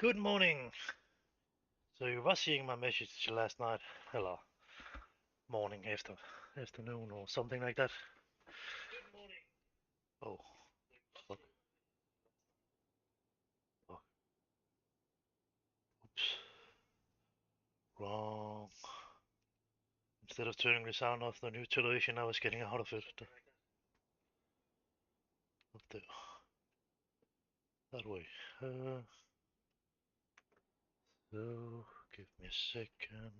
Good morning. So you were seeing my message last night. Hello. Morning, afternoon, or something like that. Oh, fuck. Oh, oops. Wrong. Instead of turning the sound off the new television, I was getting out of it. Up there. That way. So, give me a second.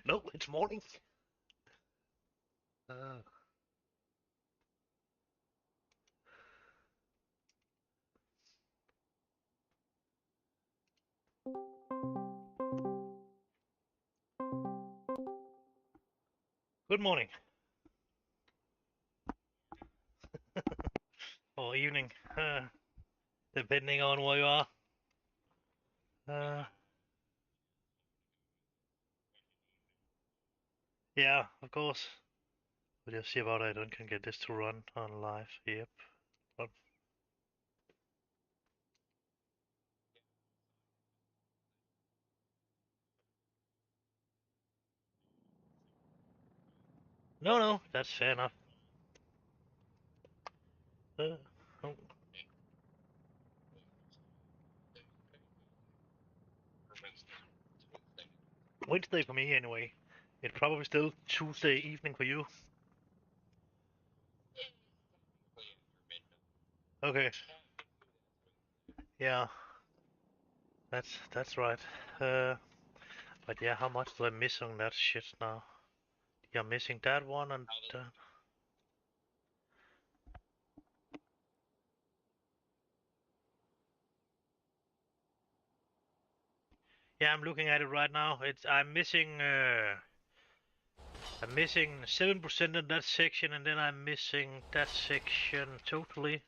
No, it's morning. Uh, Good morning. Or evening. Depending on where you are. Uh, yeah, of course. We'll just see about I don't can get this to run on live. Yep. Run. No, that's fair enough. Uh, oh. Wednesday for me anyway. It's probably still Tuesday evening for you. Okay. Yeah, that's right. But yeah, how much do I miss on that shit now? You're missing that one and yeah, I'm looking at it right now. I'm missing 7% in that section, and then I'm missing that section totally.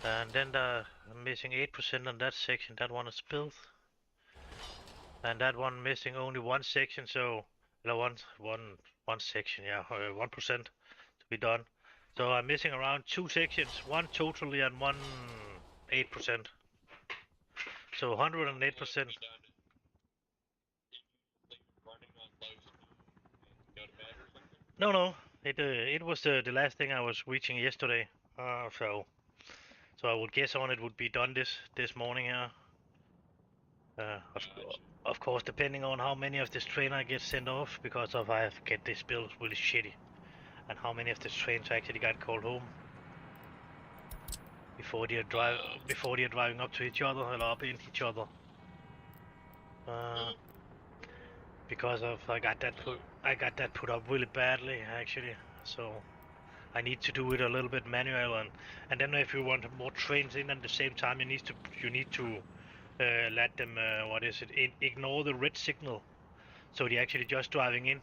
And then I'm missing 8% on that section. That one is built. And that one missing only one section, so no, one section, yeah, 1% to be done. So I'm missing around two sections, one totally and one 8%. So 108%. No, it was the last thing I was reaching yesterday. So I would guess on it would be done this morning. Uh, of, of course, depending on how many of this train I get sent off, because of I have to get this build really shitty, and how many of the trains actually got called home before they're driving up to each other or up in each other. Uh, because of I got that put up really badly actually, so I need to do it a little bit manual, and then if you want more trains in at the same time, you need to let them ignore the red signal, so they're actually just driving in.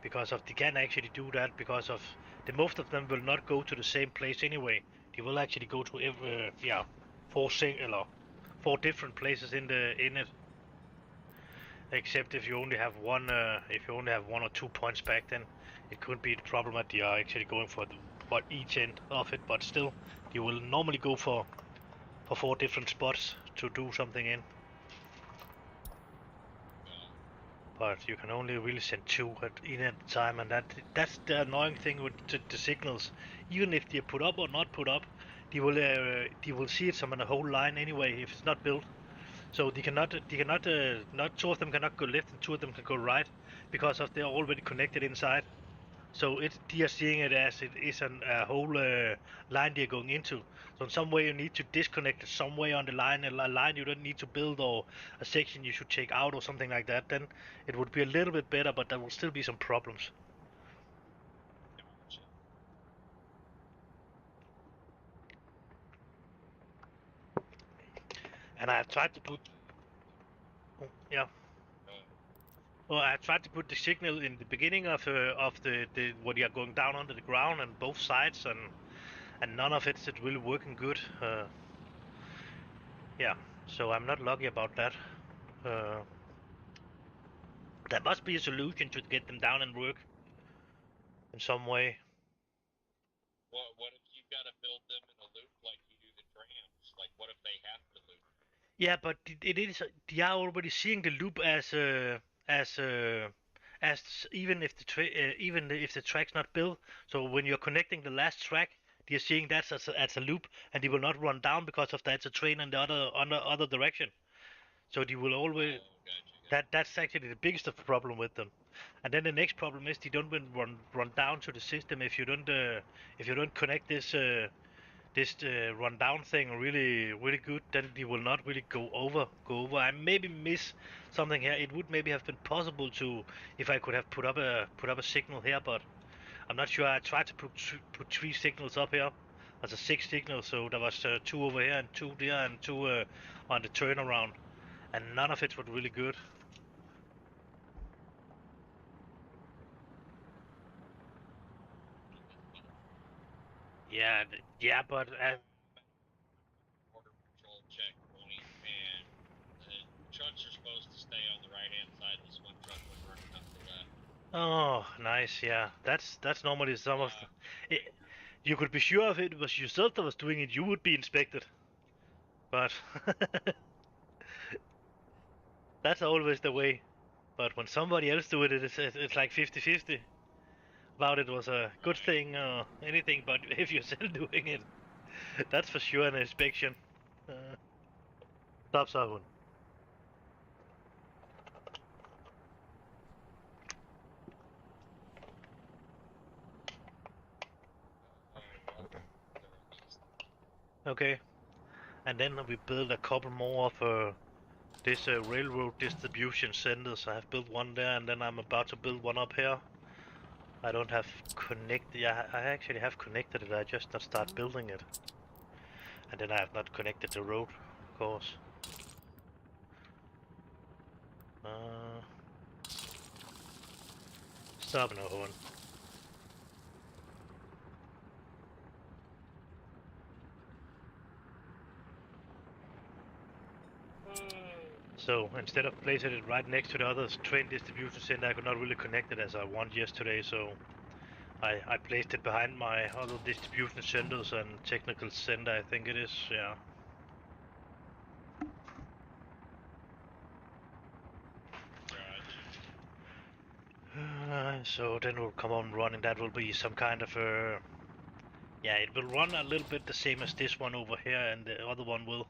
Because of they can actually do that because of the most of them will not go to the same place anyway. They will actually go to four different places in it. Except if you only have one or 2 points back, then it could be the problem that they are actually going for each end of it. But still, you will normally go for four different spots to do something in. But you can only really send two in at a time, and that's the annoying thing with the signals. Even if they're put up or not put up, they will see it on the whole line anyway if it's not built. So not two of them cannot go left and two of them can go right because of they're already connected inside. So they are seeing it as it is a whole line they're going into. So in some way you need to disconnect it some way on the line, a line you don't need to build or a section you should take out or something like that. Then it would be a little bit better, but there will still be some problems. And I have tried to put, oh, yeah. Well, I tried to put the signal in the beginning of the when you are going down under the ground on both sides, and none of it's really working good. Yeah, so I'm not lucky about that. Uh, there must be a solution to get them down and work in some way. What if you've got to build them in a loop like you do the trams? Like, what if they have to loop? Yeah, but it is they are already seeing the loop as even if even if the track's not built. So when you're connecting the last track, they're seeing that as a loop, and they will not run down because of that's a train in the other direction. So they will always Oh, gotcha, gotcha. that's actually the biggest of the problem with them. And then the next problem is they don't run down to the system if you don't connect this rundown thing really good, then they will not really go over. I maybe miss something here. It would maybe have been possible to if I could have put up a signal here, but I'm not sure. I tried to put 3 signals up here. That's a 6 signal, so there was 2 over here and 2 there and 2 on the turnaround, and none of it was really good. Yeah, yeah, but I'm at the border patrol checkpoint, and the trucks are supposed to stay on the right hand side. This one truck was running up the left. oh, nice. Yeah, that's normally some of the. Wait. You could be sure if it was yourself that was doing it, you would be inspected. But that's always the way. But when somebody else do it, it's like 50-50. About it was a good Right. thing or anything, but if you're still doing it, that's for sure an inspection. Uh, Stop, Sahun. Oh, well. They're on these. Okay, and then we build a couple more of this railroad distribution centers. I have built one there, and then I'm about to build one up here. I don't have connected. Yeah, I actually have connected it. I just not start building it, and then I have not connected the road, of course. Uh, Stop now, Owen. So instead of placing it right next to the other train distribution center, I could not really connect it as I want yesterday. So I placed it behind my other distribution centers and technical center. I think it is. Yeah. Gotcha. So then we'll come on running. That will be some kind of a. Yeah, it will run a little bit the same as this one over here, and the other one will.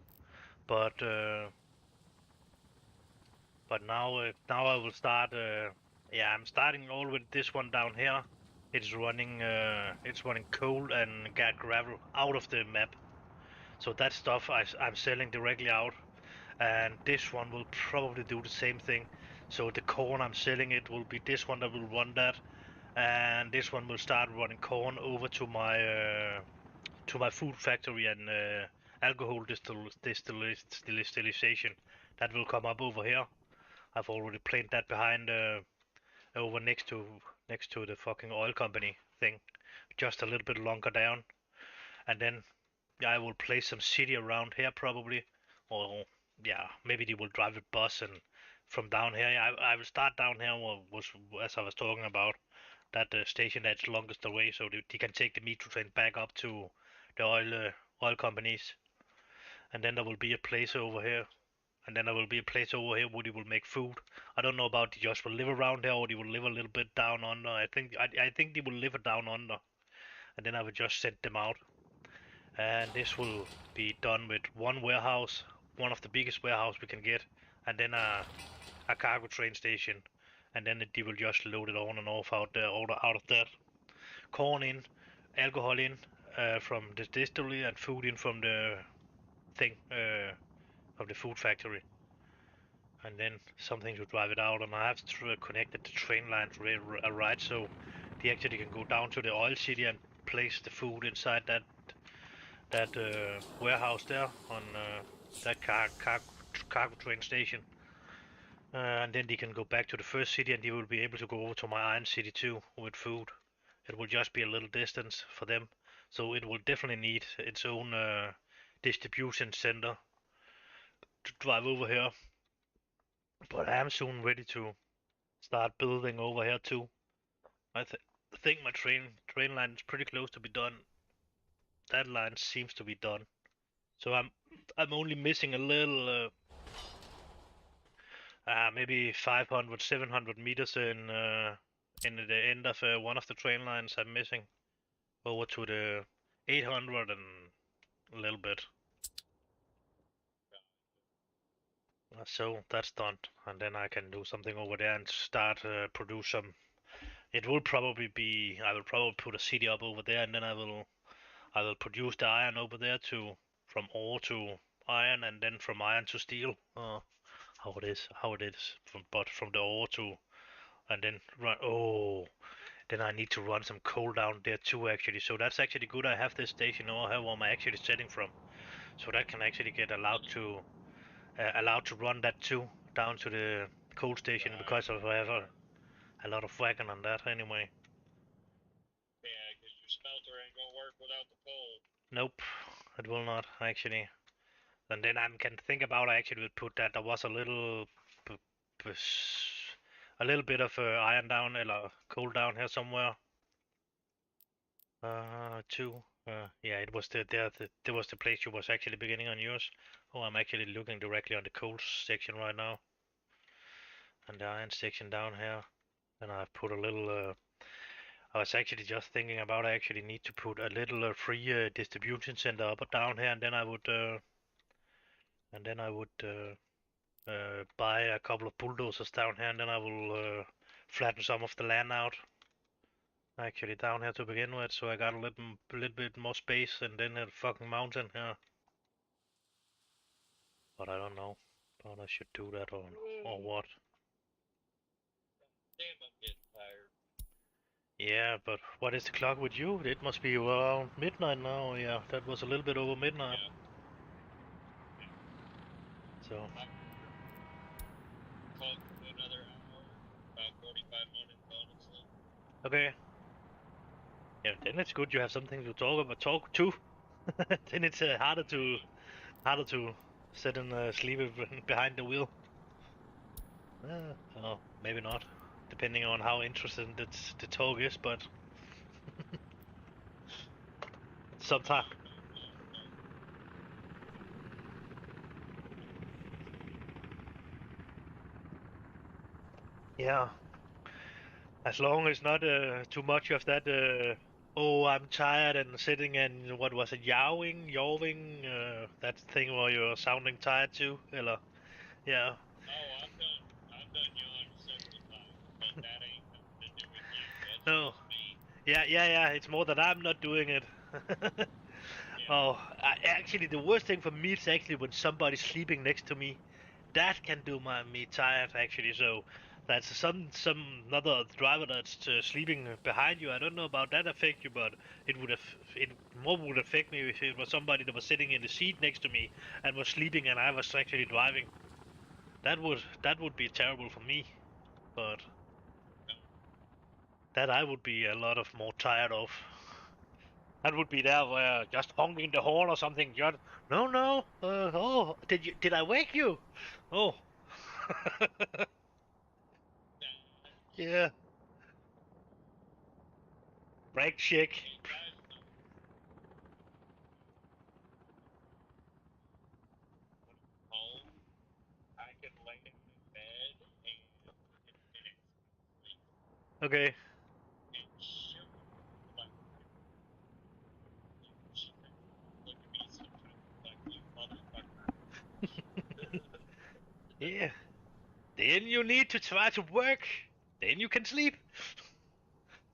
But now I will start. Yeah, I'm starting already this one down here. It's running coal and gravel out of the map. So that stuff I'm selling directly out, and this one will probably do the same thing. So the corn I'm selling it will be this one that will run that, and this one will start running corn over to my food factory and alcohol distillation. That will come up over here. I've already planted that behind over next to the fucking oil company thing, just a little bit longer down, and then yeah, I will place some city around here probably, or yeah, maybe they will drive a bus and from down here. Yeah, I will start down here. Was as I was talking about that station that's longest away, so they can take the metro train back up to the oil companies, and then there will be a place over here. And then there will be a place over here where they will make food. I don't know about they just will live around here or they will live a little bit down under. I think they will live down under, and then I will just send them out. And this will be done with one warehouse, one of the biggest warehouse we can get, and then a cargo train station, and then they will just load it on and off out there, out of that. Corn in, alcohol in from the distillery, and food in from the thing of the food factory, and then something to drive it out. And I have connected the train lines right, so they actually can go down to the oil city and place the food inside that warehouse there on that cargo train station. And then they can go back to the first city, and they will be able to go over to my iron city too with food. It will just be a little distance for them, so it will definitely need its own distribution center to drive over here. But I am soon ready to start building over here too. I think my train line is pretty close to be done. that line seems to be done. So I'm only missing a little, maybe 500, 700 meters in the end of one of the train lines. I'm missing over to the 800 and a little bit. So that's done, and then I can do something over there and start produce some. It will probably be. I will probably put a city up over there, and then I will produce the iron over there to from ore to iron, and then from iron to steel. How it is from the ore to, and then run. Oh, then I need to run some coal down there too, actually. So that's actually good. I have this station over here where I'm actually setting from, so that can actually get allowed to run that too down to the coal station because of I have a lot of wagon on that anyway. Yeah, because your smelter ain't gonna work without the coal. Nope, it will not actually. And then I can think about I actually would put that there was a little bit of iron down or coal down here somewhere. Two. Yeah, it was there was the place you was actually beginning on yours. Oh, I'm actually looking directly on the coal section right now. And the iron section down here. And I've put a little. I was actually just thinking about I actually need to put a little free distribution center up or down here, and then I would buy a couple of bulldozers down here, and then I will flatten some of the land out. Actually, down here to begin with, so I got a little bit more space, and then a fucking mountain here. But I don't know, but I should do that or what. Damn, I'm getting tired. Yeah, but what is the clock with you? It must be around midnight now. Yeah, that was a little bit over midnight. Yeah. So. Talk for another hour, about 45 minutes, honestly. Okay. Yeah, then it's good you have something to talk to. Then it's harder to sit and sleep behind the wheel. Oh, maybe not, depending on how interesting the talk is, but sometimes. Yeah, as long as not too much of that. Oh, I'm tired and sitting and what was it, yawing, that thing where you're sounding tired too, eller, yeah. Oh, I've done yawn several times, but that ain't nothing to do with you. That's No. just me. Yeah. It's more that I'm not doing it. Yeah. Oh, actually, the worst thing for me is actually when somebody's sleeping next to me. That can do me tired actually. So that's some another driver that's sleeping behind you. I don't know about that affect you, but it more would affect me if it was somebody that was sitting in the seat next to me and was sleeping and I was actually driving. That would be terrible for me, but that I would be a lot of more tired of. That would be there where just honking the horn or something. Just no. Oh, did I wake you? Oh. Yeah. Brake check. And guys, home, I can lay down in bed and in minutes sleep. Okay. And she'll like look at me sometimes like you motherfucker. Yeah. Then you need to try to work. Then you can sleep.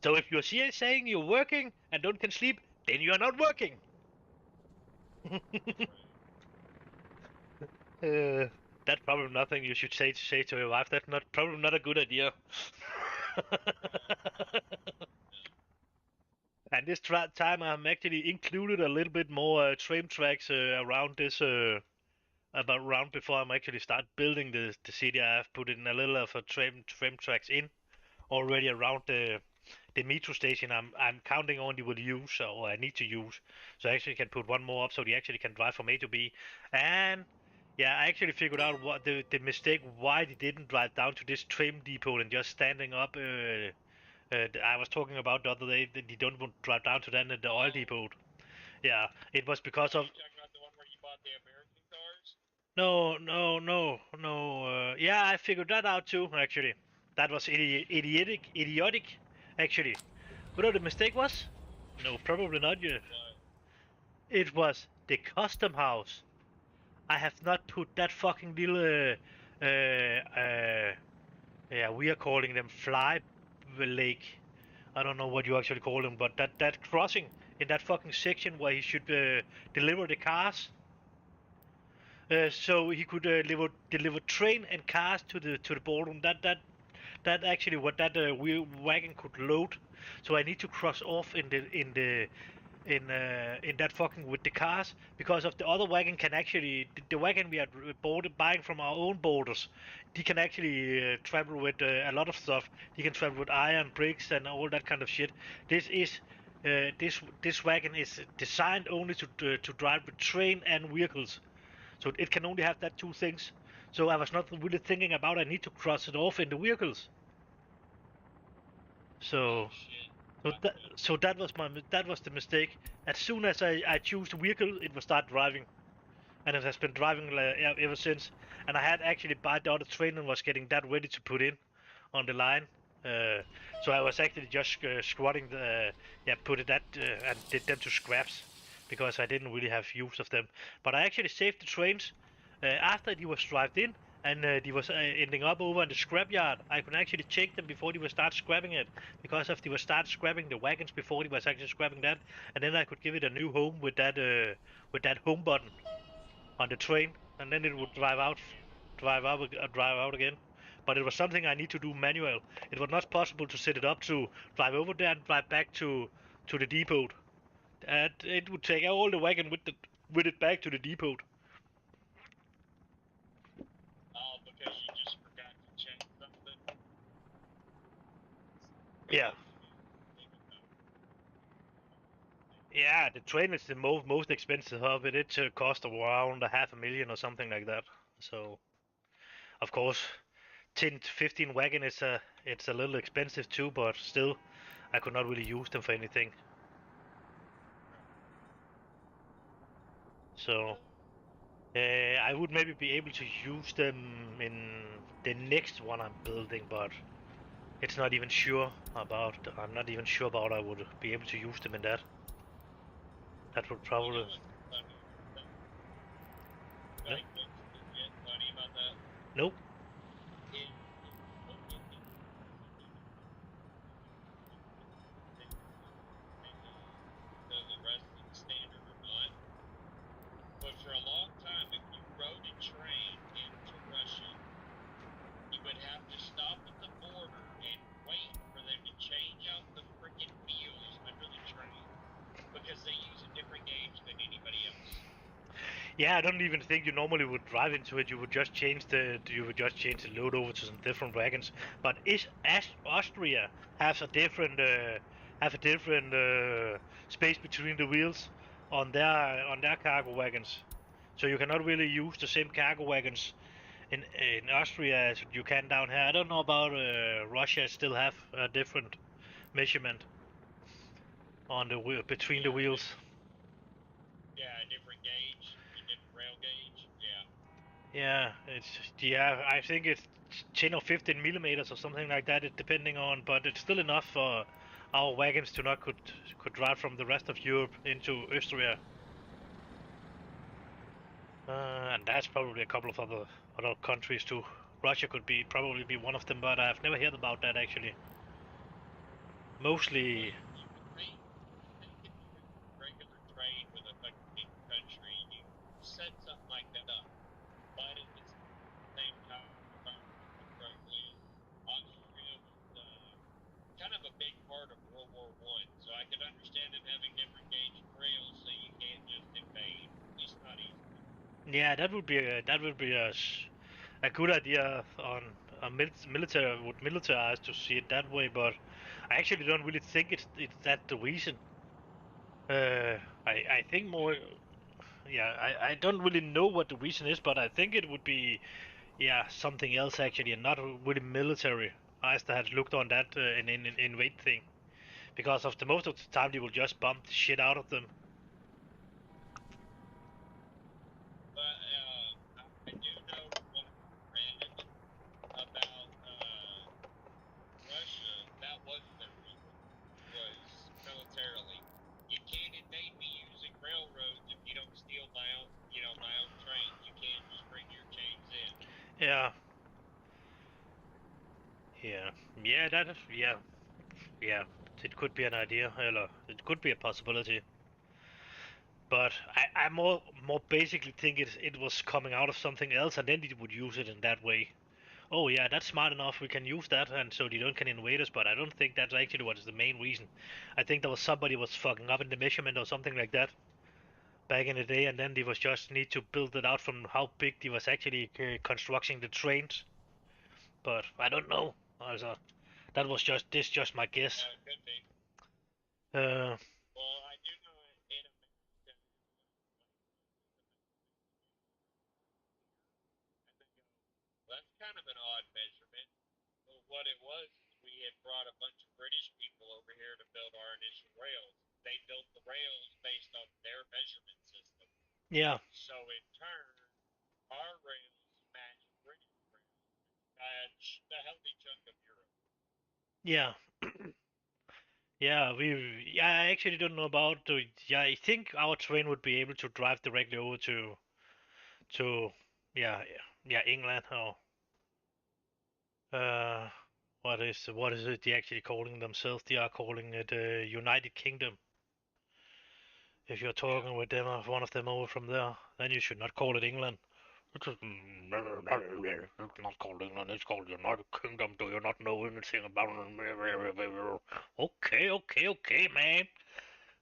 So if you're saying you're working and don't can sleep, then you are not working. That's probably nothing you should say to your wife. That's probably not a good idea. And this time I'm actually included a little bit more train tracks around this about around before I'm actually start building the city. I've put in a little of a train tracks in already around the metro station. I'm counting on you will use or I need to use, so I actually can put one more up so they actually can drive from A to B. And yeah, I actually figured out what the mistake why they didn't drive down to this train depot and just standing up. I was talking about the other day that you don't want to drive down to that at the oil depot. Yeah, it was because Are of you talking about the one where you bought the American cars? no. Yeah, I figured that out too. Actually, that was idiotic. Actually, what the mistake was? No, probably not. You. What? It was the custom house. I have not put that fucking little. Yeah, we are calling them fly lake. I don't know what you actually call them, but that crossing in that fucking section where he should deliver the cars. So he could deliver train and cars to the ballroom. That actually what that wagon could load. So I need to cross off in that fucking with the cars because of the other wagon can actually the wagon we are buying from our own borders. They can actually travel with a lot of stuff. They can travel with iron bricks and all that kind of shit. This is. This wagon is designed only to drive with train and vehicles. So it can only have that two things. So I was not really thinking about I need to cross it off in the vehicles. Oh So shit. that was the mistake. As soon as I choose the vehicle, it will start driving, and it has been driving ever since. And I had actually bought the other train and was getting that ready to put in on the line. So I was actually just squatting put it that and did them to scraps because I didn't really have use of them. But I actually saved the trains after they was drived in and they was ending up over in the scrapyard. I could actually check them before they would start scrapping it because if they would start scrapping the wagons before they was actually scrapping that, and then I could give it a new home with that home button on the train, and then it would drive out again. But it was something I need to do manual. It was not possible to set it up to drive over there and drive back to the depot. And it would take all the wagon with it back to the depot. Oh, because you just forgot to check something. Yeah, yeah. The train is the most expensive of it. It cost around $500,000 or something like that. So of course, 10 to 15 wagon is it's a little expensive too, but still, I could not really use them for anything. So I would maybe be able to use them in the next one I'm building, but it's not even sure about. I'm not even sure about I would be able to use them in that. That would You know probably what's funny? no, Like, what's funny about that? nope. It, the rest of the standard or not. But for a long time, if you rode a train into Russia, you would have to stop at the border and wait for them to change out the freaking wheels under the train because they use a different gauge than anybody else. Yeah, I don't even think you normally would drive into it. You would just change the load over to some different wagons. But is Austria have a different space between the wheels on their cargo wagons. So you cannot really use the same cargo wagons in Austria as you can down here. I don't know about Russia. Still have a different measurement on the wheel between the wheels. Yeah, a different gauge, a different rail gauge. Yeah. Yeah, I think it's 10 or 15 millimeters or something like that. It depending on, but it's still enough for our wagons to not could drive from the rest of Europe into Austria. And that's probably a couple of other countries too. Russia could be probably be one of them, but I've never heard about that actually. Well, Mostly, you would think if you were regular trade with a fucking big country, you set something like that up. But at the same time, if I remember correctly, Austria was kind of a big part of World War One, so I could understand them having different gauge rails, so you can't just invade, at least not easily. yeah, that would be a good idea on a military would militarize to see it that way, but I actually don't really think it's that the reason. I think more. Yeah, I don't really know what the reason is, but I think it would be yeah something else actually, and not really military. I just had looked on that in invade thing because of the most of the time they will just bomb the shit out of them. Yeah, yeah, yeah. It could be an idea, or it could be a possibility. But I more basically think it was coming out of something else, and then it would use it in that way. Oh yeah, that's smart enough. We can use that, and so they don't can invade us. But I don't think that's actually what is the main reason. I think there was somebody was fucking up in the measurement or something like that back in the day, and then they was just need to build it out from how big they was actually constructing the trains. But I don't know. Also, that was just my guess. It could be. Uh, Well, I do know in America, and they go, well, that's kind of an odd measurement. Well, what it was, we had brought a bunch of British people over here to build our initial rails. They built the rails based on their measurement system. yeah, So in turn, our rails matched British rails, matched a healthy chunk of Europe. yeah. Yeah, I actually don't know about the. Yeah, I think our train would be able to drive directly over to, yeah, England or uh, what is it? They actually calling themselves? They are calling it United Kingdom. If you're Yeah. talking with them or one of them over from there, then you should not call it England. It's not called England. It's called United Kingdom. Do you not know anything about it? Okay, okay, okay, man.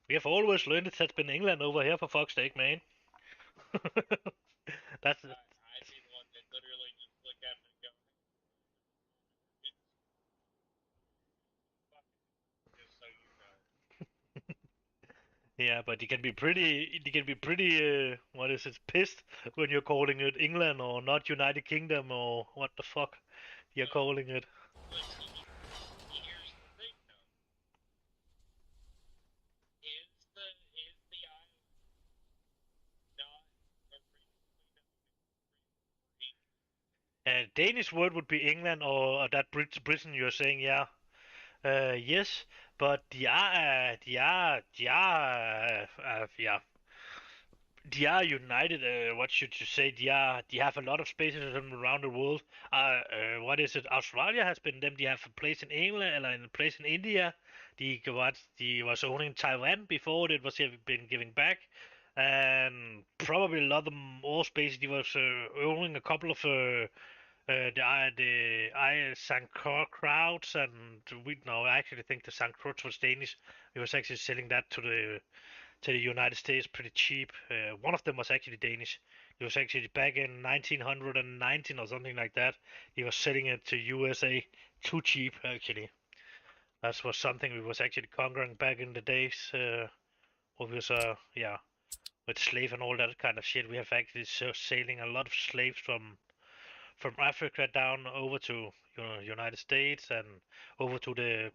We have always learned it has been England over here, for fuck's sake, man. That's I'd be the one that literally just look at them and go, it's fucking, just so you know. yeah, but you can be pretty, what is it, pissed when you're calling it England or not United Kingdom or what the fuck you're Well, calling it. but see, here's the thing though. Is the island not originally known as Danish word would be England or that Britain you're saying, yeah. Yes, but yeah, they are united. What should you say? They have a lot of spaces around the world. What is it? Australia has been them. They have a place in England and a place in India. They was owning Taiwan before it was been giving back, and probably a lot of more space. They was owning a couple of the St. Crowds, and we no, I actually think the St. Crowds was Danish. We was actually selling that to the United States pretty cheap. One of them was actually Danish. It was actually back in 1919 or something like that. He was selling it to USA too cheap actually. That was something we was actually conquering back in the days. When we was yeah, with slave and all that kind of shit. We have actually sailing a lot of slaves from Africa down over to United States and over to the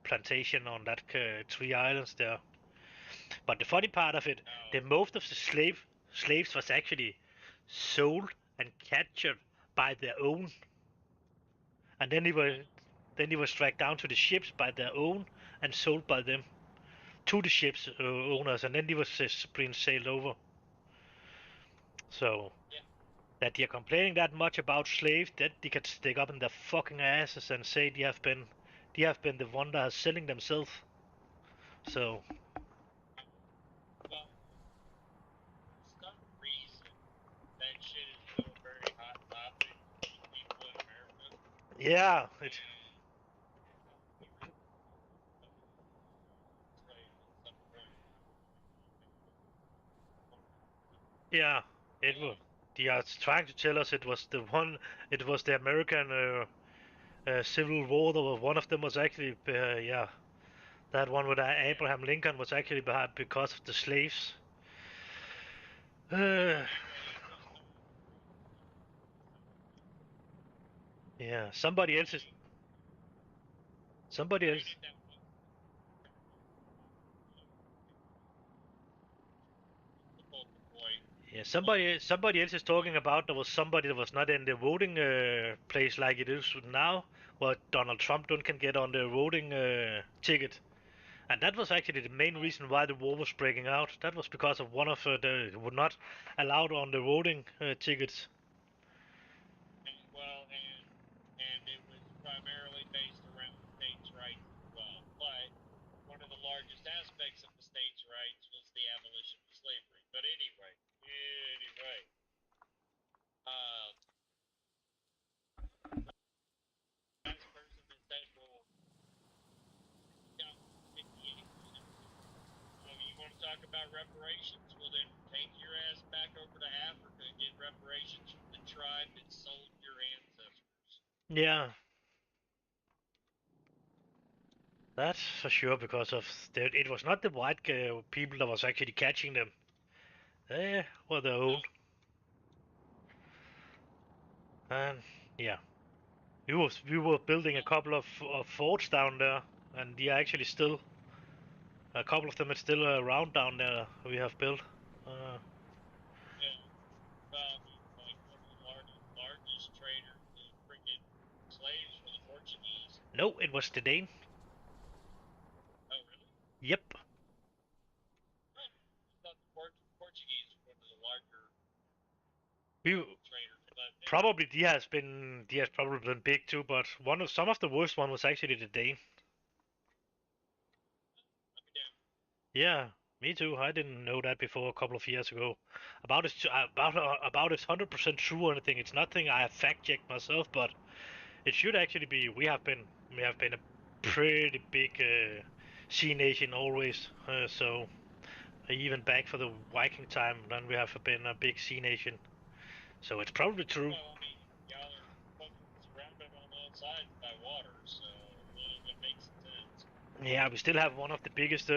plantation on that three islands there. But the funny part of it, Oh, the most of the slaves was actually sold and captured by their own, and then they were dragged down to the ships by their own and sold by them to the ships owners, and then they was being sailed over. So yeah. that they're complaining that much about slaves, that they can stick up in their fucking asses and say they have been the one that is selling themselves. So Well, for some reason, that shit is still a very hot topic with people in America, yeah, it and we really slaves at some point in time. yeah it was. They are trying to tell us it was the American Civil War. That one of them was actually yeah, that one with Yeah. Abraham Lincoln was actually because of the slaves. Yeah, Uh, because yeah, somebody else is like, somebody else. granted that was the focal point, Yeah, but somebody else is talking about there was somebody that was not in the voting place like it is now, where Donald Trump don't can get on the voting ticket, and that was actually the main uh, reason why the war was breaking out. That was because of one of the were not allowed on the voting tickets. and, well, and it was primarily reparations. Well, then take your ass back over to Africa and get reparations from the tribe that sold your ancestors. Yeah, that's for sure because of it was not the white people that was actually catching them. They were their own. And yeah, we were building a couple of forts down there, and they are actually still a couple of them are still around down there. We have built. Uh, Yeah. Well, I mean, like one of the largest traders of freaking slaves for the Portuguese. no, it was the Dane. Oh, really? Yep. Huh. I thought the Portuguese were one of the larger We traders, but anyway. probably he has probably been big too, but some of the worst one was actually the Dane. Let me down. Yeah, me too. I didn't know that before a couple of years ago. About it's 100% true or anything. It's nothing I have fact checked myself, but it should actually be. We have been a pretty big sea nation always. So even back for the Viking time, then we have been a big sea nation. So it's probably true. Well, I mean, y'all are fucking surrounded on all sides by water, so it makes sense. Yeah, we still have one of the biggest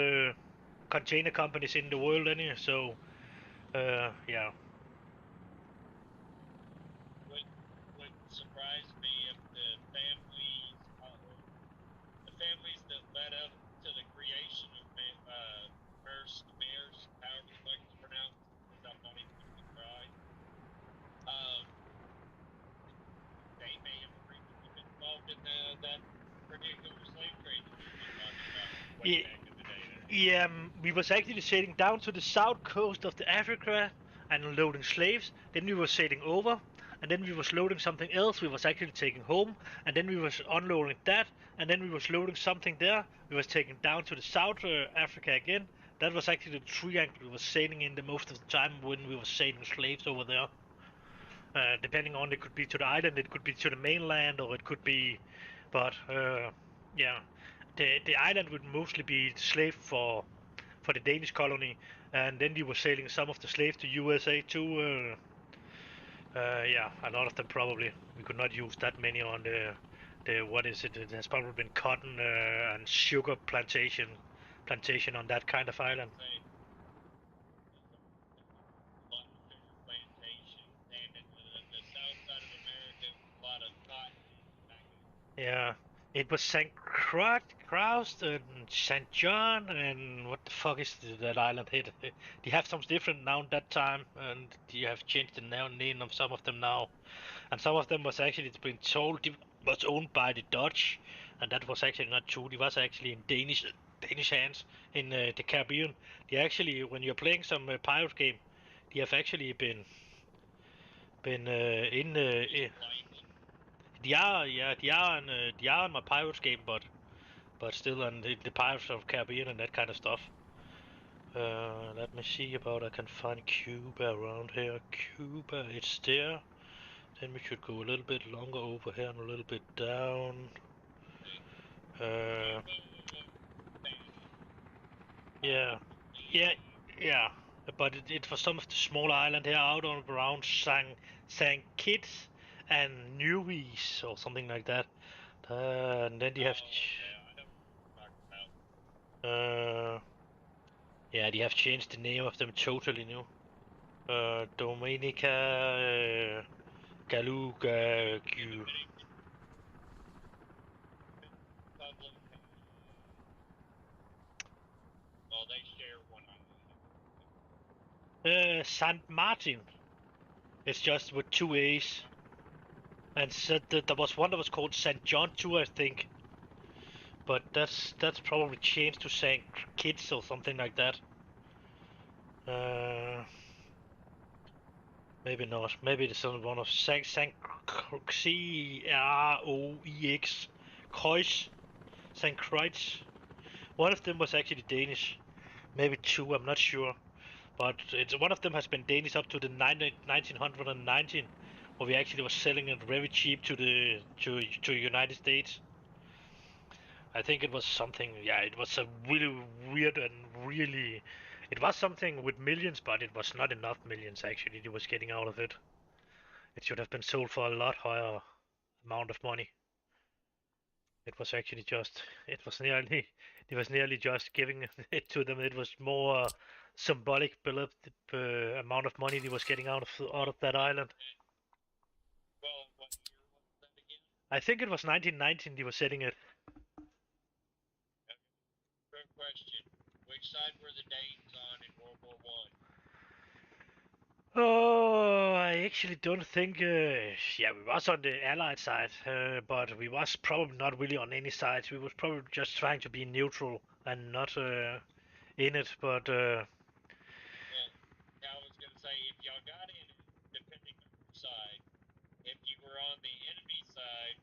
container companies in the world, anyway. So yeah. Would surprise me if the families that led up to the creation of Maersk, however the fuck it's pronounced, because I'm not even going to try. They may have originally been involved in that particular slave trade that you've been talking about way Yeah, back in the day. Then. yeah, we was actually sailing down to the south coast of the Africa and loading slaves. Then we were sailing over, and then we was loading something else. We was actually taking home, and then we was unloading that, and then we was loading something there. We was taking down to the South Africa again. That was actually the triangle we was sailing in the most of the time when we was sailing slaves over there. Depending on, it could be to the island, it could be to the mainland, or it could be, but yeah, the island would mostly be slave for the Danish colony, and then we were sailing some of the slaves to USA too. Yeah, a lot of them probably. We could not use that many on the what is it? It has probably been cotton and sugar plantation on that kind of island. Say, a lot of sugar plantations, and in the south side of America, a lot of cotton back in Yeah, it was St. Croix and St. John and what the fuck is that island hit? They have some different now at that time, and they have changed the name of some of them now. And some of them was actually, it's been told it was owned by the Dutch, and that was actually not true. It was actually in Danish hands in the Caribbean. They actually, when you're playing some pirate game, they have actually been in Lightning. they are on my Pirates game, but still on the Pirates of Caribbean and that kind of stuff. Let me see about I can find Cuba around here. Cuba, it's there. Then we should go a little bit longer over here and a little bit down. Uh, yeah, yeah, yeah. But it was some of the small island here out on around Saint Kitts and Nevis or something like that. And then you have, Okay, I know what you're talking about. yeah, they have changed the name of them totally new. Dominica, Galuga, The Dominican Republic. Well, they share one island. Saint Martin. It's just with two A's. And said that there was one that was called Saint John too, I think. But that's probably changed to Saint Kitts or something like that. Uh, maybe not. Maybe it's one of Saint Croix. Croix. Saint Croix. One of them was actually Danish. Maybe two, I'm not sure. But it's one of them has been Danish up to the 1919, where we actually was selling it very cheap to the United States. I think it was something. Yeah, it was a really weird and really It was something with millions, but it was not enough millions actually he was getting out of it. It should have been sold for a lot higher amount of money. It was actually just, it was nearly just giving it to them. It was more symbolic amount of money he was getting out of that island. Well, what year was that again? I think it was 1919 he was setting it. Good question. Which side were the Danes on in World War One? Oh, I actually don't think. Yeah, we was on the Allied side, but we was probably not really on any sides. We was probably just trying to be neutral and not in it. But Well, I was gonna say if y'all got in it, depending on your side, if you were on the enemy side,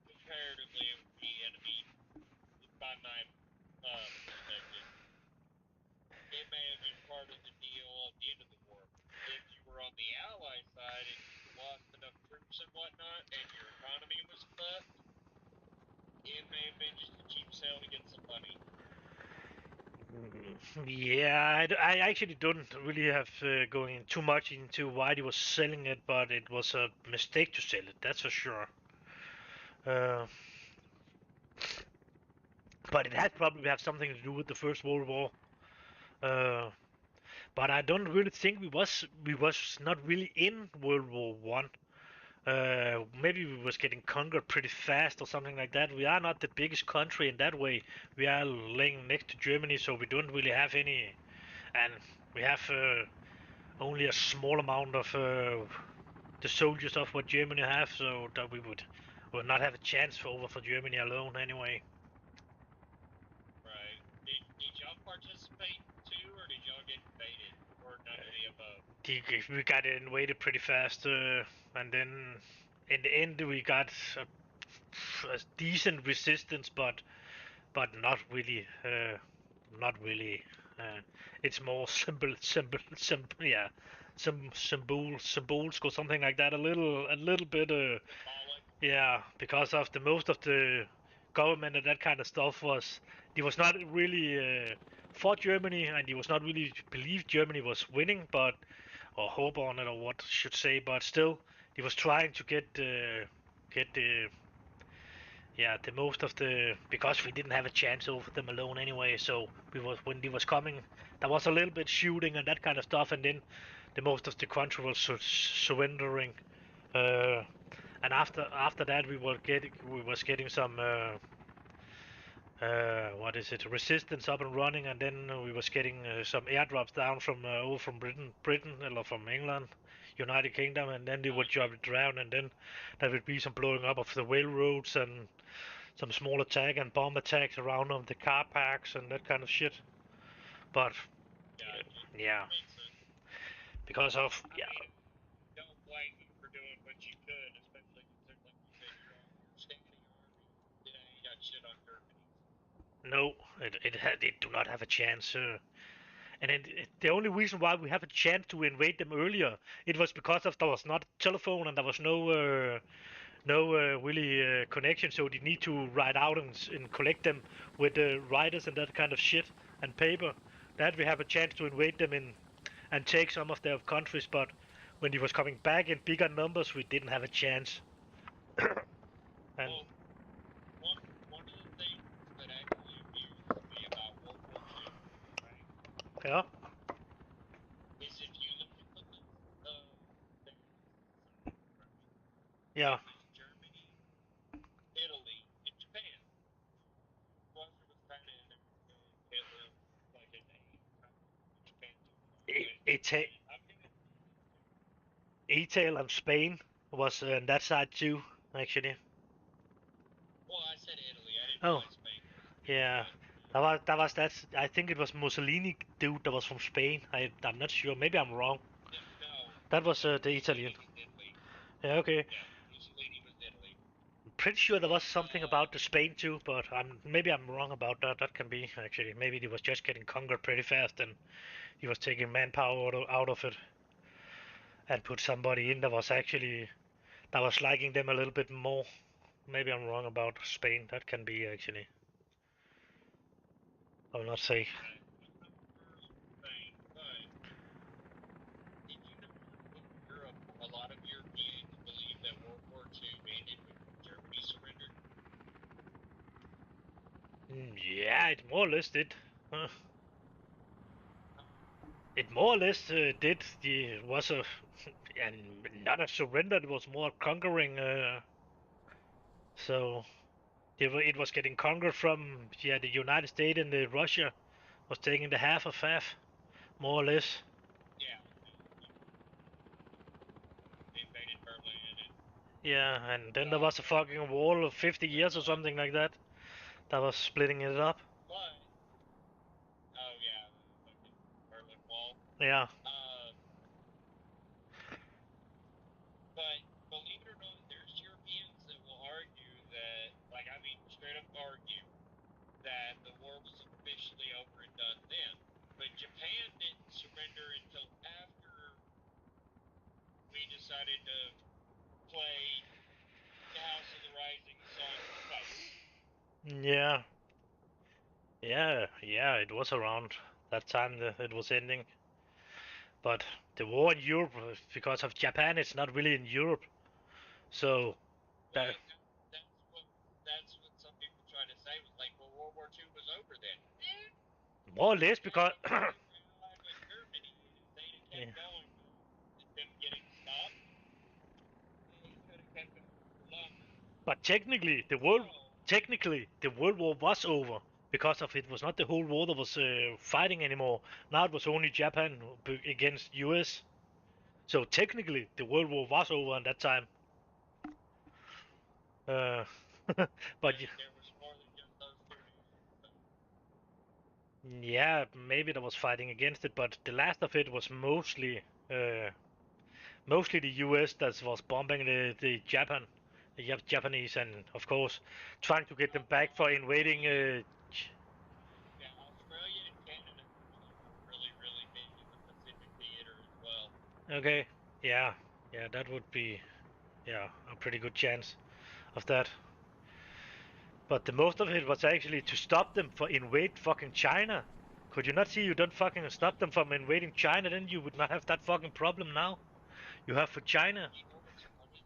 comparatively it would be enemy by my perspective. It may have been part of the deal at the end of the war. If you were on the ally side and you lost enough troops and whatnot, and your economy was fucked, it may have been just a cheap sale to get some money. yeah, I actually don't really have going too much into why he was selling it, but it was a mistake to sell it. That's for sure. Uh, but it had probably have something to do with the First World War. Uh, but I don't really think we was not really in World War One. Maybe we was getting conquered pretty fast or something like that. We are not the biggest country in that way. We are laying next to Germany, so we don't really have any, and we have only a small amount of the soldiers of what Germany have, so that we would not have a chance for Germany alone anyway. Right. Did y'all participate too, or did y'all get invaded? Or none of the above? We got invaded pretty fast, and then in the end we got a decent resistance, but not really. Not really. Uh, it's more simple. Yeah, some symbols or something like that. A little bit. Symbolic? Yeah, because of the most of the government and that kind of stuff he was not really for Germany, and he was not really believed Germany was winning, but or hope on it or what I should say, but still he was trying to get the yeah, the most of the because we didn't have a chance over them alone anyway. So we was when he was coming, there was a little bit shooting and that kind of stuff, and then the most of the country was surrendering. Uh, and after that, we was getting some what is it resistance up and running, and then we was getting some airdrops down from over from Britain or from England, United Kingdom, and then they would drop it around, and then there would be some blowing up of the railroads and some small attack and bomb attacks around on the car parks and that kind of shit. But Gotcha. yeah, Makes sense. because of I yeah, mean, don't blame you for doing what you could, especially considering, like you said, you're on your standing army. Yeah, you got shit on Germany. no, it do not have a chance. And the only reason why we have a chance to invade them earlier, it was because of there was not telephone and there was no really connection, so they need to ride out and collect them with riders and that kind of shit and paper. That we have a chance to invade them in and take some of their countries, but when he was coming back in bigger numbers, we didn't have a chance. And Well, one of the things that actually amuses me about World War II, right, yeah, is if you look at the list of their society, right, yeah, it was Germany, Italy, and Japan. Russia was kind of in there, and Hitler was like an aide, kind of, and Japan took it all. it, But it, I'm gonna say this too. Italy and Spain was on that side too, actually. Well, I said Italy. I didn't Oh, realize Spain was too, yeah. but That was that. I think it was Mussolini dude that was from Spain. I'm not sure. Maybe I'm wrong. no, That was no. the Italian. Mussolini was Italy. Yeah, okay. Yeah, Mussolini was Italy. I'm pretty sure there was But something about the Spain too, but maybe I'm wrong about that. That can be actually. Maybe he was just getting conquered pretty fast and he was taking manpower out of it and put somebody in that was liking them a little bit more. Maybe I'm wrong about Spain. That can be actually. I will not say. I prefer Yeah, it more or less did. Huh. It more or less did. It was a and not a surrender. It was more conquering. So it was getting conquered from the United States, and Russia was taking the half of half, more or less. Yeah. They invaded Berlin and Yeah, and then there was a fucking wall of 50 years or something like that that was splitting it up. but oh yeah, the fucking Berlin Wall. Yeah. But believe it or not, there's Europeans that will argue that, like, I mean, straight up argue that the war was officially over and done then. But Japan didn't surrender until after we decided to play the House of the Rising song twice. Yeah. Yeah, it was around that time that it was ending. But the war in Europe, because of Japan, it's not really in Europe. So Well, that that's what some people try to say was like, well, World War II was over then. more or less Yeah, because because they were allied with Germany, and if they'd have kept yeah. going with them getting stopped, they could have kept going for longer. But So, technically the World War was over because of it was not the whole world that was fighting anymore. Now it was only Japan against US. So technically the World War was over at that time. Uh, but there was more than just those two nations. yeah, maybe there was fighting against it, but the last of it was uh, mostly the US that was bombing the Japanese, and of course trying to get them back for invading. Yeah, Australia and Canada actually were really, really big in the Pacific theater as well. Okay, yeah, that would be a pretty good chance of that. But the most of it was actually to stop them for invade fucking China. Could you not see you don't fucking stop them from invading China, then you would not have that fucking problem now you have for China. You know what's funny?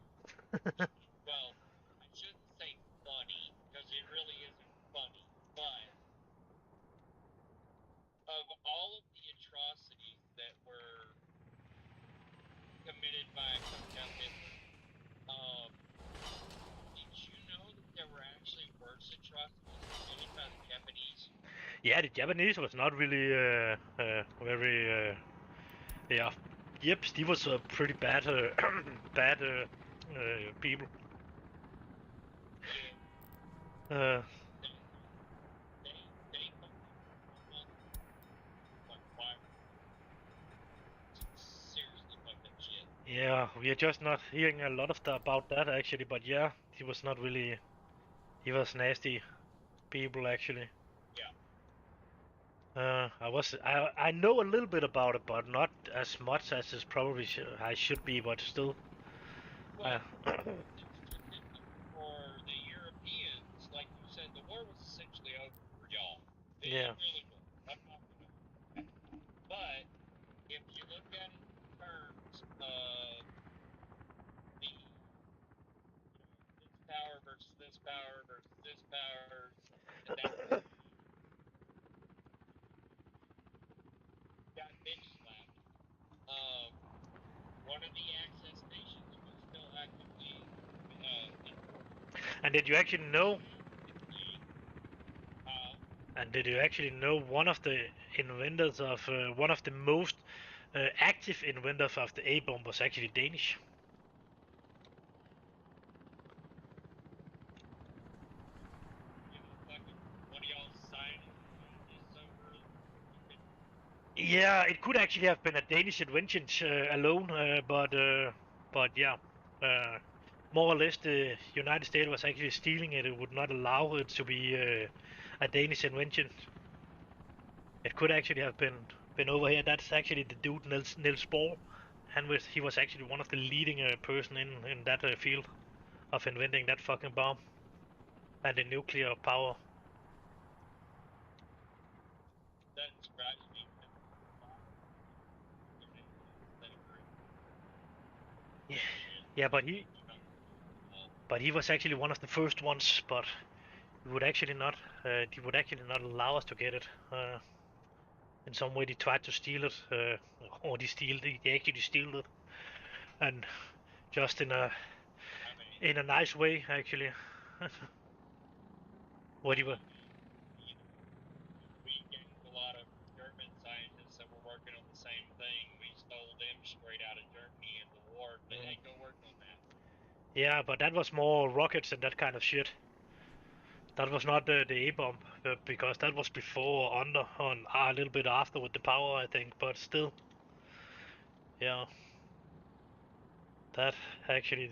Well, I shouldn't say funny, because it really isn't funny, but of all of the atrocities that were committed by Adolf Hitler, did you know that there were actually worse atrocities committed by the Japanese? Yeah, the Japanese was not really very yeah. Yep, he was a pretty bad bad people. Yeah, Uh, they they fucking almost like fire. Seriously fucked up shit. yeah, we are just not hearing a lot of about that actually, but yeah, he was not really. He was nasty people actually. Yeah. I know a little bit about it, but not as much as is probably I should be, but still. Well, Uh, specifically for the Europeans, like you said, the war was essentially over for y'all. It yeah, really was. I'm not gonna. But if you look at it in terms of the, this power versus this power versus this power, and that got bitch slapped. Um, one of the access nations was still actively in war. and did you actually know? Realistically, And did you actually know one of the inventors of one of the most active inventors of the A bomb was actually Danish? fucking one of y'all scientists over Yeah, it could actually have been a Danish invention alone, but yeah, uh, more or less the United States was actually stealing it. It would not allow it to be a Danish invention. It could actually have been over here. That's actually the dude Niels Bohr, and he was actually one of the leading person in that field of inventing that fucking bomb and the nuclear power. that surprised me. Yeah, That shit. yeah, but he was actually one of the first ones. But They would actually not allow us to get it. In some way, they tried to steal it, or they actually steal it, and just in I mean, a nice way, actually. What do you? we gained a lot of German scientists that were working on the same thing. We stole them straight out of Germany in the war. They hey, go work on that. Yeah, but that was more rockets and that kind of shit. That was not the A-bomb, because that was before, on a little bit after with the power, I think. But still, yeah, that actually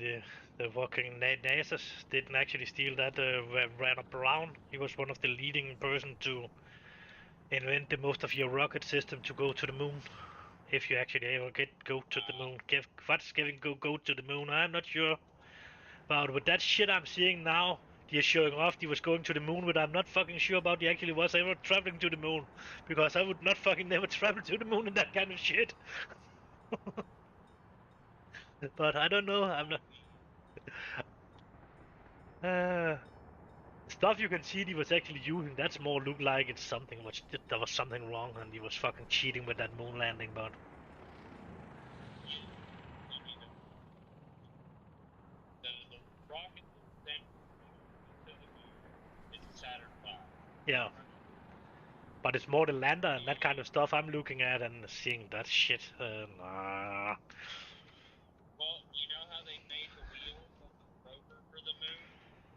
the fucking NASA didn't actually steal that. Randall Brown, he was one of the leading person to invent the most of your rocket system to go to the moon. If you actually ever go to the moon, what's giving go to the moon? I'm not sure. But with that shit I'm seeing now, they're showing off he was going to the moon, but I'm not fucking sure about he actually was ever traveling to the moon. Because I would not fucking never travel to the moon in that kind of shit. But I don't know, I'm not... Uh, stuff you can see he was actually using, that's more look like it's something, there was something wrong and he was fucking cheating with that moon landing, but... The rocket that sent to the moon is a Saturn V. Yeah. But it's more the lander and that kind of stuff I'm looking at and seeing that shit. Nah. Well, you know how they made the wheels on the rover for the moon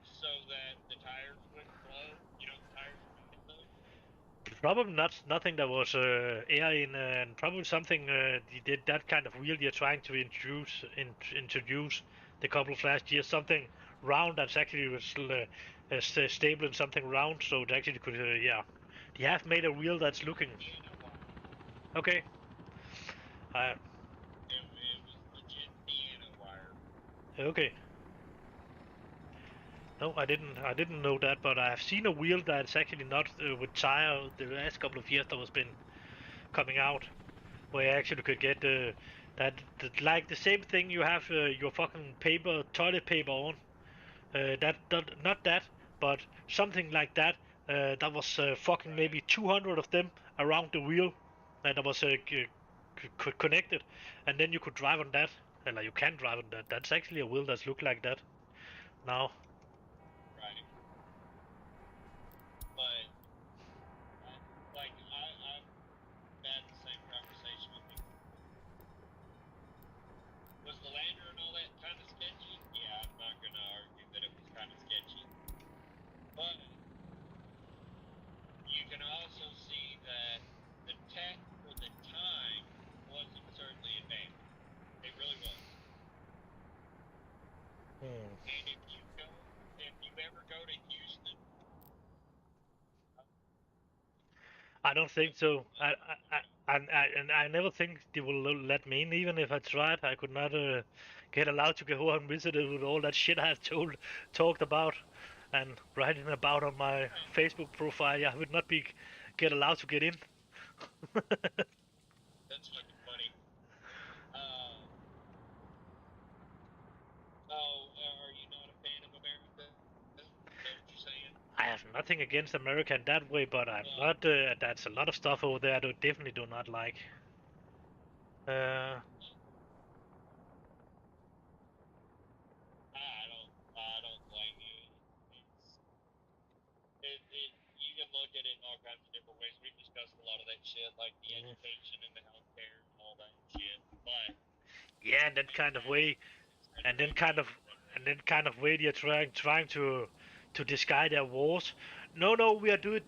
so that the tires wouldn't blow? You know, the tires wouldn't blow? Probably not nothing that was air in, and probably something they did that kind of wheel you're trying to introduce the couple of last years. Something round that's actually was stable in something round, so it actually could yeah. They have made a wheel that's looking okay. Uh, It was legit piano wire. okay. No, I didn't know that, but I have seen a wheel that's actually not with tire the last couple of years that was been coming out, where you actually could get that like the same thing you have your fucking toilet paper on. That not that, but something like that. That was fucking maybe 200 of them around the wheel, and that was connected, and then you could drive on that. And like, you can drive on that. That's actually a wheel that's look like that now. Right. But, I've had the same conversation with me. Was the lander and all that kind of sketchy? Yeah, I'm not going to argue that it was kind of sketchy. But you can also see that the tech for the time was absurdly advanced. It really was. Hmm. And if you ever go to Houston, I don't think so. I never think they will let me in. Even if I tried, I could not get allowed to go and visit it with all that shit I have talked about, and writing about on my Facebook profile. I would not be get allowed to get in. that's fucking funny. Are you not a fan of America? Is that what you're saying? I have nothing against America in that way, but I'm Well, not. That's a lot of stuff over there I definitely do not like. Uh, I don't blame you. You can look at it in all kinds of different ways. We've discussed a lot of that shit, like the education and the healthcare and all that shit. But yeah, and that kind of way, and then kind of way they're trying to disguise their wars. No, no, we are doing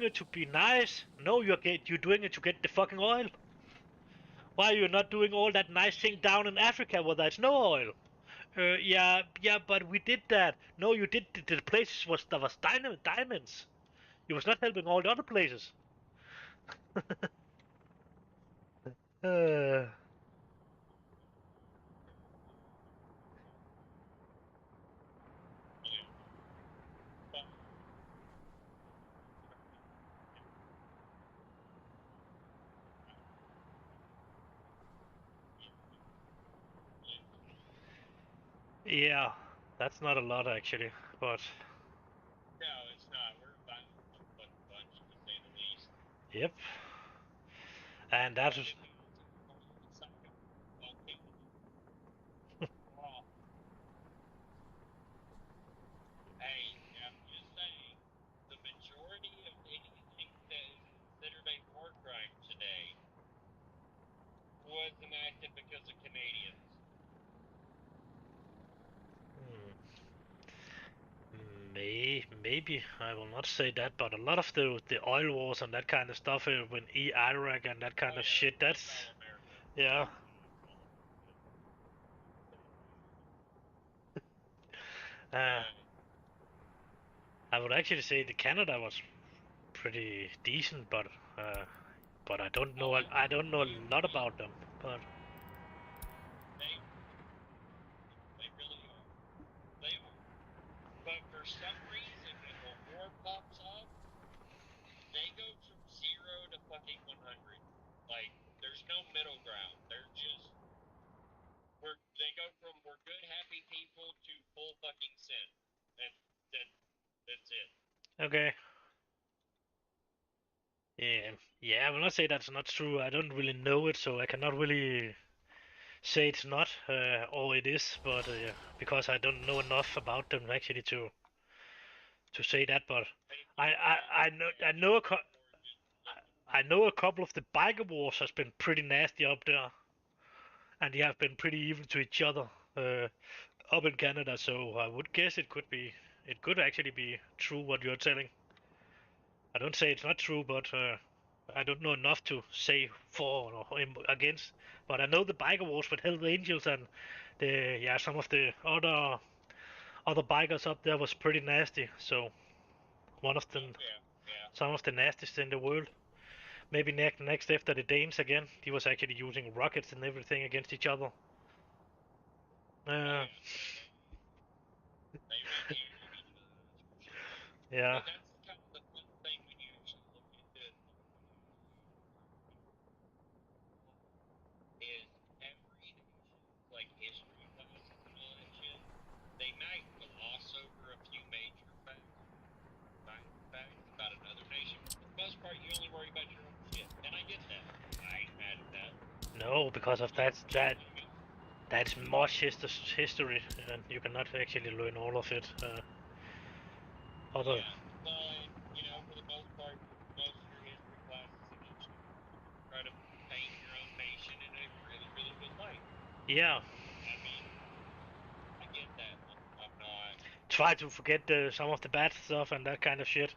it to be nice. No, you're doing it to get the fucking oil. Why are you not doing all that nice thing down in Africa where there's no oil? Yeah, yeah, but we did that. No, you did the places was there was diamonds. You was not helping all the other places. uh, yeah, but yeah, that's not a lot actually, but no, Yep. And that was. Hey, I'm just saying, the majority of anything that is considered a war crime today was enacted because of Canadians. Maybe I will not say that, but a lot of the oil wars and that kind of stuff, when Iraq and that kind of shit, that's all America. yeah. Uh, I would actually say the Canada was pretty decent, but I don't know I don't know a lot about them. But They really are. They are. But for some reason, when the war pops off, they go from 0 to fucking 100. Like, there's no middle ground. They're just they go from we're good, happy people to full fucking sin. And that's it. okay, yeah, I will not say that's not true. I don't really know it, so I cannot really say it's not or it is, but yeah, because I don't know enough about them actually to say that. But I know a couple of the biker wars has been pretty nasty up there, and they have been pretty even to each other up in Canada. So I would guess it could actually be true what you're telling. I don't say it's not true, but I don't know enough to say for or against. But I know the biker wars with Hell's Angels and some of the other bikers up there was pretty nasty. So one of them, some of the nastiest in the world. Maybe next after the Danes again, he was actually using rockets and everything against each other. Uh, yeah. But that's kind of the fun thing when you actually look into it. Is every nation's like history classes and all that shit, they might gloss over a few major facts about another nation. For the most part, you only worry about your own shit, and I get that. I ain't mad at that. No, because of that's much history, and you cannot actually learn all of it. Other. Yeah, but for the most part, most of your history classes eventually try to paint your own nation in a really, really good light. Yeah. I mean, I get that. I'm not. Try to forget some of the bad stuff and that kind of shit.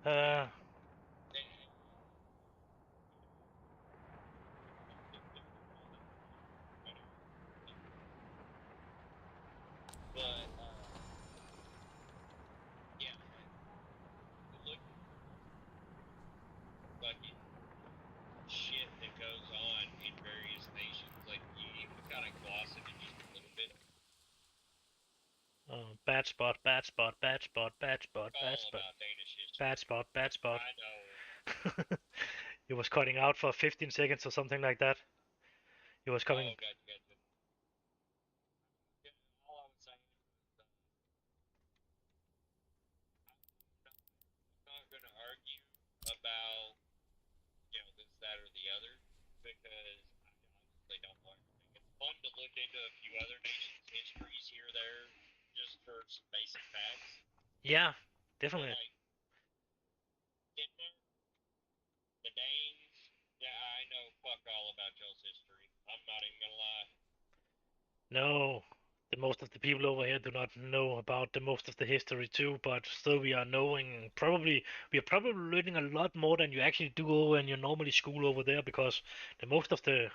Uh, But yeah, look, fucking shit that goes on in various nations. Like you can kind of gloss it in just a little bit. bad spot, bad spot, bad spot, bad spot, bad All spot, about Danish history. bad spot, bad spot. I know. It was cutting out for 15 seconds or something like that. It was coming. Oh, gotcha. Yeah, all I was saying was, I'm not going to argue about this, that, or the other because I honestly don't know everything. It's fun to look into a few other nations' histories here or there just for some basic facts. Yeah, definitely. But, like Denmark, the Danes, yeah, I know fuck all about y'all's history. I'm not even gonna lie. No, the most of the people over here do not know about the most of the history too, but still we are probably learning a lot more than you actually do over in your normally school over there because the most of the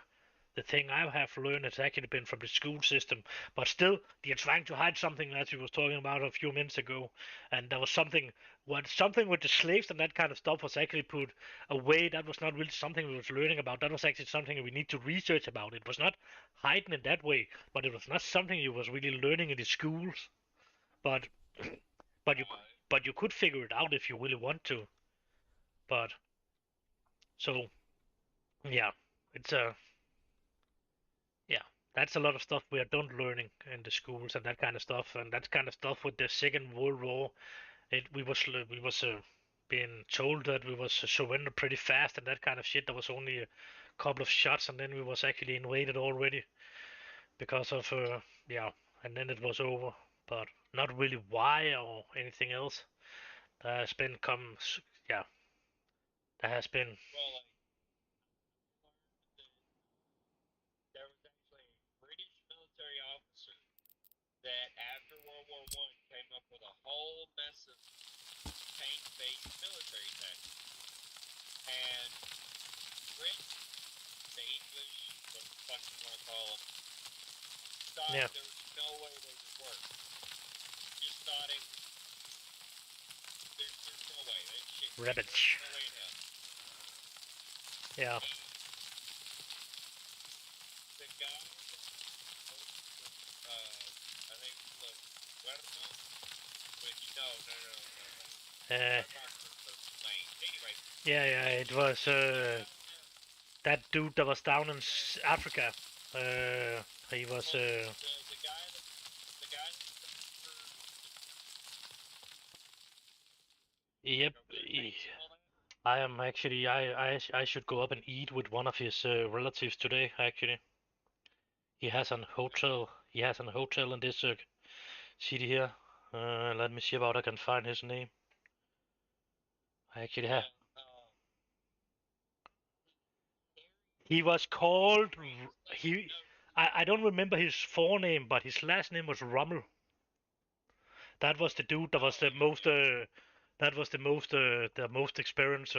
thing I have learned has actually been from the school system. But still, they're trying to hide something that you was talking about a few minutes ago, and there was something with the slaves and that kind of stuff was actually put away. That was not really something we was learning about. That was actually something we need to research about. It was not hidden in that way, but it was not something you was really learning in the schools. But but you but you could figure it out if you really want to. But so yeah, it's a yeah, that's a lot of stuff we are don't learning in the schools and that kind of stuff, and that kind of stuff with the Second World War. We was been told that we was surrender pretty fast and that kind of shit. There was only a couple of shots and then we was actually invaded already because of yeah, and then it was over. But not really why or anything else. There has been yeah, there has been Well, like, there was actually a British military officer that after World War I came up with a whole mess of tank-based military tactics. And Brits, the English, what the fuck you want to call them, thought yeah. there was no way they would work. Just thought it was, there's no way. That shit can't work. Ravage. No way in hell. Yeah. And the guy that I think it was Guerno, which, no. Uh, I'm not the plane. Anyway, yeah, it was that dude that was down in Africa. He was the guy that yep. I am actually I should go up and eat with one of his relatives today. Actually, he has an hotel. He has an hotel in this city here. Let me see about I can find his name. I actually have. He was called he. I don't remember his forename, but his last name was Rommel. That was the dude that was the most. The most experienced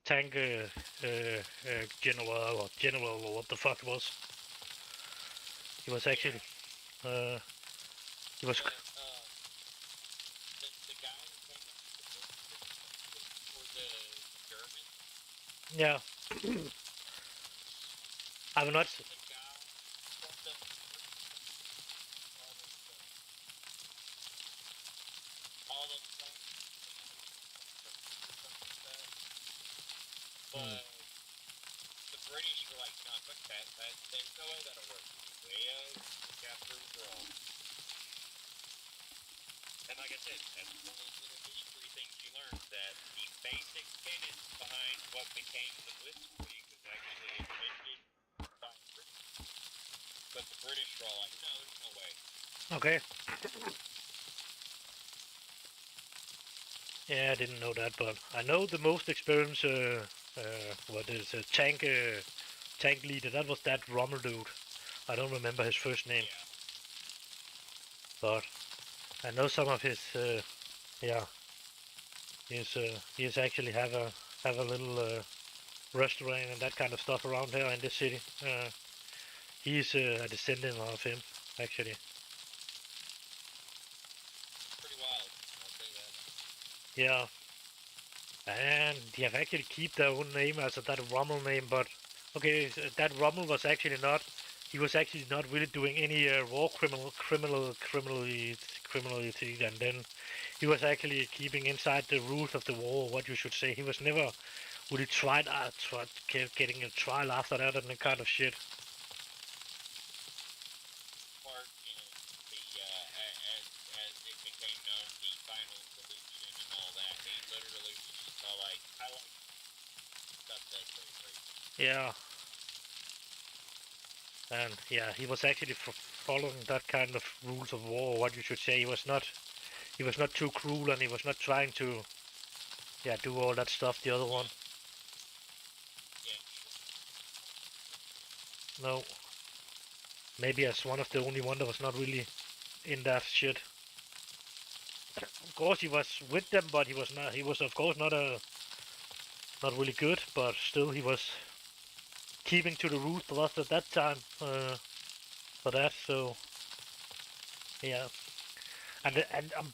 tank general or what the fuck it was. He was actually he was the guy that came up for the Germans. yeah. I will not. The guy from the all those but the British were like, nah, fuck that. There's no way that'll work. We got proved wrong. And like I said, that's one of those little history things you learn, that the basic tenets behind what became the Blitzkrieg was actually invented by the British. But the British were all like, no, there's no way. Okay. Yeah, I didn't know that, but I know the most experienced what is a tank leader. That was that Rommel dude. I don't remember his first name, Yeah. but I know some of his yeah. He's actually have a little restaurant and that kind of stuff around here in this city. He's a descendant of him, actually. Pretty wild, I'll say that. Yeah, and they have actually keep their own name as that Rommel name, but okay, that Rommel was actually not. He was actually not really doing any war criminality, and then he was actually keeping inside the rules of the war. What you should say, he was never really tried getting a trial after that and that kind of shit. Part in the as it became known, the final solution and all that. He literally was just all like, I like stuff that's so crazy. Yeah, and yeah, he was actually following that kind of rules of war. What you should say, he was not too cruel, and he was not trying to do all that stuff. The other one, Yeah. no, maybe as one of the only one that was not really in that shit. Of course, he was with them, but he was not. He was, of course, not really good, but still, he was keeping to the rules for us at that time for that. So, yeah, and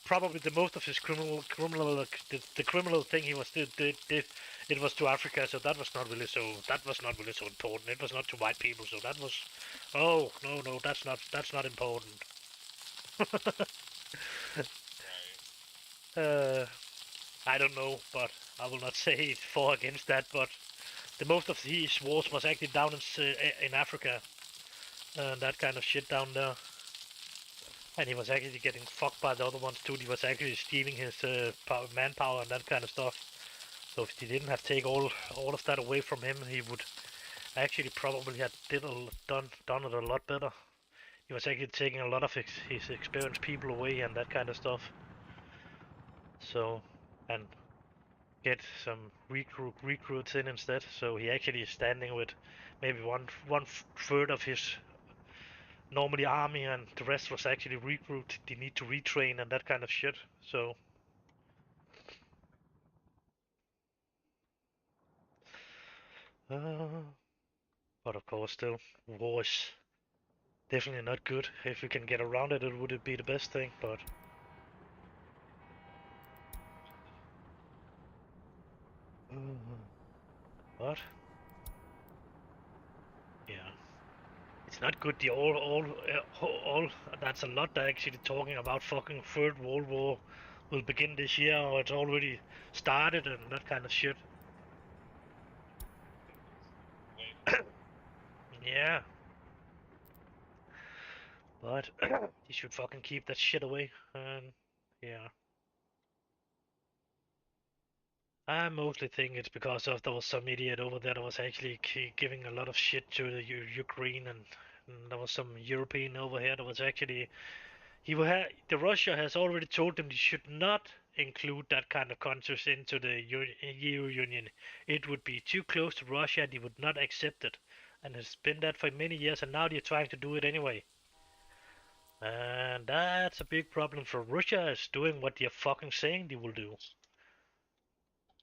probably the most of his criminal the criminal thing he was did it was to Africa, so that was not really so important. It was not to white people, so that was no, that's not important. I don't know, but I will not say for against that. But the most of his wars was actually down in Africa, and that kind of shit down there. And he was actually getting fucked by the other ones too. He was actually stealing his manpower and that kind of stuff. So if he didn't have take all of that away from him, he would actually probably have done it a lot better. He was actually taking a lot of his experienced people away and that kind of stuff. So, and get some recruits in instead. So he actually is standing with maybe one third of his normally army, and the rest was actually recruit. They need to retrain and that kind of shit. So. But of course, still, war is definitely not good. If we can get around it, it would be the best thing. But but yeah, it's not good. The all that's a lot. They're actually talking about fucking Third World War will begin this year, or it's already started, and that kind of shit. Yeah, but he should fucking keep that shit away. And yeah. I mostly think it's because of there was some idiot over there that was actually giving a lot of shit to the Ukraine, and there was some European over here that was actually the Russia has already told them they should not include that kind of countries into the EU Union. It would be too close to Russia, and they would not accept it. And it's been that for many years, and now they're trying to do it anyway. And that's a big problem for Russia is doing what they're fucking saying they will do.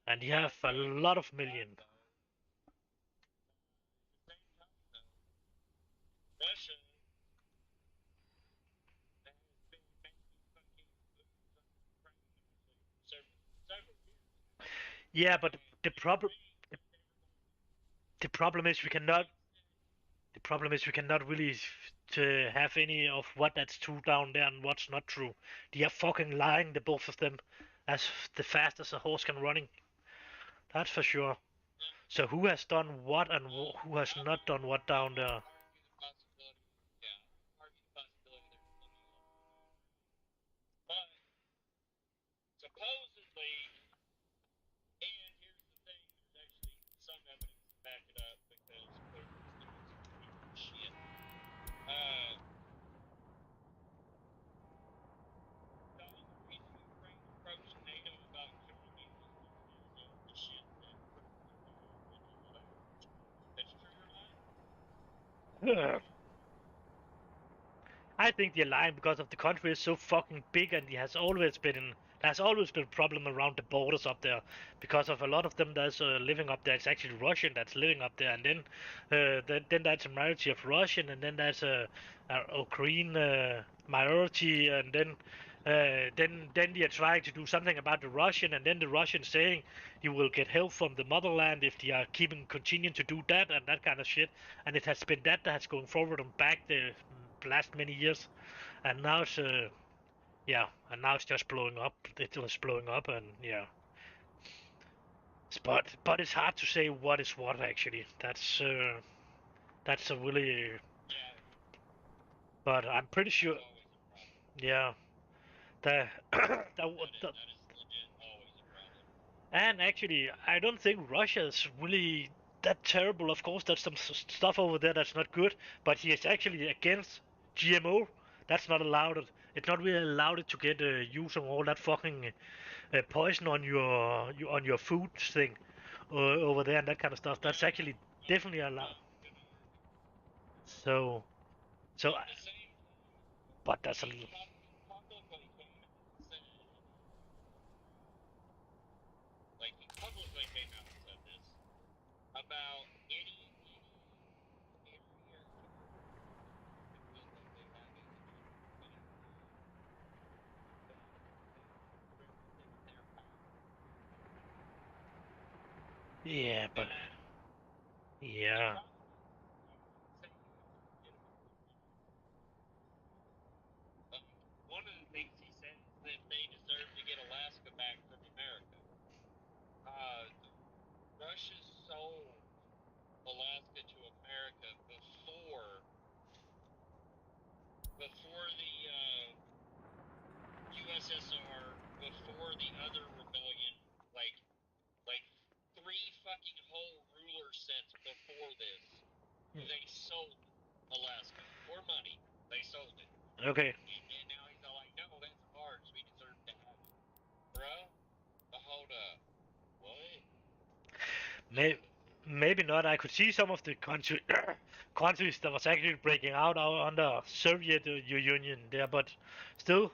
And you have a lot of million. Russia has been making fucking moves on Ukraine for several years now. Yeah, but And the they problem claim the, that they were going the problem is we cannot to the problem is we cannot really to have any of what that's true down there and what's not true. They are fucking lying, the both of them, as the fast as a horse can running. That's for sure. So who has done what and who has not done what down I there? would argue the possibility, yeah, I would argue the possibility there's plenty of lying going on. But supposedly, and here's the thing, there's actually some evidence to back it up because Putin's doing some pretty good shit. The only reason Ukraine approached NATO about joining was because of the shit that Putin was doing in Ukraine. That's true or not? I think they're lying because of the country is so fucking big, and there's always been a problem around the borders up there because of a lot of them that's living up there. It's actually Russian that's living up there, and then that's a minority of Russian, and then there's a Ukraine minority, and then they are trying to do something about the Russian, and then the Russian saying you will get help from the motherland if they are continuing to do that and that kind of shit. And it has been that has gone forward and back the last many years, and now it's yeah, and now it's just blowing up. It was blowing up, and yeah. But it's hard to say what is what actually. That's a really. Yeah, But I'm pretty that's sure. always a problem. Yeah, the, the That is legit always a problem. and actually I don't think Russia is really that terrible. Of course, there's some stuff over there that's not good, but he is actually against GMO. That's not allowed. It's not really allowed to get using all that fucking poison on on your food thing over there and that kind of stuff. That's Yeah, actually definitely allowed. I'm gonna argue. So so, At the same time, but that's a he publicly came out and said, like he publicly came out and said this about any area territory that they feel like they have any that they bring within their power. yeah, but And he yeah, probably, I wouldn't say he was legitimately lying. One of the things he said is that they deserve to get Alaska back from America. Uh, Russia sold Alaska to America before the USSR, before the other rebellion, like fucking whole ruler since before this. They sold Alaska for money. They sold it. Okay. And now he's all like, no, that's ours. We deserve to have it. Bro, hold up. What? Maybe not. I could see some of the countries that was actually breaking out under Soviet Union there, but still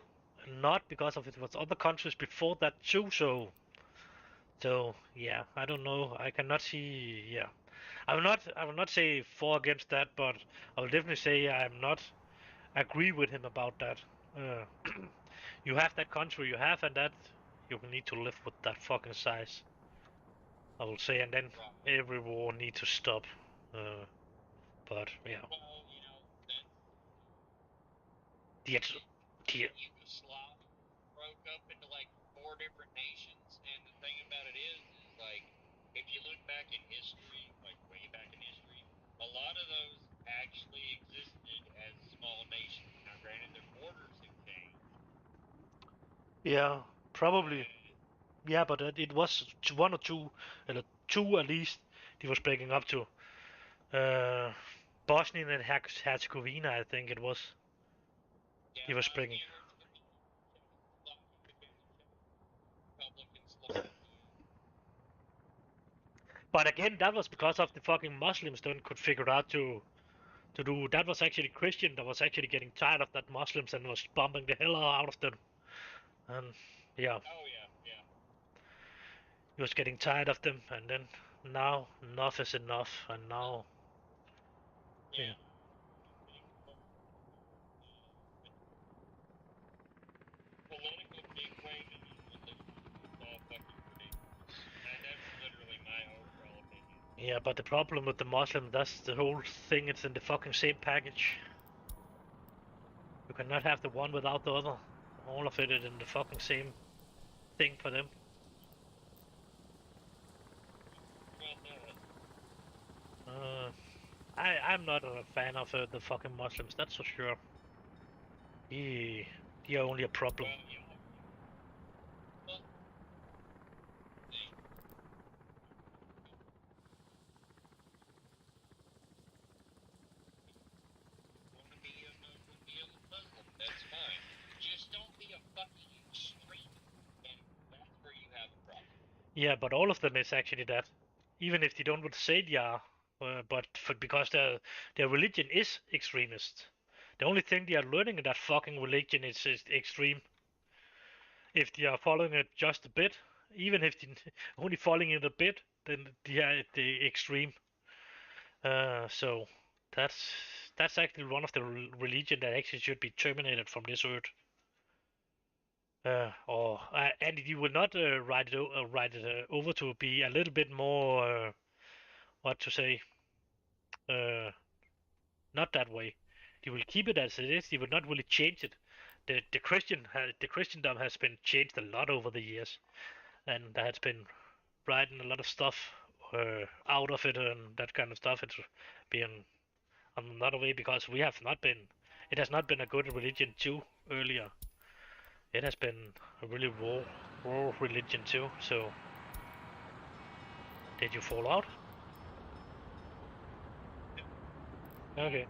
not, because of it was other countries before that too. So yeah, I don't know. I cannot see. Yeah, I will not say for against that, but I will definitely say I'm not agree with him about that. Uh, you have that country you have, and that you need to live with that fucking size, I will say, and then every war need to stop. But yeah, Well, you know, that's the Yugoslavia broke up into like 4 different nations, and the thing about it is like, if you look back in history, like way back in history, a lot of those actually existed as small nations. Now, granted, their borders have changed. yeah, probably. Yeah, but it was one or two, two at least. He was breaking up to uh, Bosnia and Herzegovina, I think it was. Yeah, He was breaking. But again, that was because of the fucking Muslims don't could figure out to do. That was actually Christian that was actually getting tired of that Muslims and was bombing the hell out of them. And yeah, Oh yeah, yeah. he was getting tired of them, and then now enough is enough, and now yeah. Political bigwig and religion is all fucking ridiculous. And that's literally my overall opinion. Yeah, but the problem with the Muslim, that's the whole thing. It's in the fucking same package. You cannot have the one without the other. All of it is in the fucking same thing for them. Uh, I'm not a fan of the fucking Muslims. That's for sure. They are only a problem. Well, yeah. Well, want to be a Muslim, that's fine. Just don't be a fucking extremist, and that's where you have a problem. Yeah, but all of them is actually that. Even if they don't want to say they are, but because their religion is extremist. The only thing they are learning in that fucking religion is extreme. If they are following it just a bit, even if they only following it a bit, then they are the extreme. So that's actually one of the religion that actually should be terminated from this earth. And you will not write it over to be a little bit more what to say, uh, not that way. You will keep it as it is. You will not really change it. The Christendom has been changed a lot over the years, and there has been writing a lot of stuff out of it and that kind of stuff. It's been another way because we have not been. It has not been a good religion too earlier. It has been a really raw religion too. So, did you fall out? Okay.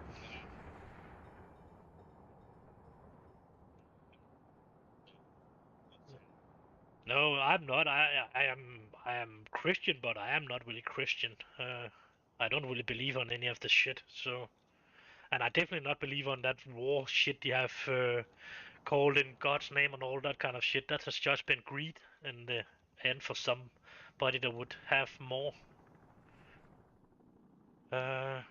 No, I'm not. I am Christian, but I am not really Christian. I don't really believe on any of the shit. So, and I definitely not believe on that war shit you have called in God's name and all that kind of shit. That has just been greed in the end for somebody that would have more. Uh,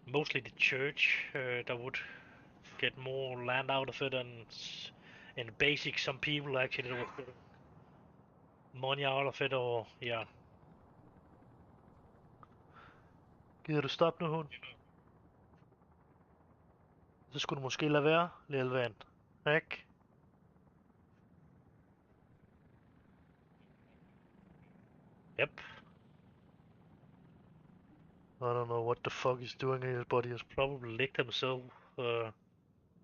Mostly the church that would get more land out of it, and in basic, some people actually would get money out of it, or yeah. Gider du stoppe nu, hund? Så skulle du måske lade være, lille ven. Ikke? Yep. I don't know what the fuck he's doing here, but he has probably licked himself for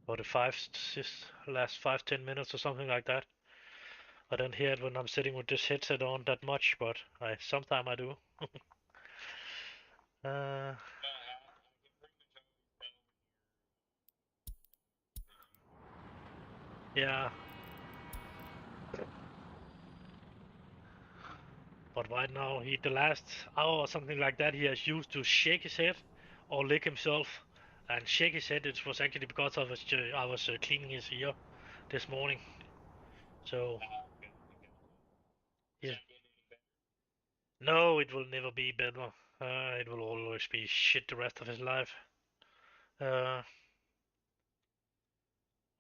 the last 5-10 minutes or something like that. I don't hear it when I'm sitting with this headset on that much, but sometimes I do. Uh, But I can pretty much always tell when you're yeah. But right now, the last hour or something like that, he has used to shake his head or lick himself. And shake his head, it was actually because I was cleaning his ear this morning. So, okay, okay. Is yeah. that getting any better? No, it will never be better. It will always be shit the rest of his life. Uh,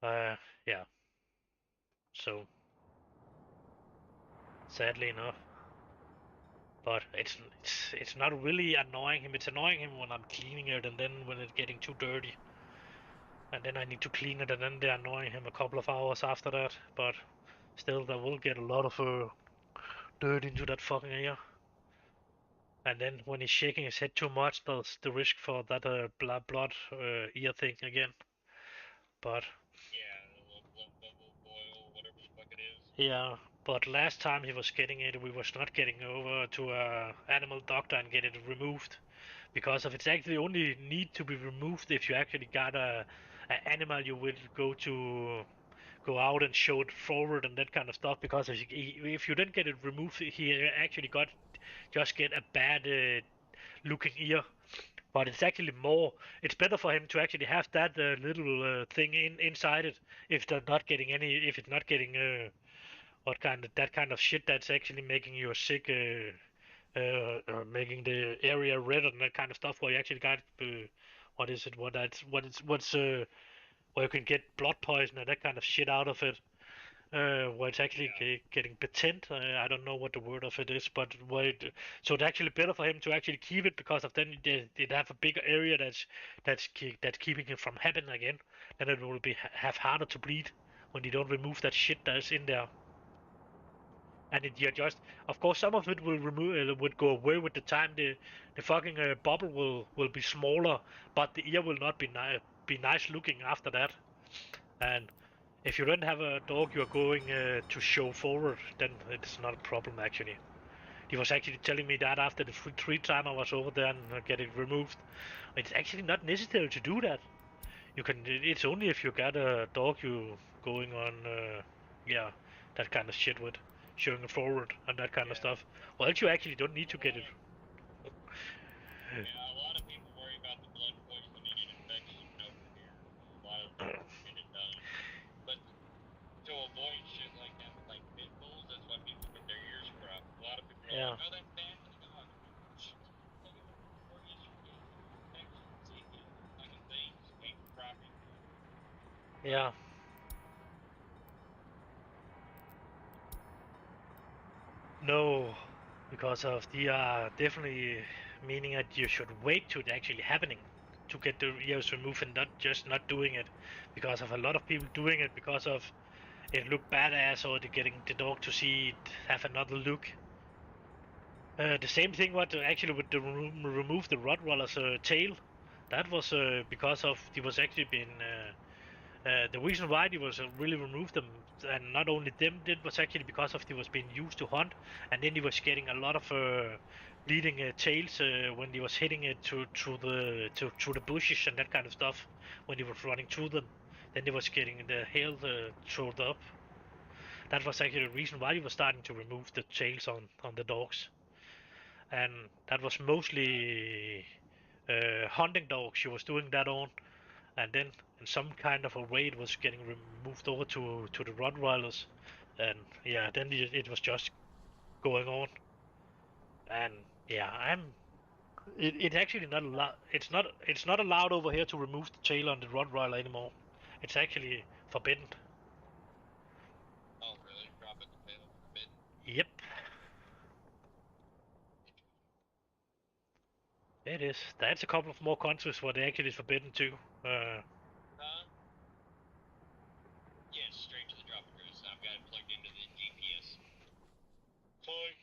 uh, yeah. So, sadly enough. But it's not really annoying him. It's annoying him when I'm cleaning it, and then when it's getting too dirty, and then I need to clean it, and then they're annoying him a couple of hours after that. But still, there will get a lot of dirt into that fucking ear. And then when he's shaking his head too much, there's the risk for that blood ear thing again. But Yeah, the little blood bubble boil, whatever the fuck it is. yeah, but last time he was getting it, we was not getting over to a animal doctor and get it removed because of it's actually only need to be removed if you actually got a animal you will go out and show it forward and that kind of stuff. Because if you didn't get it removed, he actually got just get a bad looking ear. But it's actually more. It's better for him to actually have that little thing inside it if they're not getting any. If it's not getting what kind of that kind of shit that's actually making you sick. Making the area red and that kind of stuff where you actually got what is it? What's where you can get blood poison and that kind of shit out of it. Where it's actually Yeah. getting patent. I don't know what the word of it is, but so it's actually better for him to actually keep it because of then they'd have a bigger area that's keeping it from happening again. Then it will be have harder to bleed when you don't remove that shit that's in there. And it you just, of course, some of it will remove would go away with the time. The fucking bubble will be smaller, but the ear will not be nice looking after that. And if you don't have a dog you are going to show forward, then it's not a problem actually. He was actually telling me that after the three time I was over there and get it removed. It's actually not necessary to do that. You can. It's only if you got a dog you going on, yeah, that kind of shit with showing it forward and that kind of Yeah. stuff. Well, you actually don't need A to get lot it. of yeah, a lot of people worry about the blood poisoning and infection over here. A lot of them won't get it done. But to avoid shit like that with like pit bulls, that's why people get their ears cropped. A lot of people are like, Yeah, "Oh, that's bad for the dog." I'm like, take it over before it gets your teeth and infections, teeth and other fucking things. Ain't cropping. yeah. No, because of the definitely meaning that you should wait to it actually happening to get the ears removed and not just not doing it because of a lot of people doing it because of it look badass or they're getting the dog to see it have another look. The same thing what actually with the remove the Rottweiler's tail. That was because of he was actually been the reason why he was really removed them, and not only them, it was actually because of he was being used to hunt, and then he was getting a lot of bleeding tails when he was hitting it to the bushes and that kind of stuff when he was running through them. Then he was getting the hair thrown up. That was actually the reason why he was starting to remove the tails on the dogs, and that was mostly hunting dogs she was doing that on, and then in some kind of a way it was getting moved over to the Rottweilers, and yeah, then it was just going on, and yeah, it's actually not allowed. It's not allowed over here to remove the tail on the Rottweiler anymore. It's actually forbidden. Oh, really? Cropping the tail is forbidden? Yep, it is. That's a couple of more countries where they actually is forbidden too. Huh? Yes, straight to the drop address. I've got it plugged into the GPS. Fine.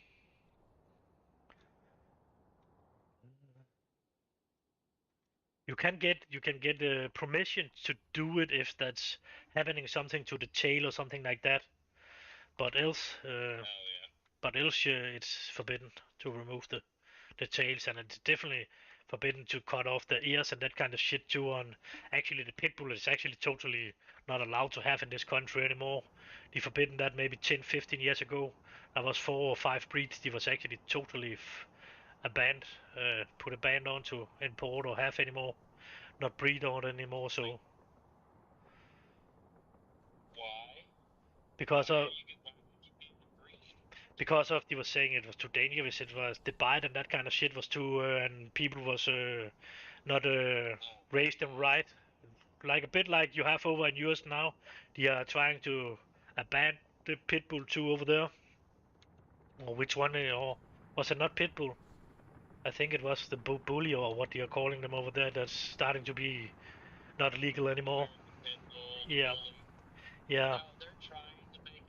You can get permission to do it if that's happening something to the tail or something like that. But else, Oh, yeah. it's forbidden to remove the tails, and it's definitely forbidden to cut off the ears and that kind of shit too. On actually, the pit bull is actually totally not allowed to have in this country anymore. They forbidden that maybe 10, 15 years ago. There was 4 or 5 breeds. They was actually totally a banned, put a ban on to import or have anymore, not breed on anymore. So Why? because Why of why would you be breed? because of they were saying it was too dangerous, it was the bite and that kind of shit was too, and people was not Oh, raised them right, like a bit like you have over in US now. They are trying to ban the pit bull too over there, or which one, or was it not pit bull? I think it was the bully or what they are calling them over there. That's starting to be not legal anymore. American Pit Bull, the Yeah, bully. yeah. No, they're trying to make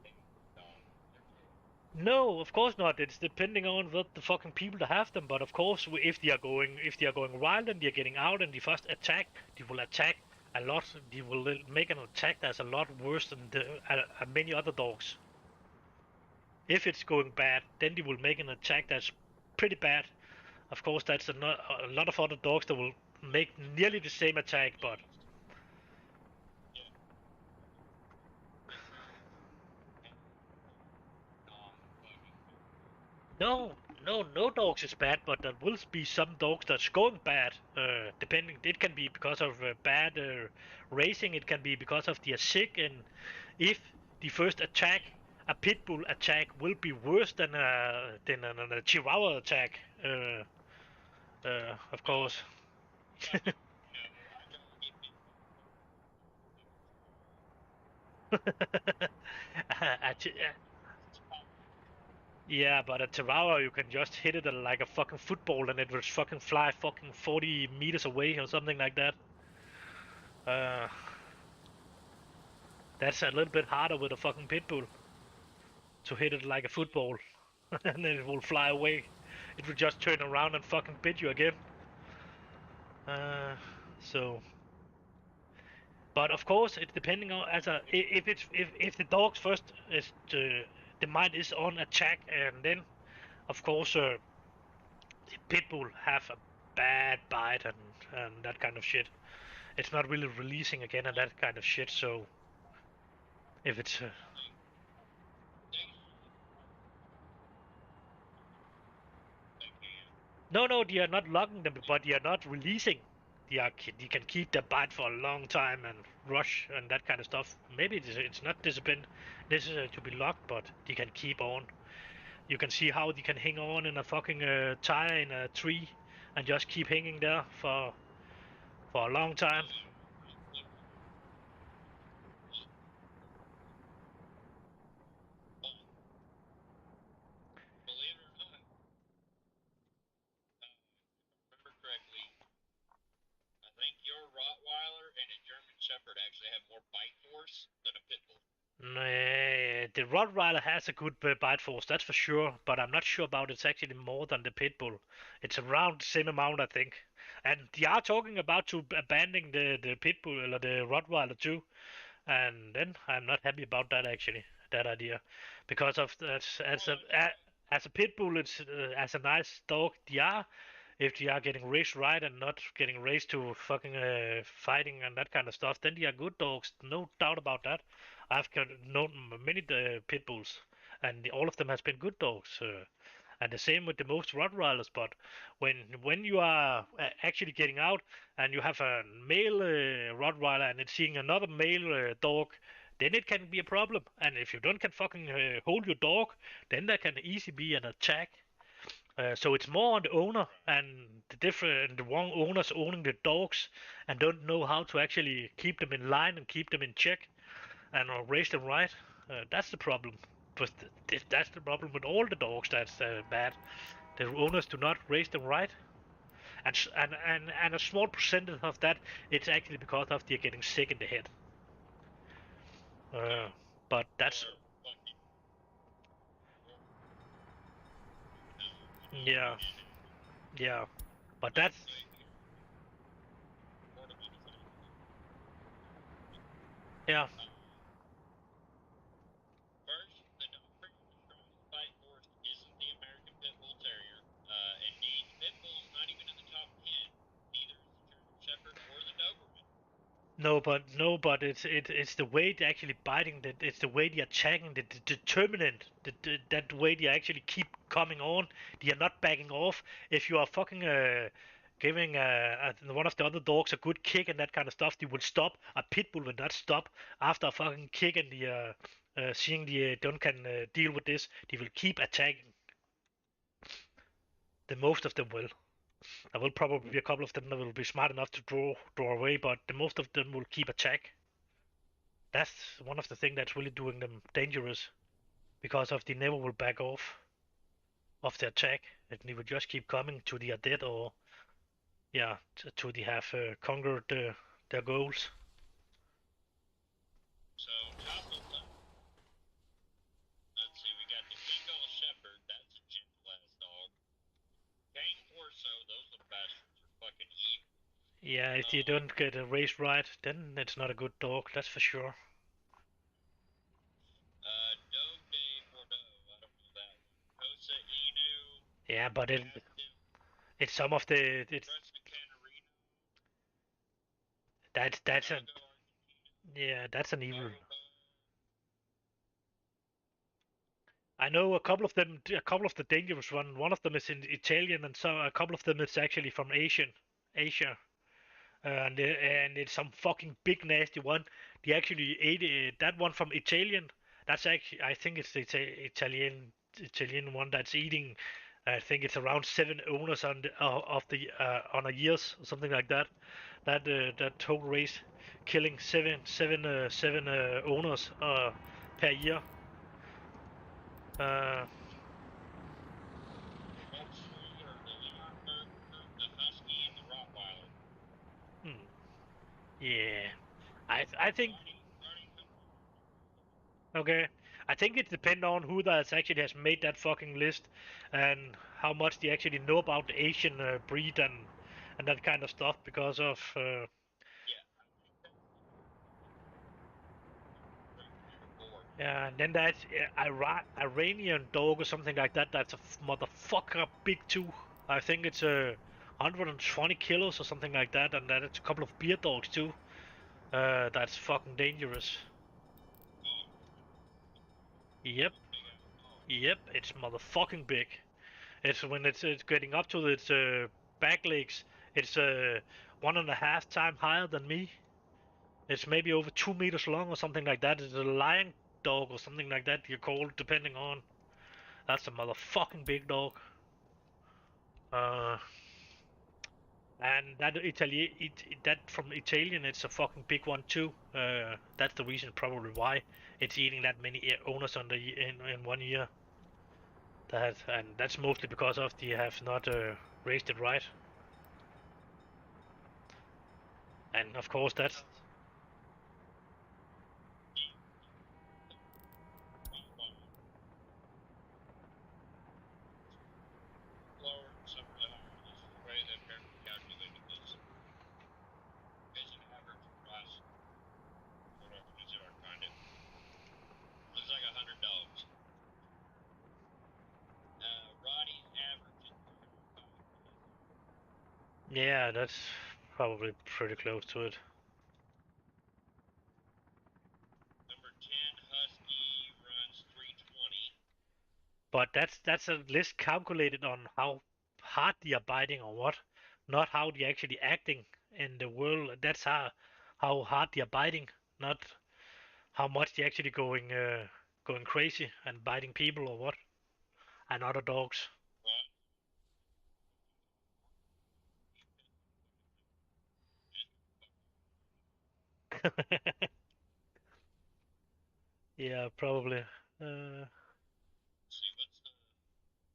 it a dog. No, of course not. It's depending on what the fucking people that have them. But of course, if they are going wild and they're getting out and they first attack, they will attack a lot. They will make an attack that's a lot worse than many other dogs. If it's going bad, then they will make an attack that's pretty bad. Of course, that's a lot of other dogs that will make nearly the same attack, but Yeah. no, no dogs is bad, but there will be some dogs that's going bad. Depending, it can be because of bad racing. It can be because of they are sick, and if the first attack, a pit bull attack, will be worse than a Chihuahua attack. Of course. No, I'd rather get bit A chi- Yeah, but a Chihuahua, you can just hit it like a fucking football and it will fucking fly fucking 40 meters away or something like that. Uh, that's a little bit harder with a fucking pit bull to hit it like a football, and then it will fly away. It will just turn around and fucking bit you again. Uh, so, but of course, it's depending on as a if the dog's first is the mind is on attack, and then of course the pit bull have a bad bite and that kind of shit. It's not really releasing again and that kind of shit. So if it's no, they are not locking them, but they are not releasing. They can keep the bite for a long time and rush and that kind of stuff. Maybe it's not disciplined necessary to be locked, but they can keep on. You can see how they can hang on in a fucking tire in a tree and just keep hanging there for a long time. But believe it or not, if I remember correctly, I think your Rottweiler and a German Shepherd actually have more bite force than a pit bull. The Rottweiler has a good bite force, that's for sure, but I'm not sure about it's actually more than the pit bull. It's around the same amount, I think. And they are talking about to abandoning the pit bull or the Rottweiler too. And then I'm not happy about that actually, that idea, because of that as a pit bull, it's as a nice dog. They are if they are getting raised right and not getting raised to fucking fighting and that kind of stuff, then they are good dogs. No doubt about that. I've known many pit bulls, and all of them has been good dogs. And the same with the most Rottweilers. But when you are actually getting out and you have a male Rottweiler and it's seeing another male dog, then it can be a problem. And if you don't can fucking hold your dog, then there can easily be an attack. So it's more on the owner and the wrong owners owning the dogs and don't know how to actually keep them in line and keep them in check and raise them right. That's the problem. But that's the problem with all the dogs. That's bad. The owners do not raise them right, and a small percentage of that it's actually because of they're getting sick in the head. Uh, but that's Or fucking, or, no, yeah, you did it. yeah. But Like, that's yeah. uh, first, the dog breed with the strongest bite force isn't the American Pit No, but it's the way they're actually biting. That it's the way they're attacking. The determinant. That way they actually keep coming on. They are not backing off. If you are fucking giving one of the other dogs a good kick and that kind of stuff, they will stop. A pit bull will not stop after a fucking kick and the seeing the Duncan deal with this. They will keep attacking. The most of them will. There will probably be a couple of them that will be smart enough to draw away, but the most of them will keep attack. That's one of the things that's really doing them dangerous, because of they never will back off of the attack, and they will just keep coming to the dead or yeah, to the have conquered their goals. So top of the, let's see, we got the Bengal Shepherd. That's a gentle ass dog. Cane Corso. Those little bastards are fucking evil. Yeah, if you don't get a race right, then it's not a good dog, that's for sure. Dogue de Bordeaux. I don't know that one. Cosa Inu. Yeah, but Mastiff. it's some of the Fresca Canarino. that's a Drago Argentina. yeah, that's an evil. Bobo. I know a couple of them, a couple of the dangerous one. One of them is in Italian, and so a couple of them is actually from Asia. And it's some fucking big nasty one. They actually ate that one from Italian. That's actually, I think it's the Italian one that's eating. I think it's around 7 owners on the of the on a years or something like that. That total race, killing seven owners per year. Uh, The Volkswagen, the Leonberg, the Husky, and the Rottweiler. hmm, yeah, I think okay. I think it depends on who that actually has made that fucking list and how much they actually know about the Asian breed and that kind of stuff because of yeah. And then that's Iranian dog or something like that. That's a motherfucker big too. I think it's 120 kilos or something like that, and then it's a couple of beer dogs too. That's fucking dangerous. Yep, yep, it's motherfucking big. It's when it's getting up to its back legs. It's 1.5 times higher than me. It's maybe over 2 meters long or something like that. It's a lion dog or something like that you call it, depending on. That's a motherfucking big dog. Uh, and that from Italian, it's a fucking big one too. That's the reason probably why it's eating that many owners on in 1 year. And that's mostly because of they have not raised it right. And of course that's Lower, some of the higher. This is the way that they're calculating this. Vision average price. Whatever these are, kind of. Looks like 100 dogs. Roddy's average is 35. yeah, that's probably pretty close to it. Number 10, Husky runs 320. But that's a list calculated on how hard they are biting or what, not how they're actually acting in the world. That's how hard they are biting, not how much they're actually going crazy and biting people or what, and other dogs. Right? Yeah, probably. Uh, Let's see, what's the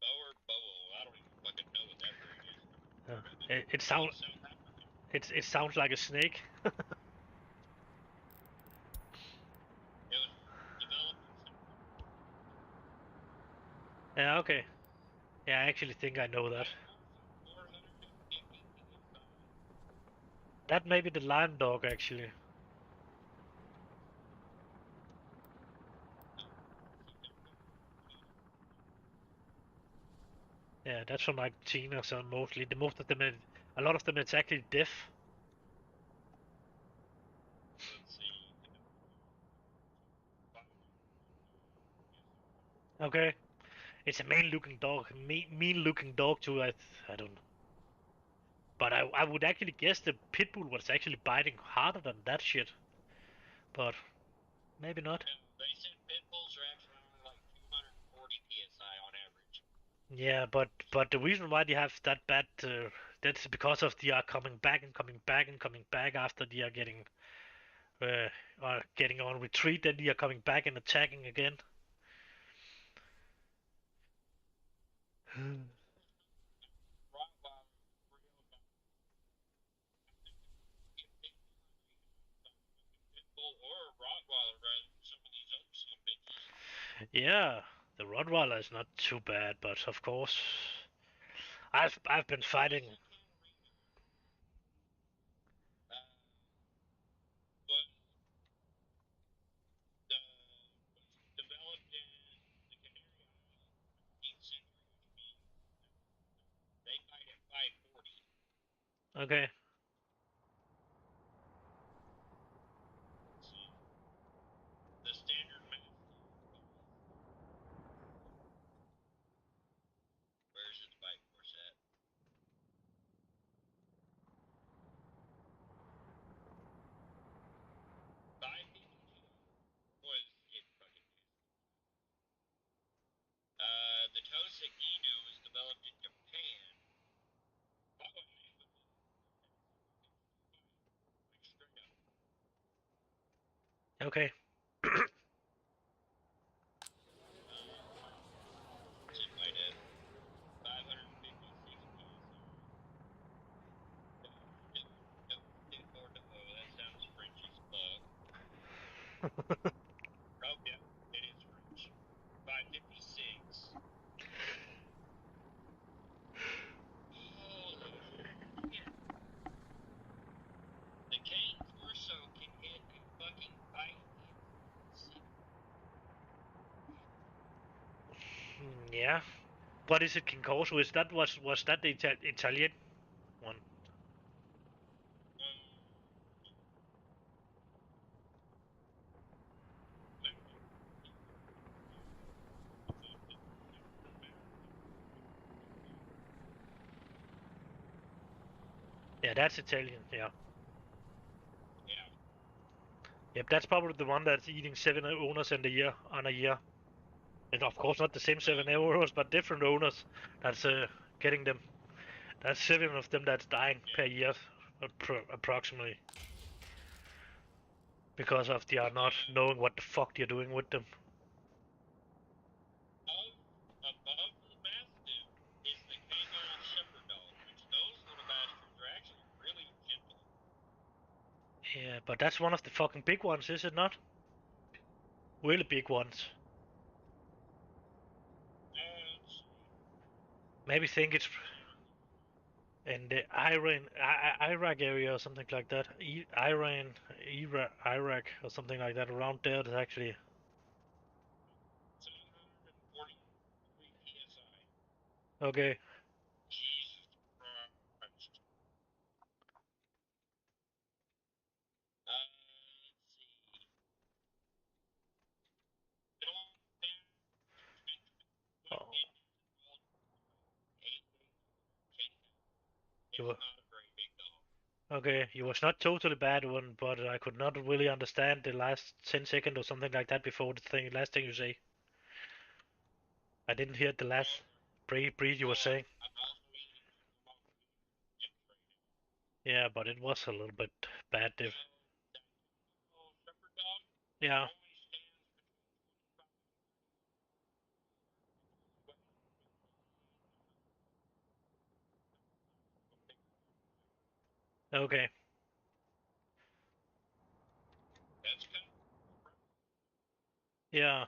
Boer Bowo? I don't even fucking know what that breed is. it sounds South African. it sounds like a snake. It was developed in Yeah, okay. Yeah, I actually think I know that. 450 inside. That may be the lion dog actually. Yeah, that's from Argentina, so mostly. The most of them, a lot of them, it's actually deaf. Okay. It's a mean-looking dog. Mean-looking dog too. I don't know. But I would actually guess the pit bull was actually biting harder than that shit. But maybe not. No, they said pit bulls are actually only like 240 psi on average. Yeah, but the reason why they have that bad, that's because of they are coming back and coming back and coming back after they uh, are getting on retreat. Then they are coming back and attacking again. Rottweiler, real pit bull or a Rottweiler rather than some of these other some bitches. Yeah, the Rottweiler is not too bad, but of course, I've been fighting. Russell King Reno was developed in the Canary Islands in the 19th century, which means they fight at 540. Okay. So the standard mastiff where's its bite force at? 552 was getting fucking nasty. The Tosa Inu was developed in Japan. Oh, like straight up. Okay. What's it bite at? 556 psi. That sounds French as fuck. Oh, yeah, it is French. 556. Holy shit. The cane corso can hit a fucking bite in. Yeah. What is it, King Corso? Is that was that the Italian one? Yeah, that's Italian. Yeah. Yeah. Yep, that's probably the one that's eating 7 owners in the year on a year. And of course, not the same 7 owners, but different owners. That's getting them. That's 7 of them that's dying per Yeah. year, approximately, because of they are not knowing what the fuck they're doing with them. Above the Mastiff is the Kangal Shepherd Dog, which those little bastards are actually really gentle. Yeah, but that's one of the fucking big ones, is it not? Really big ones. Let's see. Maybe think it's in the Iraq area or something like that. Iran, Iraq or something like that. Around there, there's actually 743 psi. okay. Jesus Christ. Let's see. Don't Oh, you It's were not a very big dog. okay. You was not totally bad one, but I could not really understand the last 10 seconds or something like that before the last thing you say. I didn't hear the last Well, breed you were well, saying. I'm also eating chips right now. Yeah, but it was a little bit bad. So that little shepherd dog Yeah. only stands between 25 and 30 weight. Okay. That's kind of Yeah.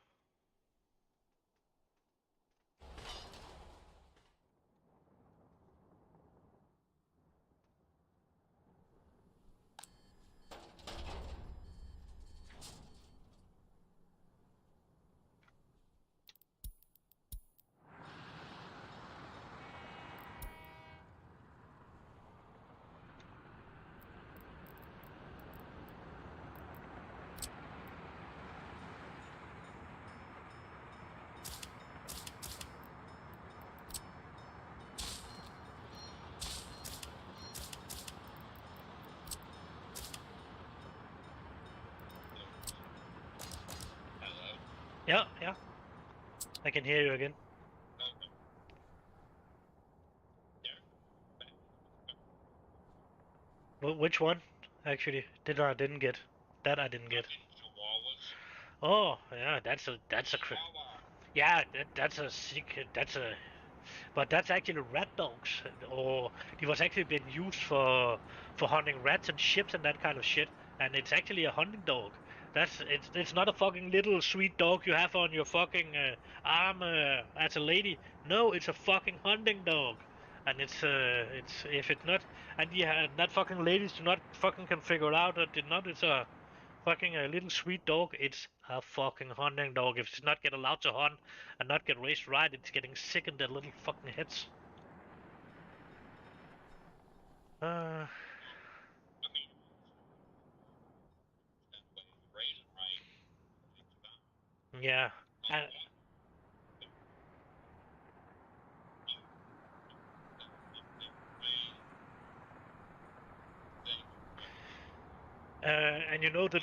Yeah, yeah. I can hear you again. Okay. There. Which one? Actually, didn't get. That I didn't get. Fucking chihuahuas. Oh, yeah, that's a Chihuahua. yeah, that's a sick, that's a, but that's actually rat dogs, or it was actually been used for hunting rats and ships and that kind of shit, and it's actually a hunting dog. It's not a fucking little sweet dog you have on your fucking arm as a lady. No, it's a fucking hunting dog, and it's if it's not, and yeah, that fucking ladies do not fucking can figure out that it not it's a fucking a little sweet dog. It's a fucking hunting dog. If it's not get allowed to hunt and not get raised right, it's getting sick in their little fucking heads. Uh, I mean, that way it's raising right. It's fine. yeah. Like And, what? and you know the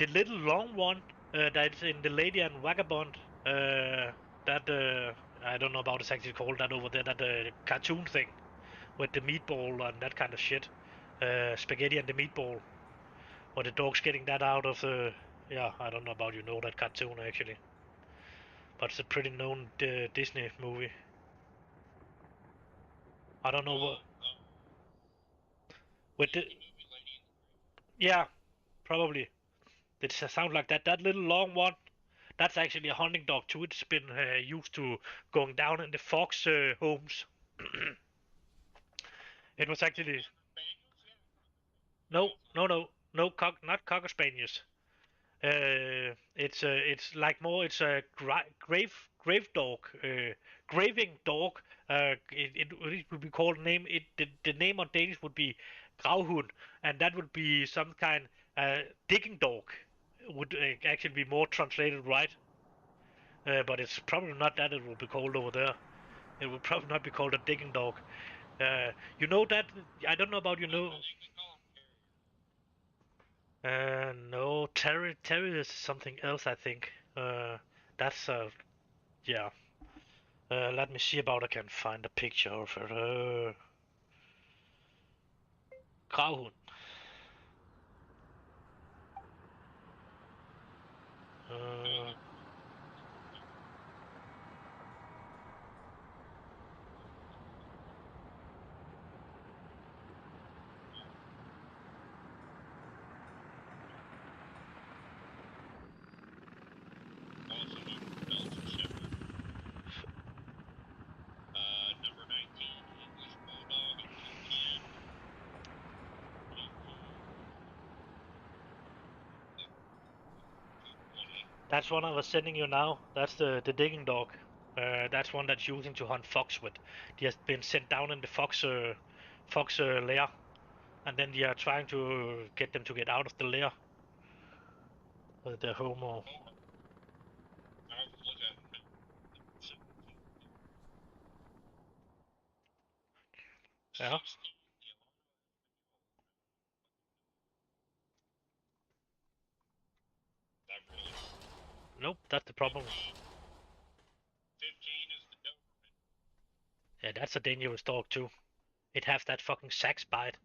little long one that's in the Lady and Vagabond. That I don't know about it's actually called that over there. That cartoon thing with the meatball and that kind of shit. Spaghetti and the meatball. Or the dog's getting that out of the. Yeah, I don't know about you know that cartoon actually, but it's a pretty known Disney movie. I don't know what with the. Yeah, probably. It sounds like that. That little long one. That's actually a hunting dog too. It's been used to going down in the fox homes. It was actually no, not cocker spaniels. It's like more. It's a grave dog, graving dog. It would be called name. The name on Danish would be gravhund, and that would be some kind digging dog. Would actually be more translated right. But it's probably not that it will be called over there. It will probably not be called a digging dog. You know that? I don't know about you know. No, Terry is something else. I think. That's yeah. Let me see about I can find a picture of it. Gravhund. Uh, Number 19, English Bulldog, 210. that's one I was sending you now. That's the digging dog. That's one that's using to hunt fox with. He has been sent down in the fox lair, and then they are trying to get them to get out of the lair, their home. Or, yeah. Nope, that's the problem. 15 is the Doberman. Yeah, that's a dangerous dog too. It has that fucking sax bite,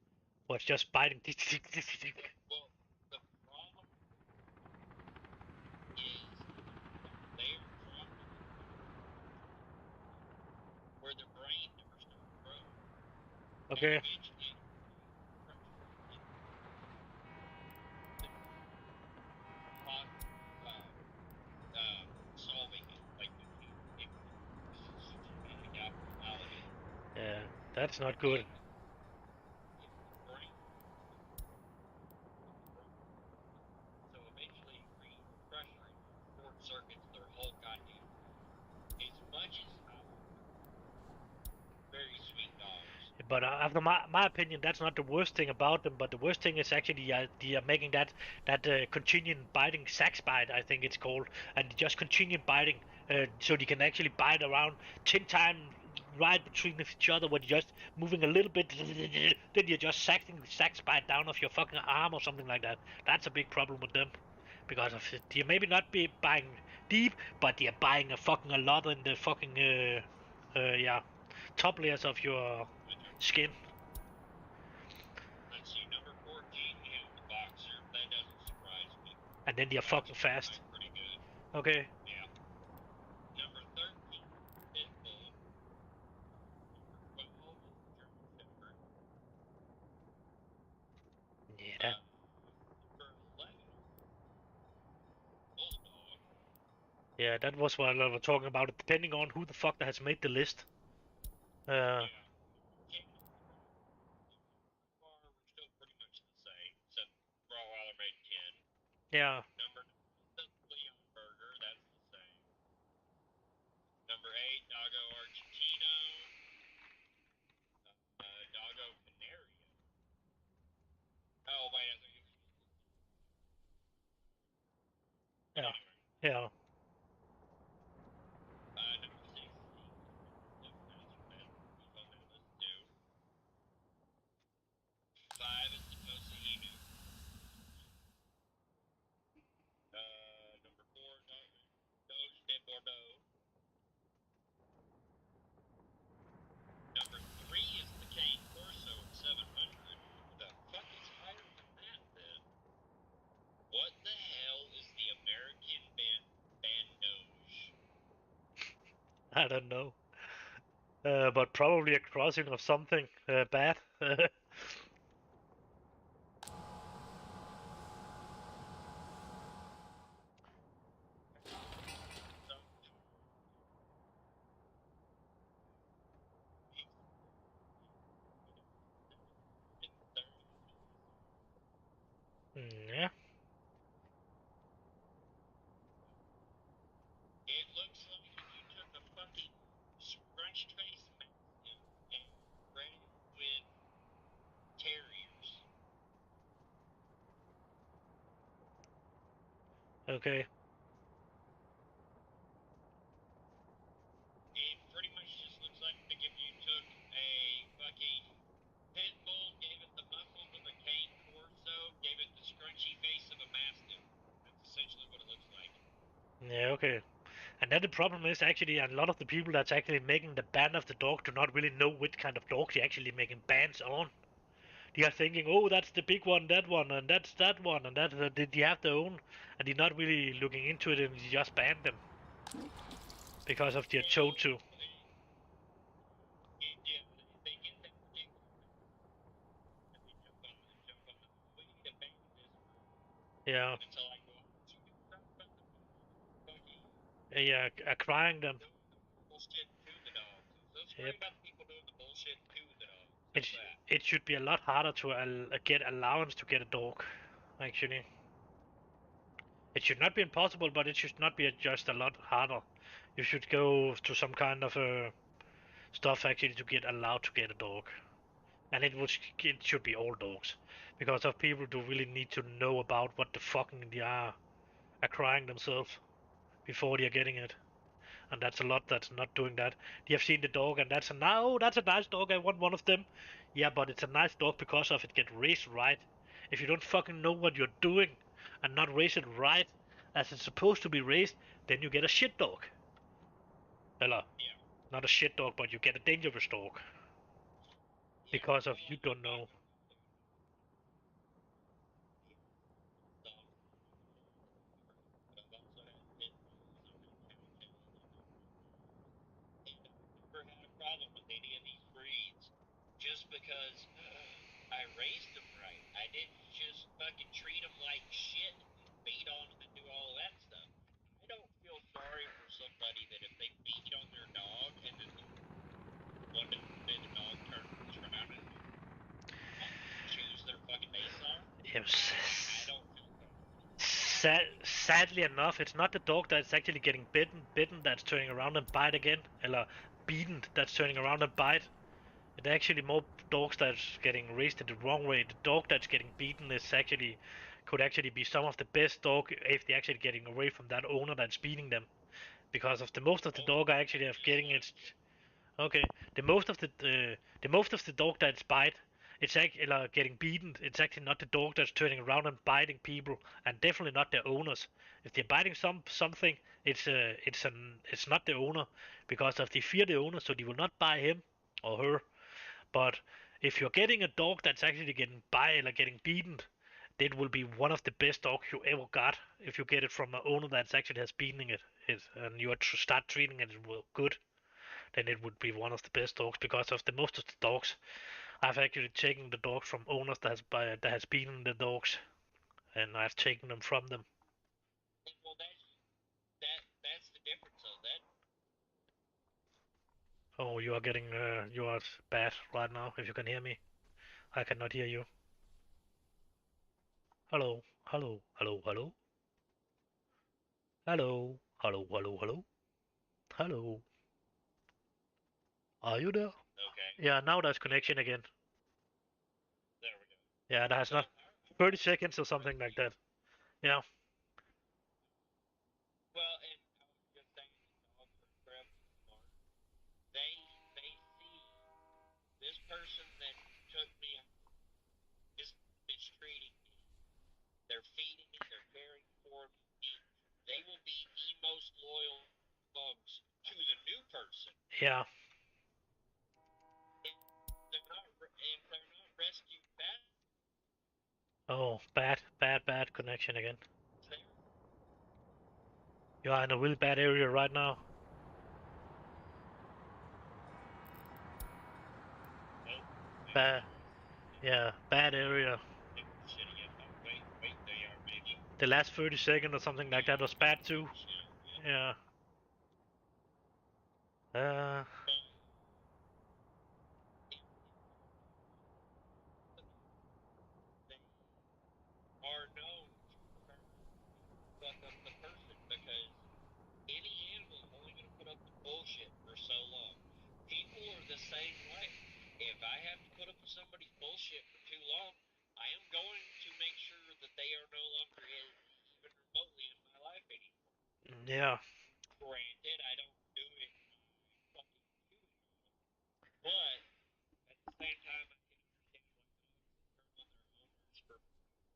where it's just biting. Well, the problem is they're probably where the brain never starts growing. Okay. And eventually, solving it like Yeah, that's not good. So eventually, refreshing short circuits their whole goddamn. As much as very sweet dogs. But after my opinion, that's not the worst thing about them. But the worst thing is actually they are making that continuing biting sax bite, I think it's called, and just continue biting, so they can actually bite around 10 times right between each other when you're just moving a little bit, then you're just sacking the sax bite down off your fucking arm or something like that. That's a big problem with them. because of it. You maybe not be buying deep, but you're buying a fucking a lot in the fucking yeah, top layers of your skin. Let's see, number 14 is the Boxer. That doesn't surprise me. And then they're fucking fast. Fight pretty good. Okay. Yeah. Number 13, Pitbull. Number 12 is German Shepherd. Yeah. Number 11, Bulldog. Yeah, that was what I was talking about. Depending on who the fuck that has made the list. Yeah. Far, we're still pretty much the same, except Rottweiler made 10. Yeah. Number 9, Leon Burger. That's the same. Number 8, Doggo Argentino. Doggo Canario. Oh, wait, I think it was. Yeah. Anyway, Yeah. number 16, he's on that list too. 5 is the Tosa Inu. Number 4, Doge de Bordeaux. Number 3 is the Cane Corso at 700. Who the fuck is higher than that then? What the hell is the American Bandoge? I don't know. But probably a crossing of something bad. Yeah. It looks like if you took a fucking scrunched face mastiff and bred it with terriers. Okay. It pretty much just looks like if you took a fucking pit bull, gave it the muscles of a cane corso, gave it the scrunchy face of a mastiff. That's essentially what it looks like. Yeah, okay. And then the problem is actually a lot of the people that's actually making the band of the dog do not really know which kind of dogs they're actually making bands on. They are thinking, oh, that's the big one, and that's that one, and that they have their own, and they're not really looking into it, and they just ban them because of their toad too. They get that particular and they jump on the, we need to ban this Yeah. until I go, you can talk about the fucking Yeah, crying them. doing the bullshit to the dogs. Let's worry Yep. about the people doing the bullshit to the dogs. It it should be a lot harder to get allowance to get a dog, actually. It should not be impossible, but it should not be just a lot harder. You should go to some kind of stuff actually to get allowed to get a dog, and it should be all dogs, because of people do really need to know about what the fucking they are acquiring themselves before they're getting it. And that's a lot that's not doing that. You have seen the dog, and that's a nice dog. I want one of them. Yeah, but it's a nice dog because of it get raised right. If you don't fucking know what you're doing and not raise it right as it's supposed to be raised, then you get a shit dog. Eller, Yeah. not a shit dog, but you get a dangerous dog because of you don't know. Never had a problem with any of these breeds just because I raised them right. I didn't just fucking treat them like shit and beat on them and do all of that stuff. I don't feel sorry for somebody that if they beat on their dog and then one day the dog turns around and chews their fucking face off. Yes. I don't feel sorry. Sadly enough, it's not the dog that's actually getting bitten that's turning around and bite again, or beaten that's turning around and bite. It's actually more dogs that's getting raised in the wrong way. The dog that's getting beaten could actually be some of the best dog if they're actually getting away from that owner that's beating them, because of the most of the dog I actually have getting it's okay. The most of the dog that's bite It's actually getting beaten. It's actually not the dog that's turning around and biting people, and definitely not their owners. If they're biting something, it's not the owner, because if they fear the owner, so they will not buy him or her. But if you're getting a dog that's actually getting beaten, that will be one of the best dogs you ever got. If you get it from an owner that's actually has beaten it and you start treating it good, then it would be one of the best dogs, because of the most of the dogs I've actually taken the dogs from owners that has beaten the dogs, and I've taken them from them. Well, that's the difference of that. Oh, you are bad right now. If you can hear me, I cannot hear you. Hello, hello, hello, hello, hello, hello, hello, hello, hello. Are you there? Okay, Yeah, now there's connection again. there we go. Yeah, that has Well, not 30 seconds or something like that. Yeah, well, and I was just saying that dogs are incredibly smart. They see this person that took me is mistreating me. They're feeding me. They're caring for me. They will be the most loyal dogs to the new person. yeah. If they're not rescued fast, Oh, bad connection again. they're You are in a really bad area right now. nope. Bad, yeah, bad area. Shit again. Oh, wait, they are maybe. The last 30 seconds or something like that was bad too. Shit, yeah. Yeah. Uh, But they are known to fuck up the person because any animal is only going to put up with bullshit for so long. People are the same way. If I have to put up with somebody's bullshit for too long, I am going to make sure that they are no longer even remotely in my life anymore. yeah. Granted, I don't do it fucking chewing on them, but at the same time, I can understand why dogs that turn on their owners for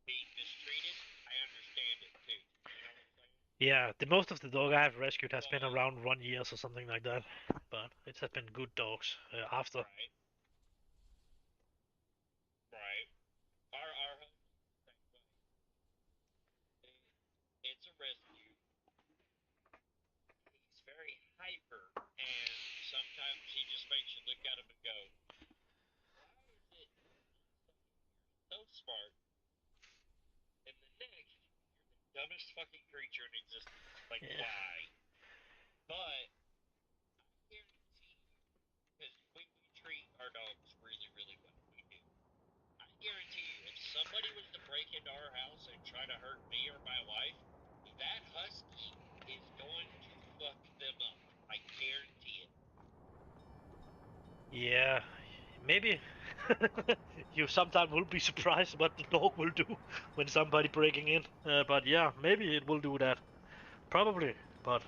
being mistreated. I understand it too. You know what I'm saying? Yeah, the most of the dog I've rescued has been But around 1 year or something like that. But it has been good dogs after. right, right. Our husband's the same way. It's a rescue. He's very hyper, and sometimes he just makes you look at him and go, "Why is it you're so smart, and the next you're the dumbest fucking creature in existence? Like Yeah. why?" But I guarantee you, because we treat our dogs really, really well. We do. I guarantee you, if somebody was to break into our house and try to hurt me or my wife, that husky is going to fuck them up. I guarantee it. Yeah, maybe you sometimes will be surprised what the dog will do when somebody breaking in. But yeah, maybe it will do that. Probably. But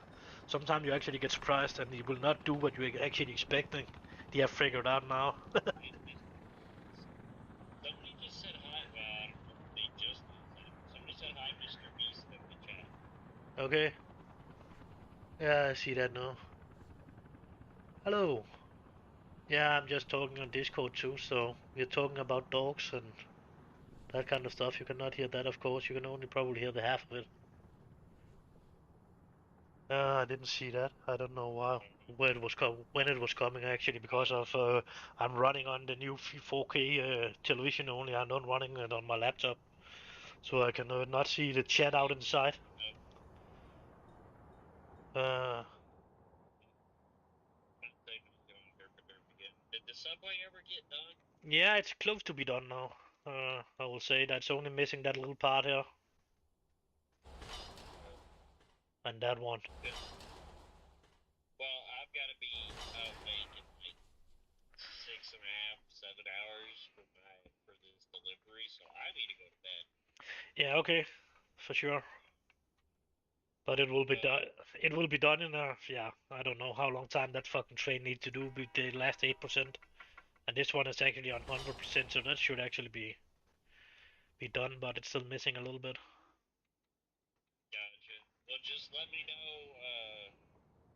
sometimes you actually get surprised and it will not do what you're actually expecting. They have figured out now. Somebody just said hi. Well, I don't know if they just said. Somebody said hi, Mr. Beast, in the chat. Okay. Yeah, I see that now. Hello. Yeah, I'm just talking on Discord too, so we're talking about dogs and that kind of stuff. You cannot hear that, of course. You can only probably hear the half of it. I didn't see that. I don't know why, when it was coming actually, because of I'm running on the new 4K television only. I'm not running it on my laptop, so I can not see the chat out inside. Uh, My signal's going derp again. Did the subway ever get done? yeah, it's close to be done now. I will say that's only missing that little part here and that one. Well, I've got to be awake in like 6.5, 7 hours for this delivery, so I need to go to bed. Yeah, okay, for sure. But it will be done. It will be done in a, yeah. I don't know how long time that fucking train needs to do with the last 8%. And this one is actually on 100%, so that should actually be done, but it's still missing a little bit. Gotcha. Well, just let me know.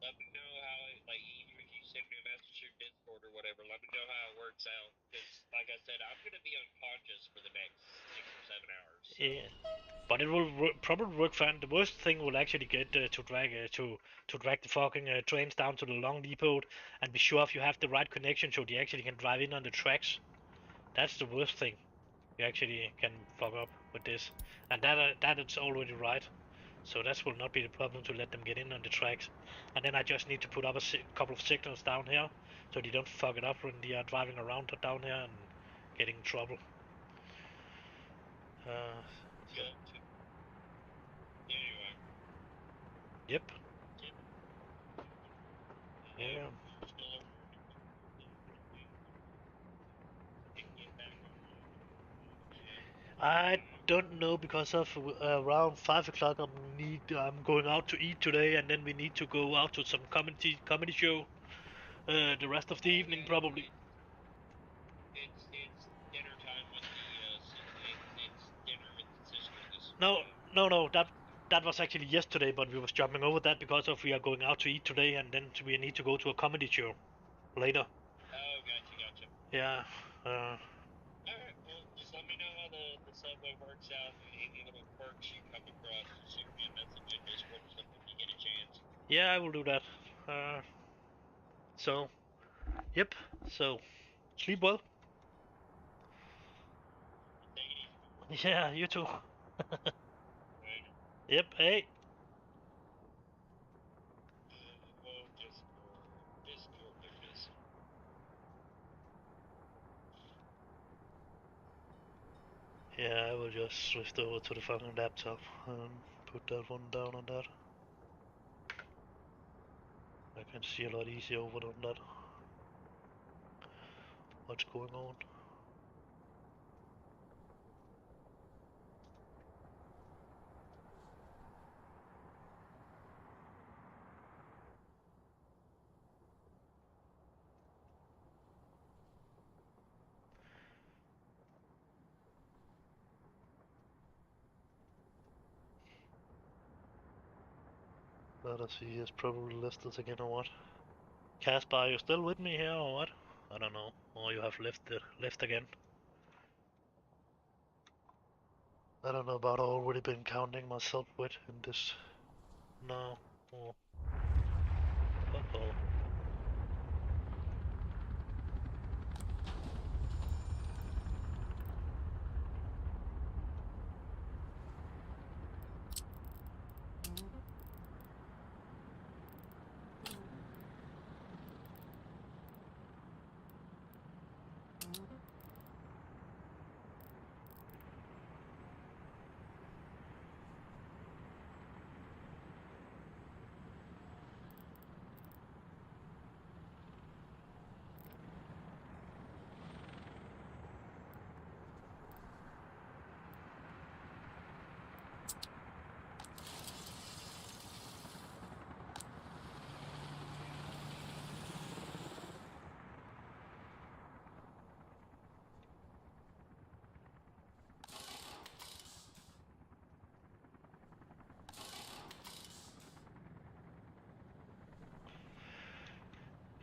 Let me know how it, like, even if you send me a message through Discord or whatever, let me know how it works out. Because, like I said, I'm gonna be unconscious for the next 6 or 7 hours. So. Yeah, but it will probably work fine. The worst thing will actually get to drag the fucking trains down to the long depot and be sure if you have the right connection so they actually can drive in on the tracks. That's the worst thing. You actually can fuck up with this, and that it's already right. So that will not be the problem to let them get in on the tracks. And then I just need to put up a couple of signals down here so they don't fuck it up when they are driving around down here and getting in trouble. So. Gotcha. Anyway. Yep. Yeah. Yeah. I don't know because of around 5 o'clock. I'm going out to eat today, and then we need to go out to some comedy show. The rest of the evening probably. It's dinner time with the it's dinner with the sister this No, morning. no. That was actually yesterday, but we was jumping over that because of we are going out to eat today, and then we need to go to a comedy show later. Oh, gotcha. Yeah. Alright, well, just let me know how the subway works out and any little quirks you come across. Just shoot me a message in Discord or something if you get a chance. Yeah, I will do that. So, yep. So, sleep well. Take it easy. Yeah, you too. Later. Yep. Hey. Well, Discord there is. Yeah, I will just switch over to the fucking laptop and put that one down on that. I can see a lot easier over on that. What's going on? Let us see, he's probably left us again or what? Caspar, are you still with me here or what? I don't know. Or you have left again. I don't know about I've already been counting myself with in this. No. Oh. Uh-oh.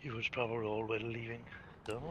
He was probably already leaving. So.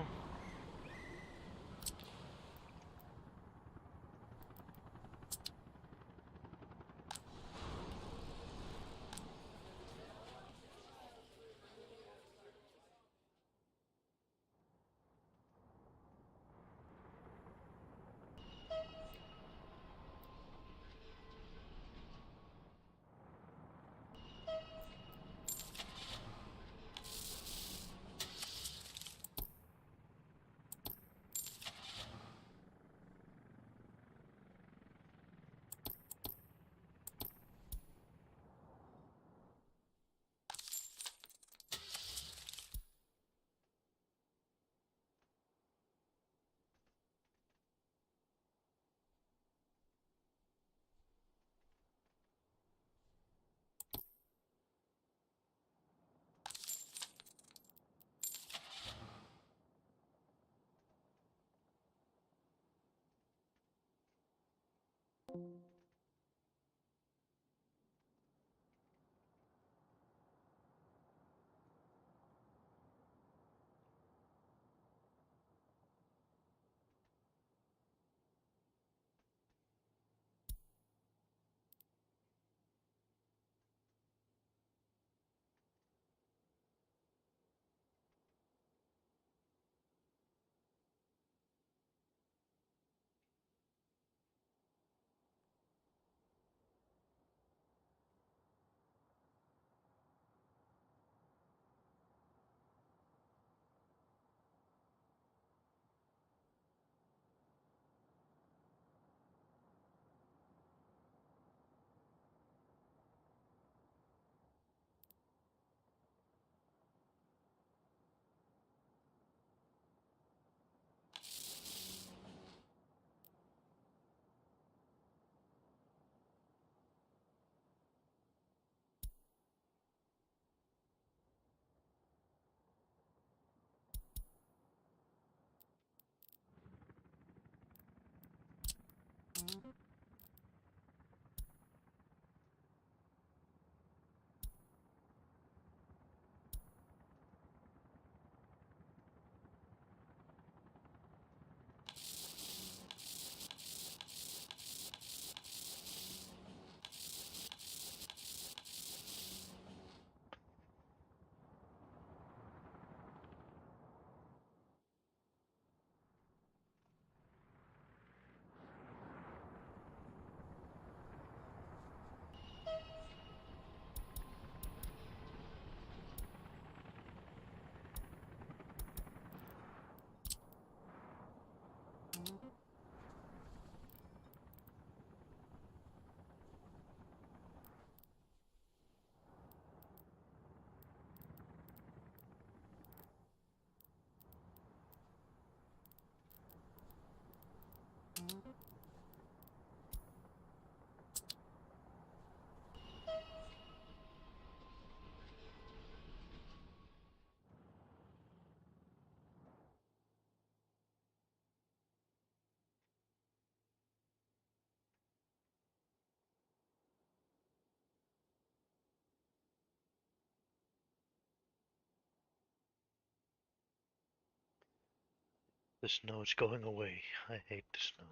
The snow is going away. I hate the snow.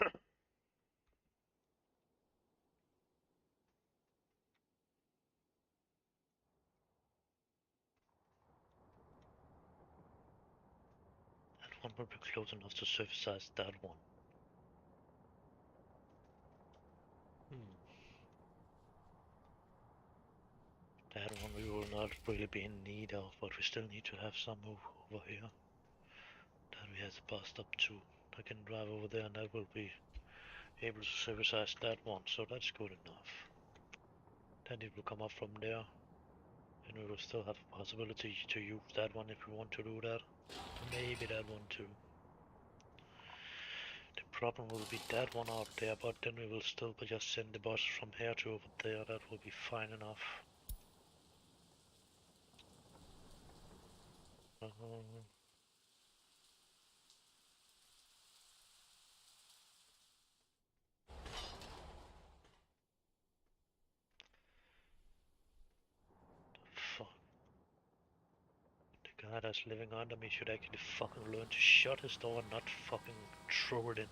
That one will be close enough to surface that one. That one we will not really be in need of, but we still need to have some over here that we have to bust up to. I can drive over there and that will be able to service that one, so that's good enough. Then it will come up from there, and we will still have a possibility to use that one if we want to do that. Maybe that one too. The problem will be that one out there, but then we will still just send the bus from here to over there. That will be fine enough. Fuck. The guy that's living under me should actually fucking learn to shut his door and not fucking throw it in.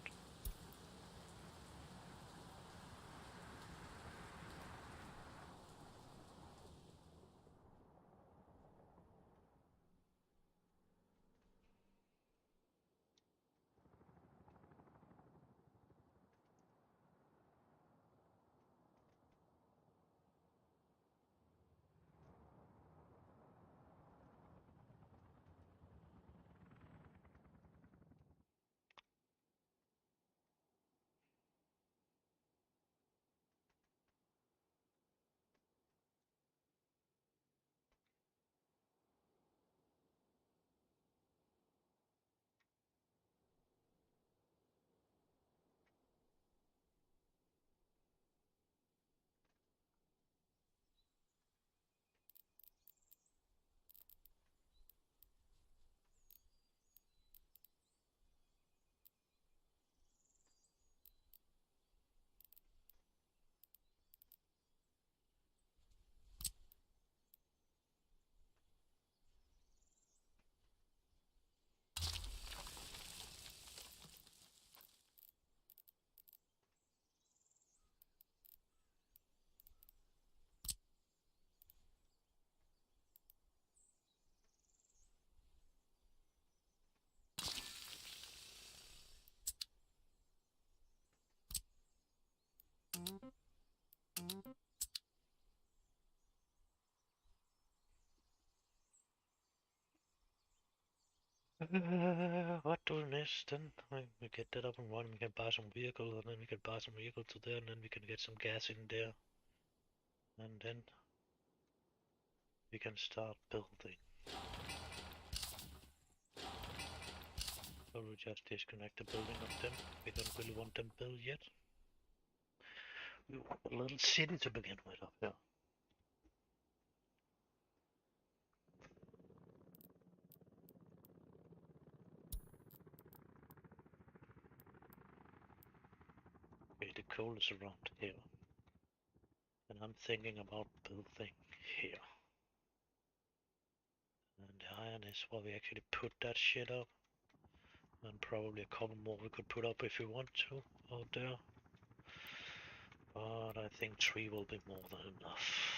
What do next then? We get that up and running, we can buy some vehicle, and then we can buy some vehicle to there, and then we can get some gas in there. And then we can start building. Or we just disconnect the building of them. We don't really want them built yet. We want a little city to begin with up here. Okay, the coal is around here. And I'm thinking about building here. And the iron is where we actually put that shit up. And probably a couple more we could put up if we want to out there. But I think 3 will be more than enough.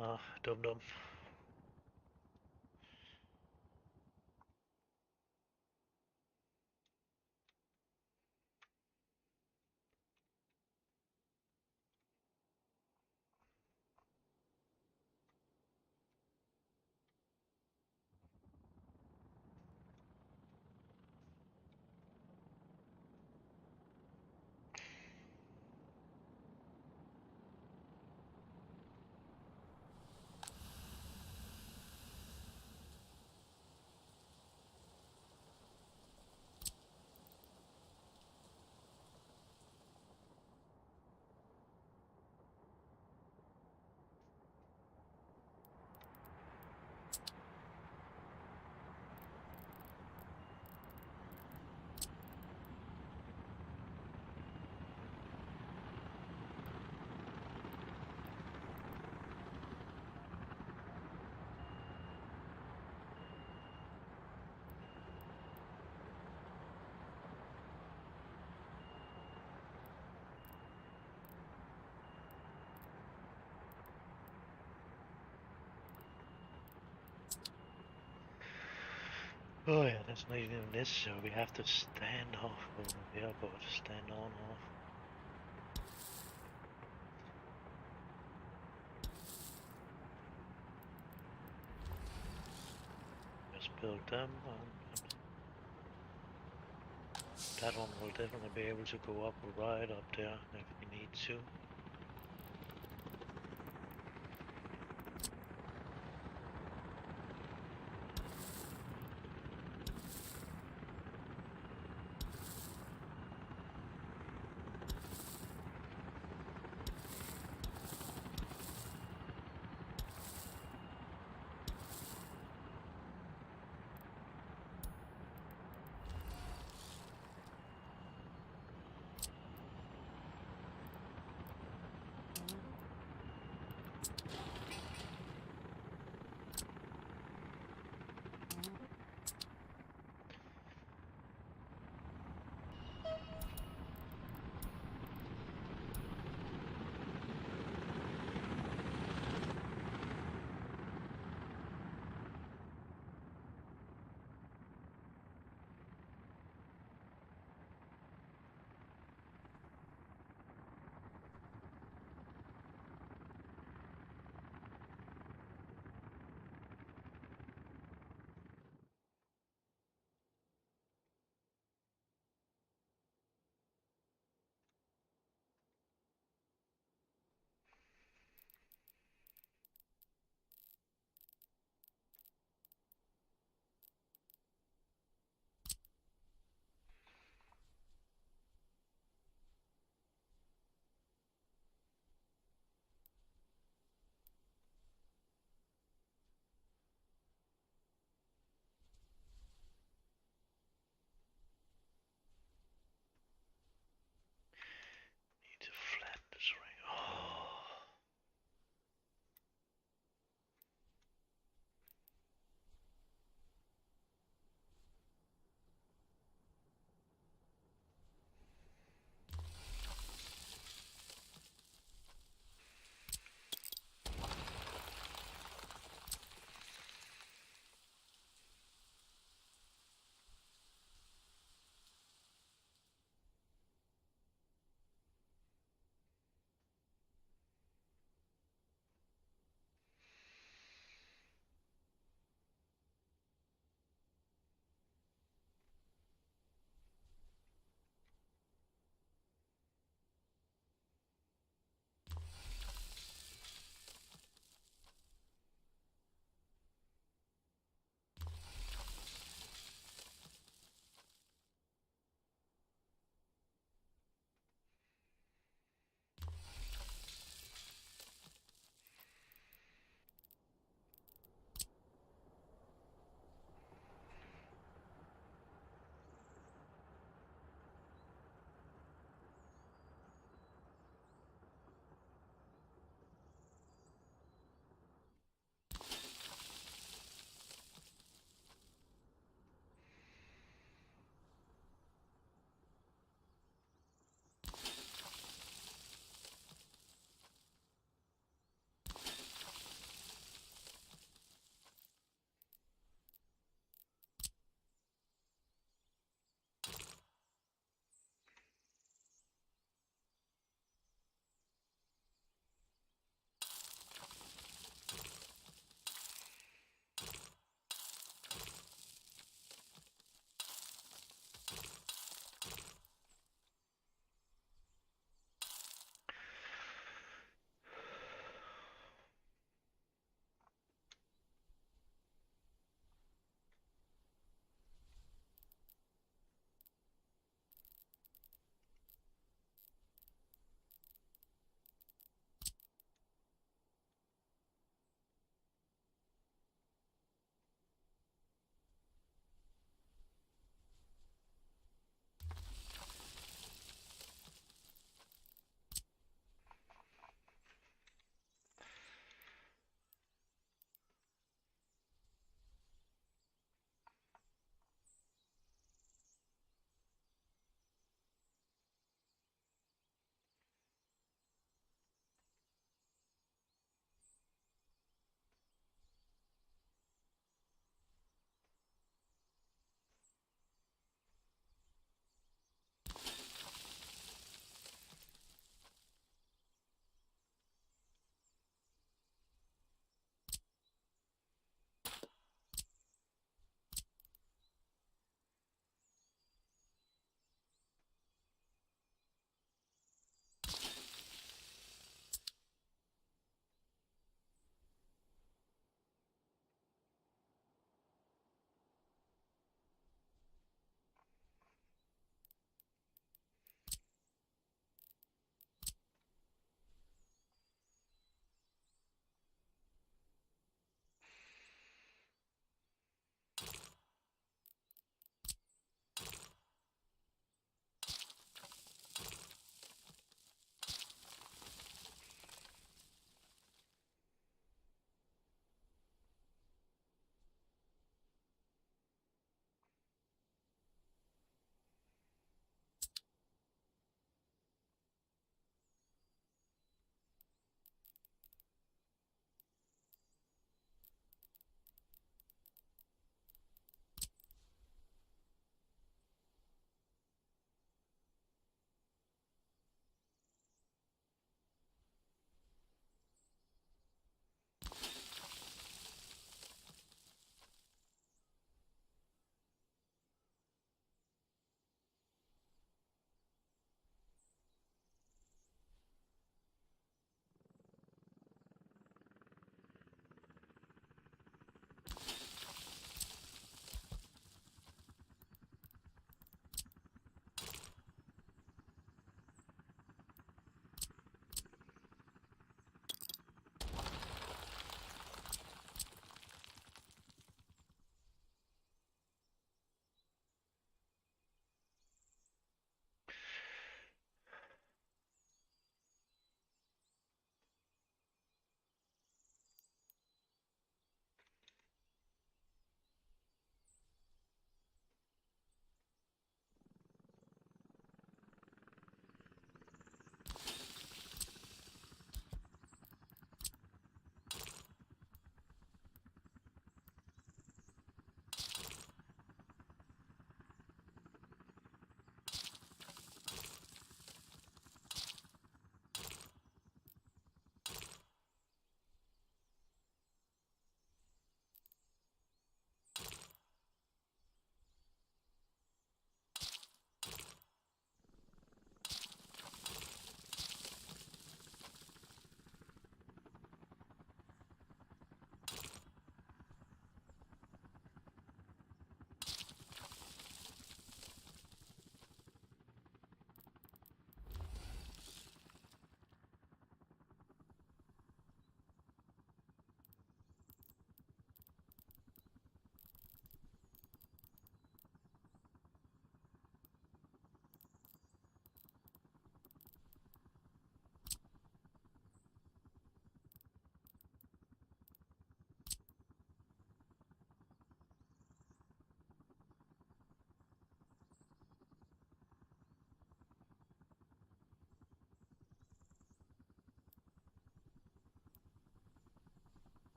Ah, dum. Oh yeah, that's not even this, so we have to stand off over here, but stand on off. Just build them, and that one will definitely be able to go up right up there if we need to.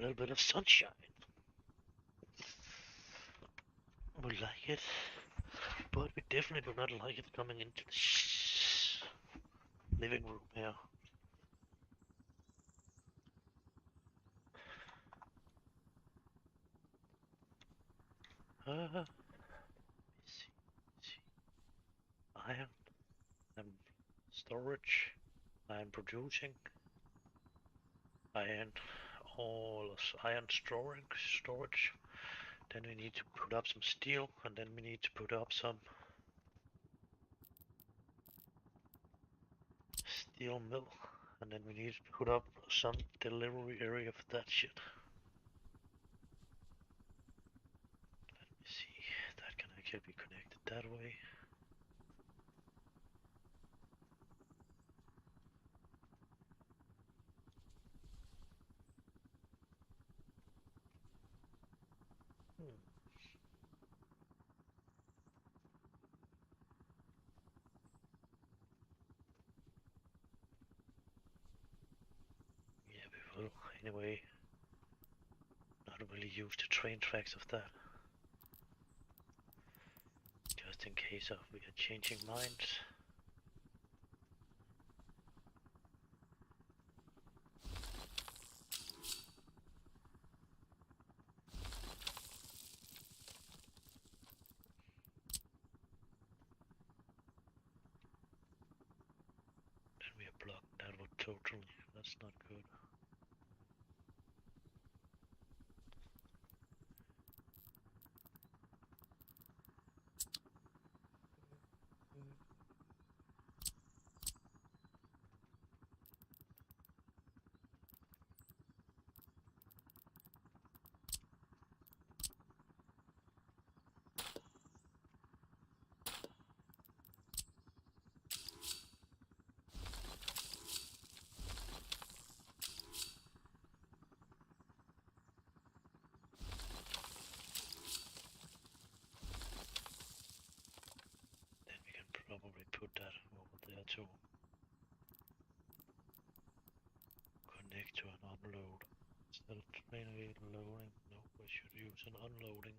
little bit of sunshine. We like it, but we definitely do not like it coming into the living room here. Let's see. Iron and storage. Iron producing. Iron, all iron storage. Then we need to put up some steel, and then we need to put up some steel mill, and then we need to put up some delivery area for that shit. Let me see, that can actually be connected that way. Yeah, we will anyway. Not really use the train tracks of that. Just in case of we are changing minds. Then we are blocking that one totally. That's not good. Then we can probably put that over there too. Connect to an unload. Instead of train loading, no, we should use an unloading.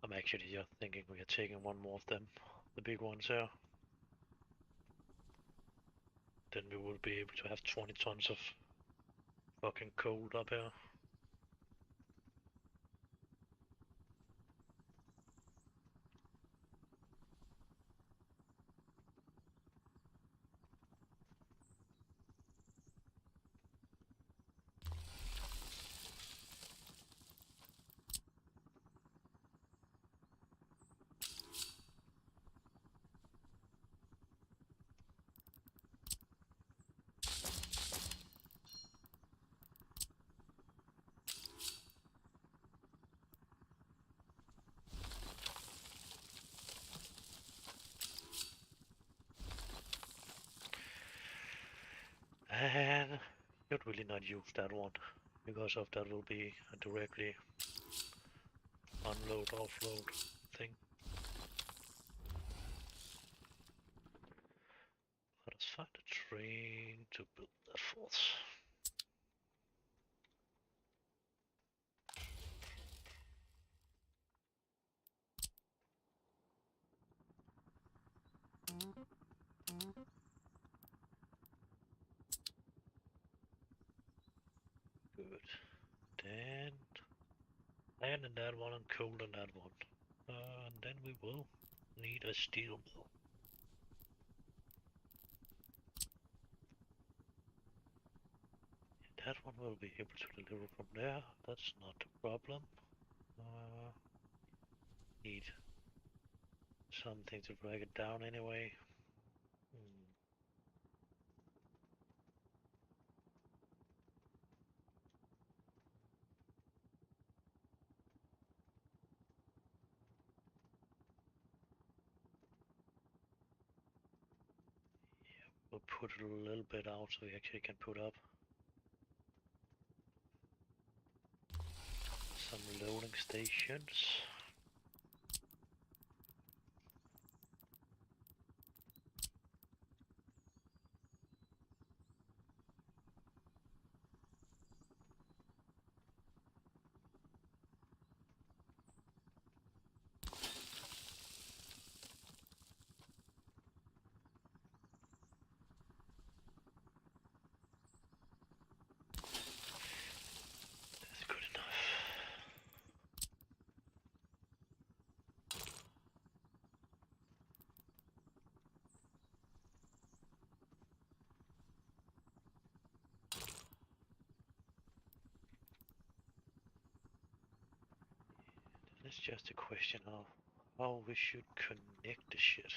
I'm actually just thinking we are taking one more of them, the big ones here. Then we will be able to have 20 tons of fucking coal up here. And you'd really not use that one, because of that will be a directly unload offload thing. Let us find a train to build that for us. Good. Then iron in that one and coal in that one. And then we will need a steel mill. That one will be able to deliver from there. That's not a problem. Need something to drag it down anyway. We'll put it a little bit out so we actually can put up some loading stations. That's good enough. Then it's just a question of how we should connect the shit.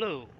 Hello.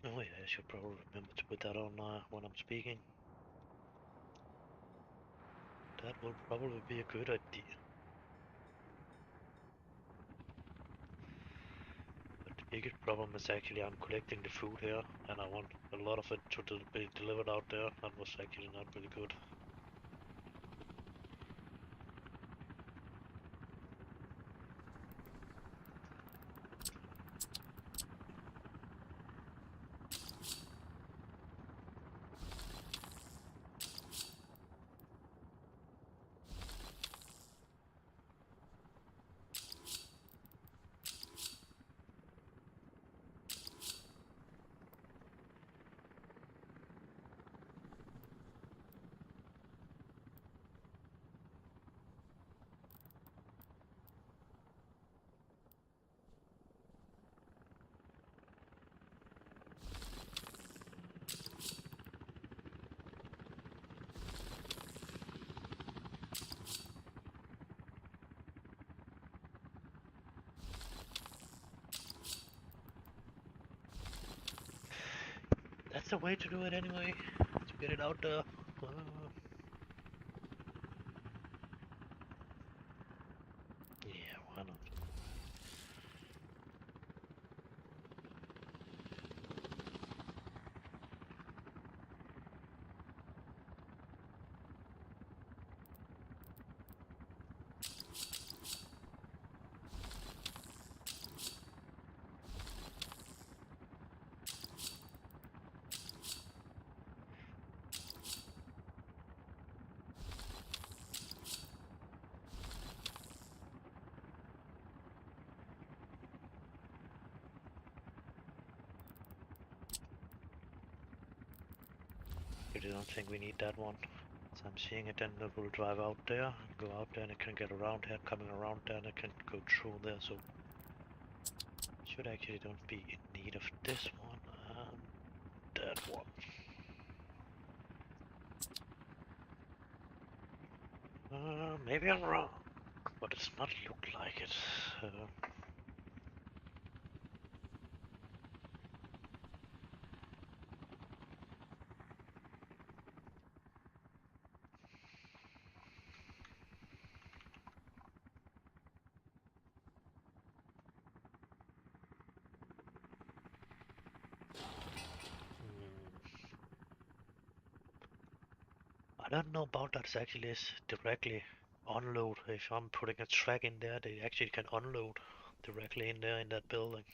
Oh yeah, I should probably remember to put that on when I'm speaking. That will probably be a good idea. But the biggest problem is actually I'm collecting the food here, and I want a lot of it to be delivered out there. That was actually not really good. That's the way to do it anyway. To get it out there. Yeah, why not? Really don't think we need that one. So I'm seeing it, then it will drive out there and go out there, and it can get around here, coming around there, and it can go through there. So should actually don't be in need of this one and that one. Maybe I'm wrong, but it's not look like it. I don't know about that actually is directly unload. If I'm putting a track in there, they actually can unload directly in there in that building.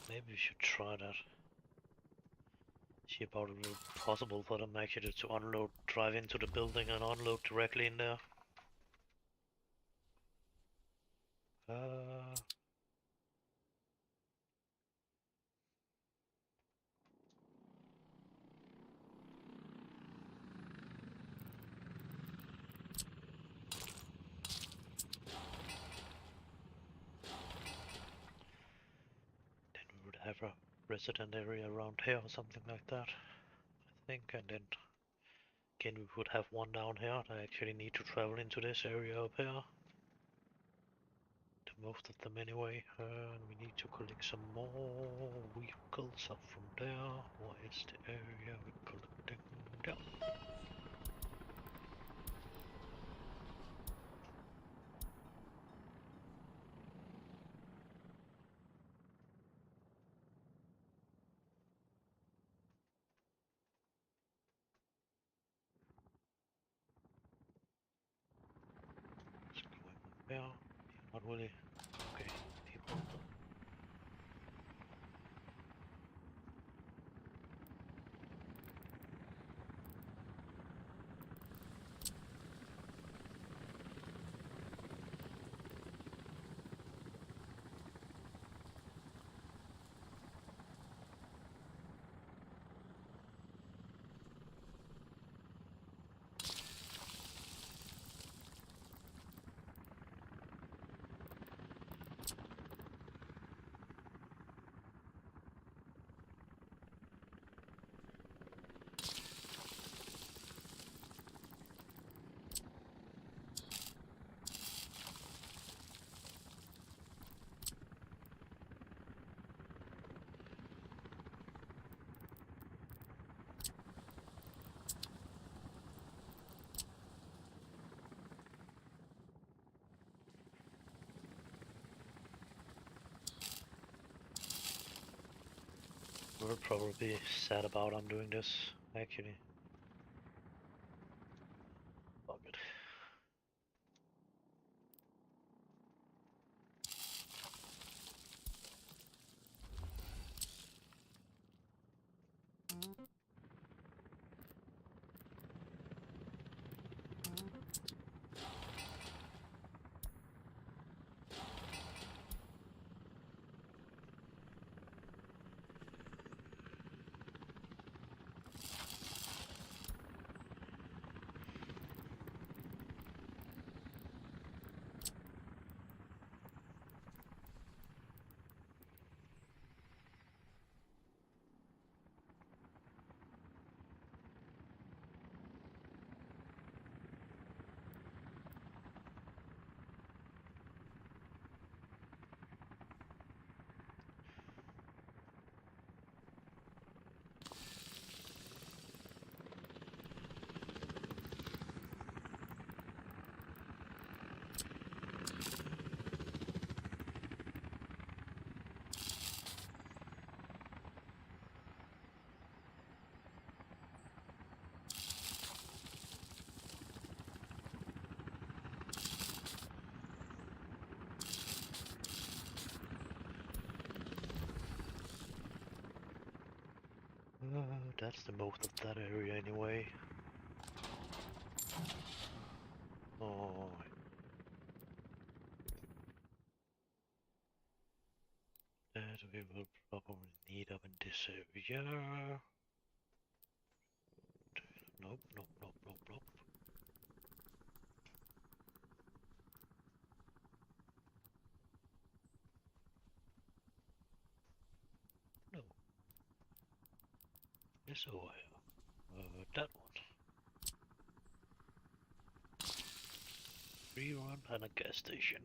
Maybe we should try that. See about it possible for them actually to unload, drive into the building and unload directly in there. Uh, then we would have a resident area around here or something like that, I think, and then again we would have one down here. I actually need to travel into this area up here. To most of them anyway, and we need to collect some more vehicles up from there. What is the area we're collecting there? Let's go in there. You're not really okay. People. will probably be sad about I'm doing this, actually. Fuck it. That's the most of that area anyway. Oh. That we will probably need up in this area. Nope, nope, nope, nope, nope. No. This over here. That one. Rerun and a gas station.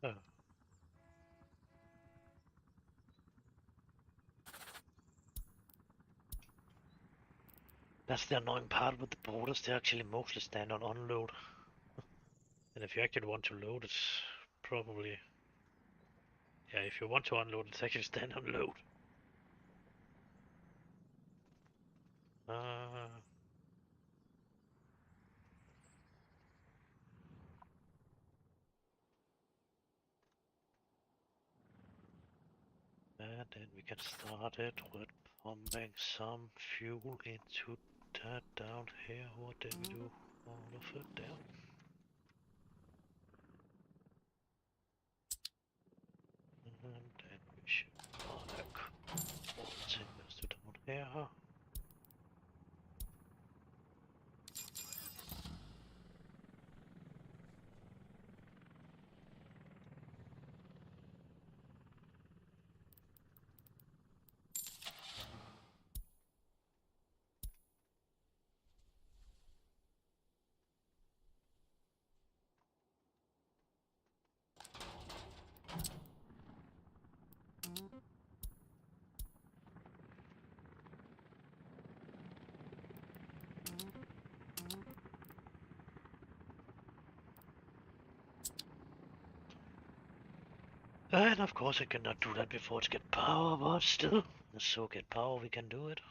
Oh. That's the annoying part with the borders, they actually mostly stand on unload. And if you actually want to load, it's probably... Yeah, if you want to unload, it's actually stand on load. And then we can start it with pumping some fuel into that down here. What did we do? All of it down. And then we should mark all the signals to down here. And of course I cannot do that before it's get power, but still, so get power we can do it.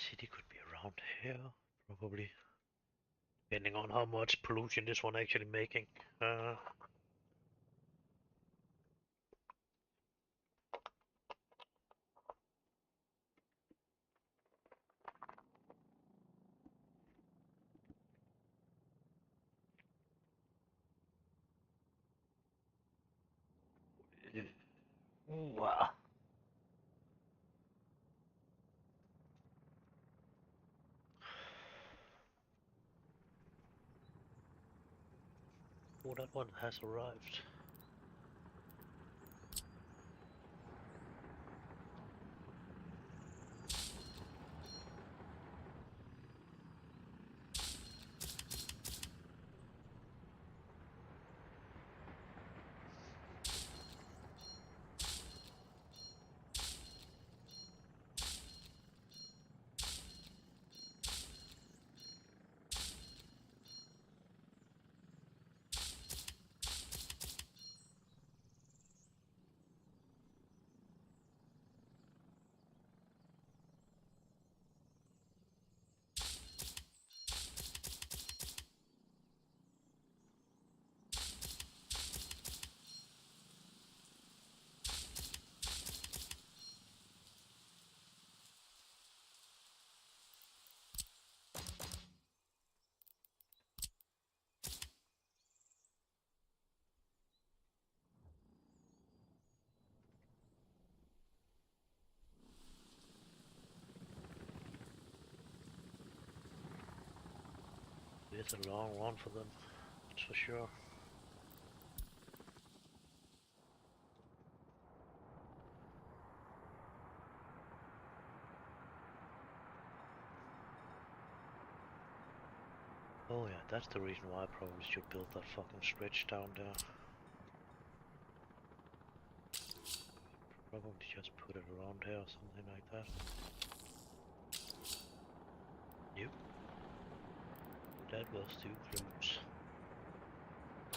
city could be around here, probably. Depending on how much pollution this one actually making. Wow. Oh, that one has arrived. It's a long run for them, that's for sure. Oh yeah, that's the reason why I probably should build that fucking stretch down there. Probably just put it around here or something like that. Yep. That was too close.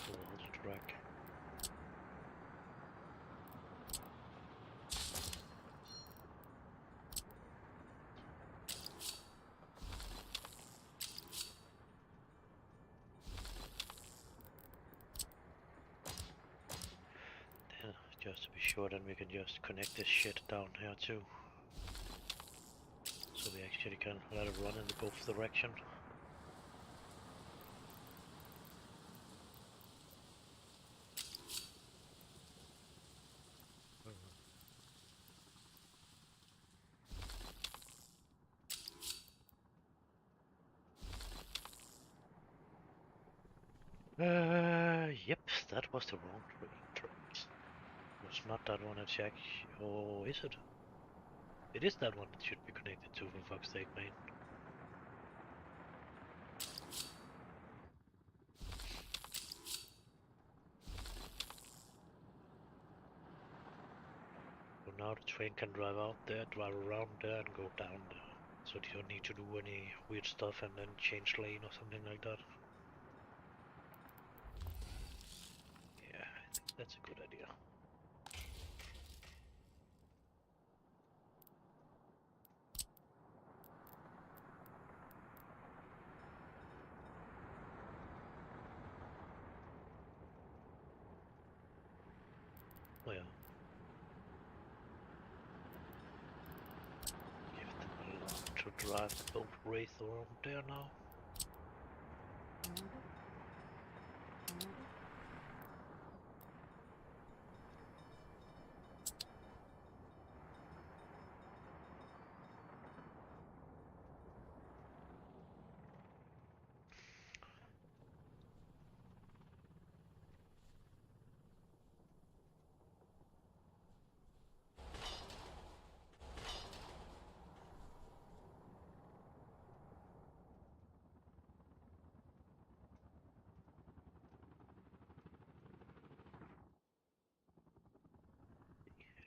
To the track. Then, just to be sure, then we can just connect this shit down here too. So we actually can let it run in both directions. Yep, that was the wrong track. It's not that one, it's actually... Oh, is it? It is that one that should be connected to, for fuck's sake, man. So now the train can drive out there, drive around there, and go down there. So you don't need to do any weird stuff and then change lane or something like that. Yeah, I think that's a good idea. Oh yeah. Give them a lot to drive both ways around there now.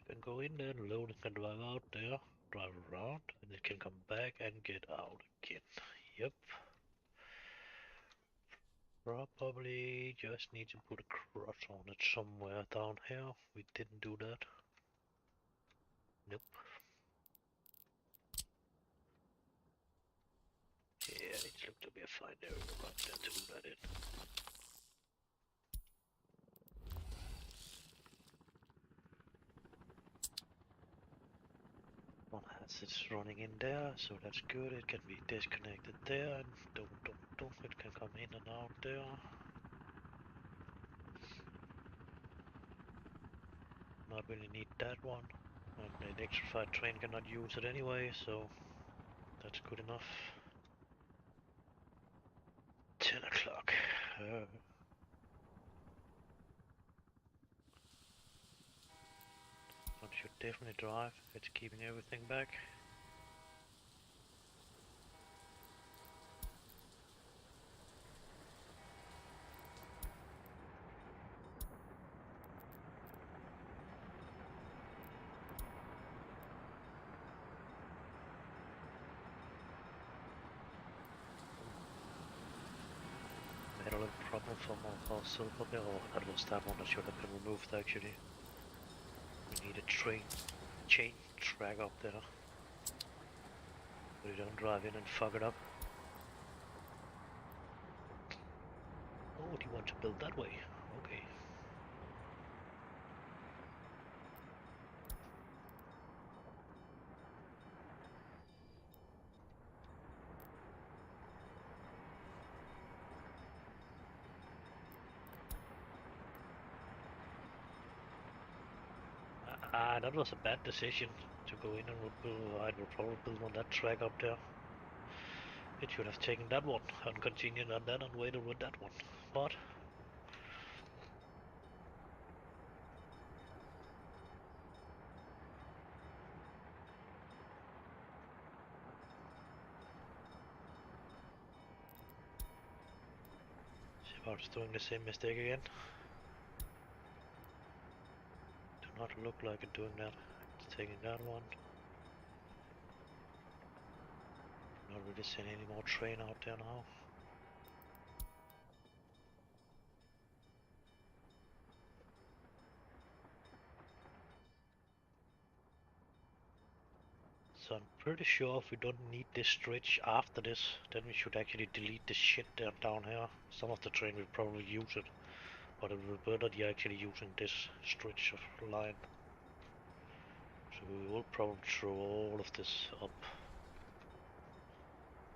Can go in there, load and can drive out there, drive around, and it can come back and get out again. Yep. Probably just need to put a cross on it somewhere down here. We didn't do that. Nope. Yeah, it looked to be a fine area right there to do that in. One has it running in there, so that's good. It can be disconnected there, and it can come in and out there. Not really need that one. And the electrified train cannot use it anyway, so that's good enough. 10 o'clock. One should definitely drive. It's keeping everything back. We had a little problem from our silver there, or that was that one that should have been removed actually. We need a chain track up there. So you don't drive in and fuck it up. Oh, do you want to build that way? Okay. That was a bad decision to go in and build. I would probably build on that track up there. It should have taken that one and continued on that and waited with that one. But Shepard's doing the same mistake again. Do not look like it doing that. It's taking that one. Not really seeing any more train out there now. So I'm pretty sure if we don't need this stretch after this, then we should actually delete this shit down here. Some of the train will probably use it, but it will be better that you're actually using this stretch of line. So we will probably throw all of this up.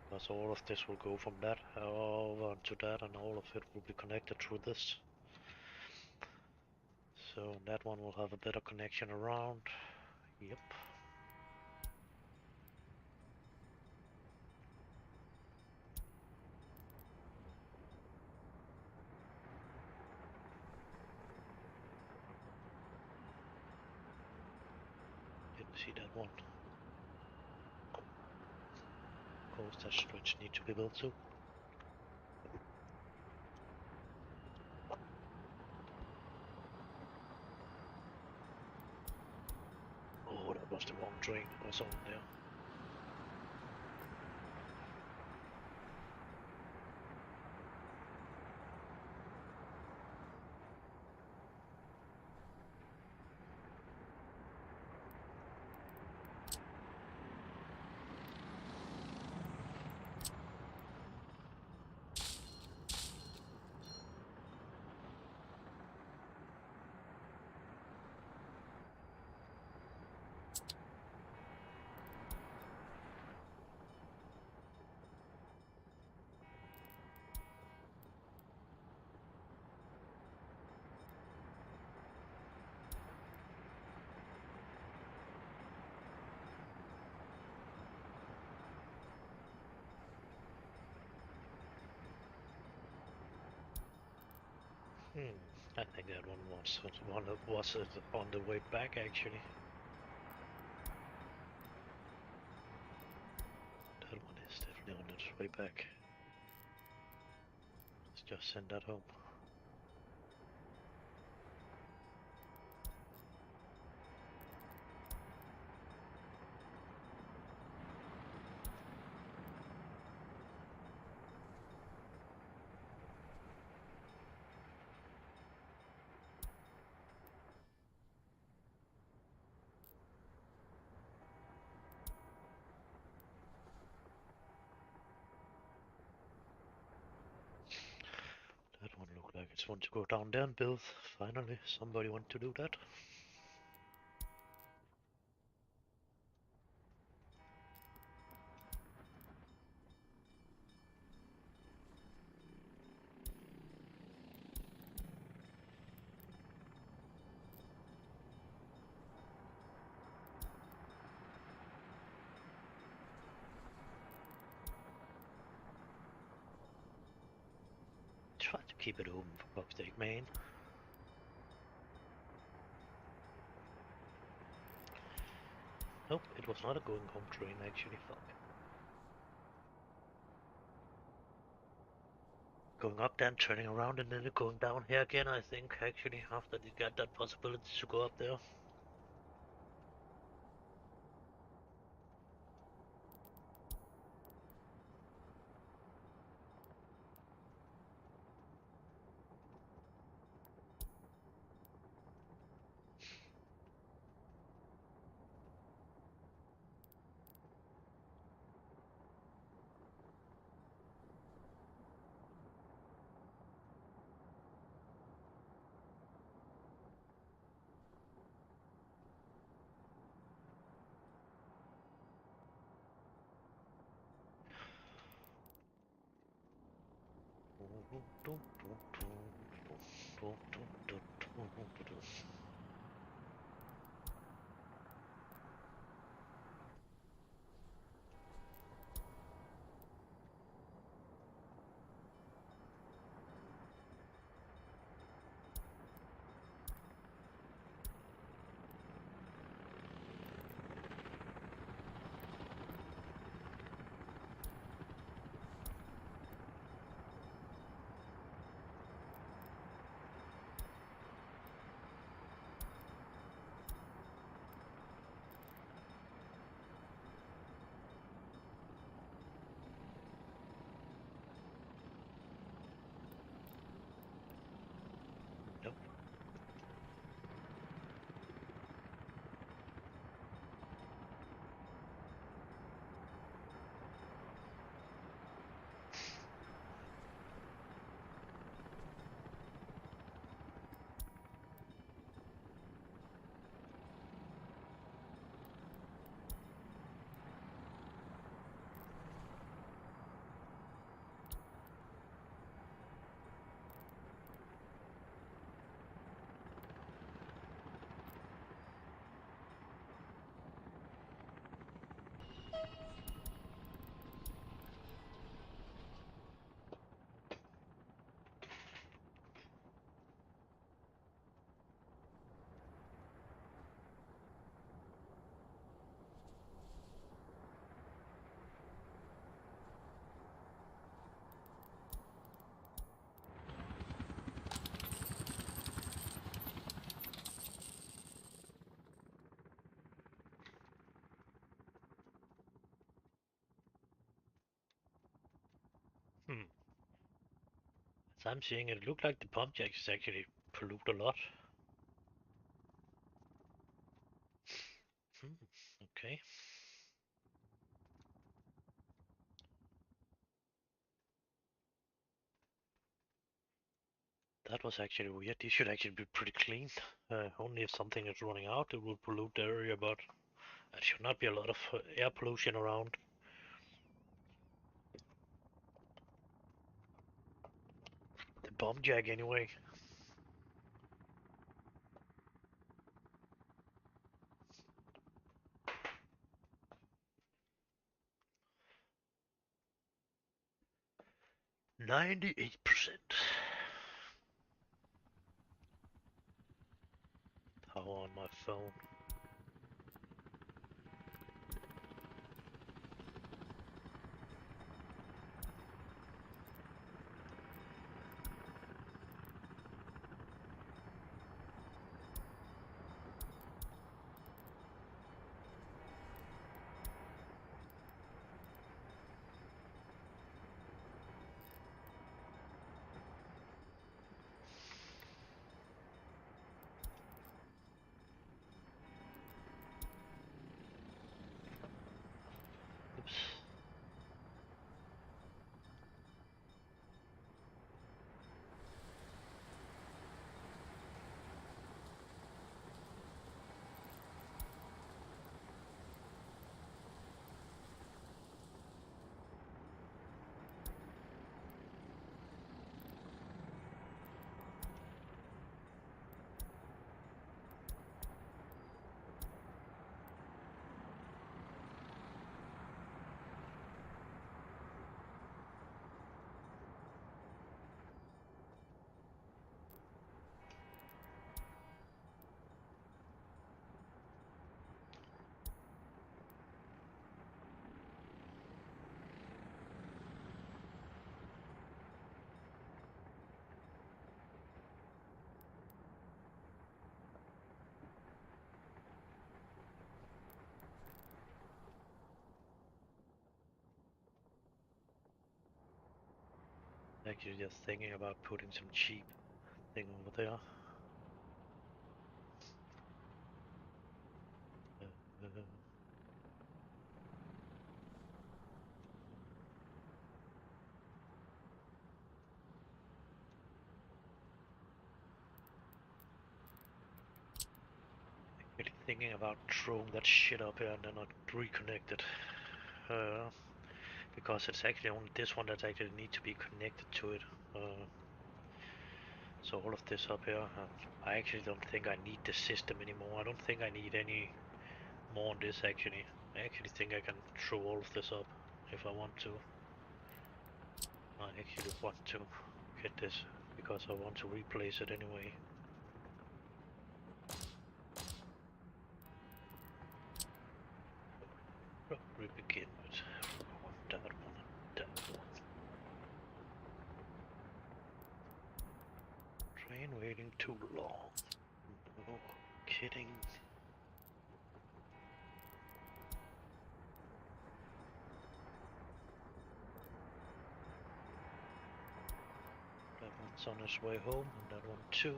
Because all of this will go from that over to that, and all of it will be connected through this. So that one will have a better connection around. Yep. Didn't see that one. Of course, that stretch needs to be built too. Oh, that was the wrong train that was on there. I think that one was on the way back actually. That one is definitely on its way back. Let's just send that home. want to go down there and build. Finally, somebody want to do that. Try to keep it open for Upstate Maine. Nope, it was not a going home train actually, fuck. Going up there and turning around and then going down here again, I think, actually, after they got that possibility to go up there. Nope. Hmm. As I'm seeing it, looked like the pump jacks actually pollute a lot. Hmm. Okay. That was actually weird. These should actually be pretty clean. Only if something is running out, it will pollute the area, but there should not be a lot of air pollution around. The bomb jack, anyway. %98. Power on my phone. Actually, just thinking about putting some cheap thing over there. Uh, Really thinking about throwing that shit up here and then not reconnect it. Uh, because it's actually only this one that actually needs to be connected to it. So all of this up here, I actually don't think I need the system anymore. I don't think I need any more on this actually. I actually think I can throw all of this up if I want to. I actually want to get this because I want to replace it anyway. We begin with that one, that one. Train waiting too long. No kidding. That one's on its way home, and that one too.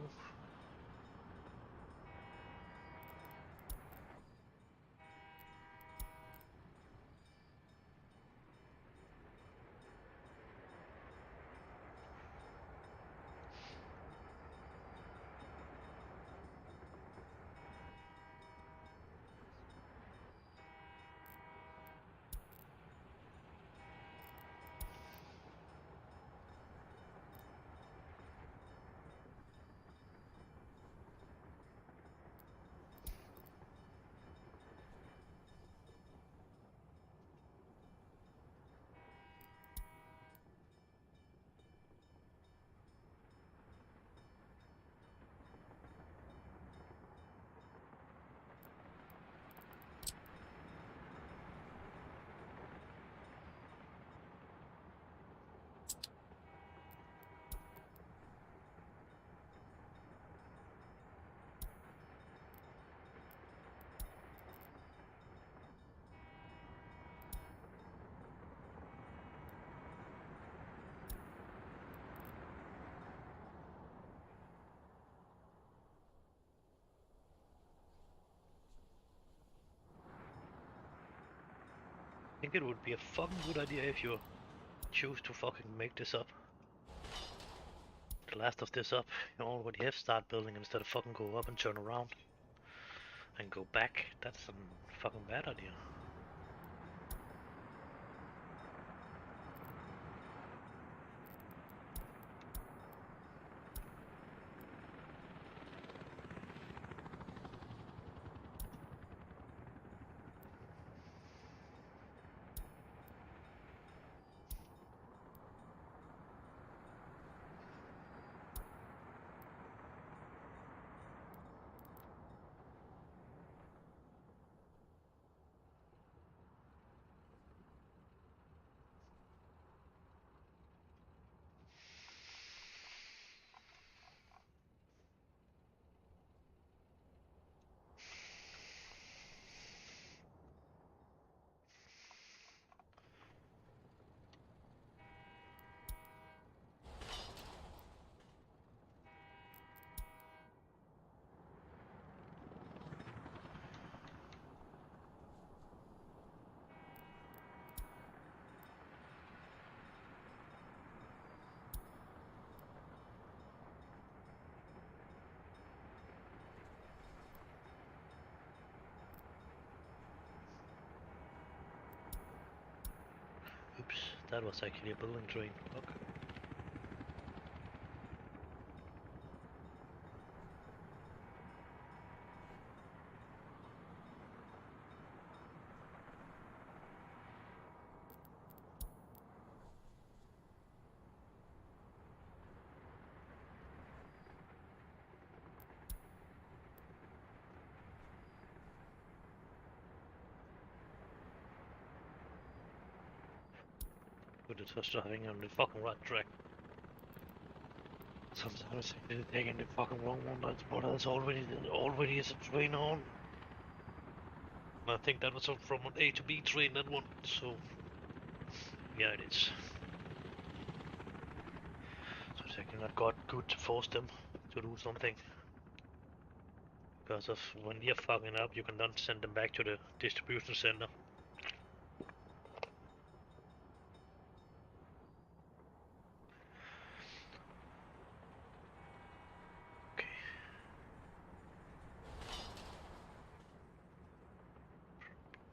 I think it would be a fucking good idea if you choose to fucking make this up. The last of this up, you already have start building instead of fucking go up and turn around. And go back. That's a fucking bad idea. Oops, that was actually a building train. Fuck. Good, it's just having on the fucking right track. Sometimes they're taking the fucking wrong one, that's what else already is a train on. I think that was from an A to B train, that one, so yeah it is. exactly not good to force them to do something. Because of when they're fucking up, you can then send them back to the distribution center. Okay.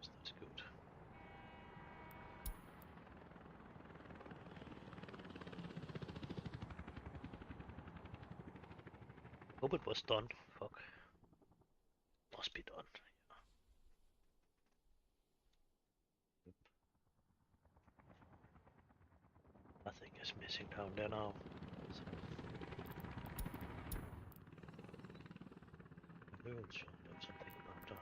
That's good. Hope it was done. Fuck. Must be done. Nothing is missing down there now. Ruins. There was something not done.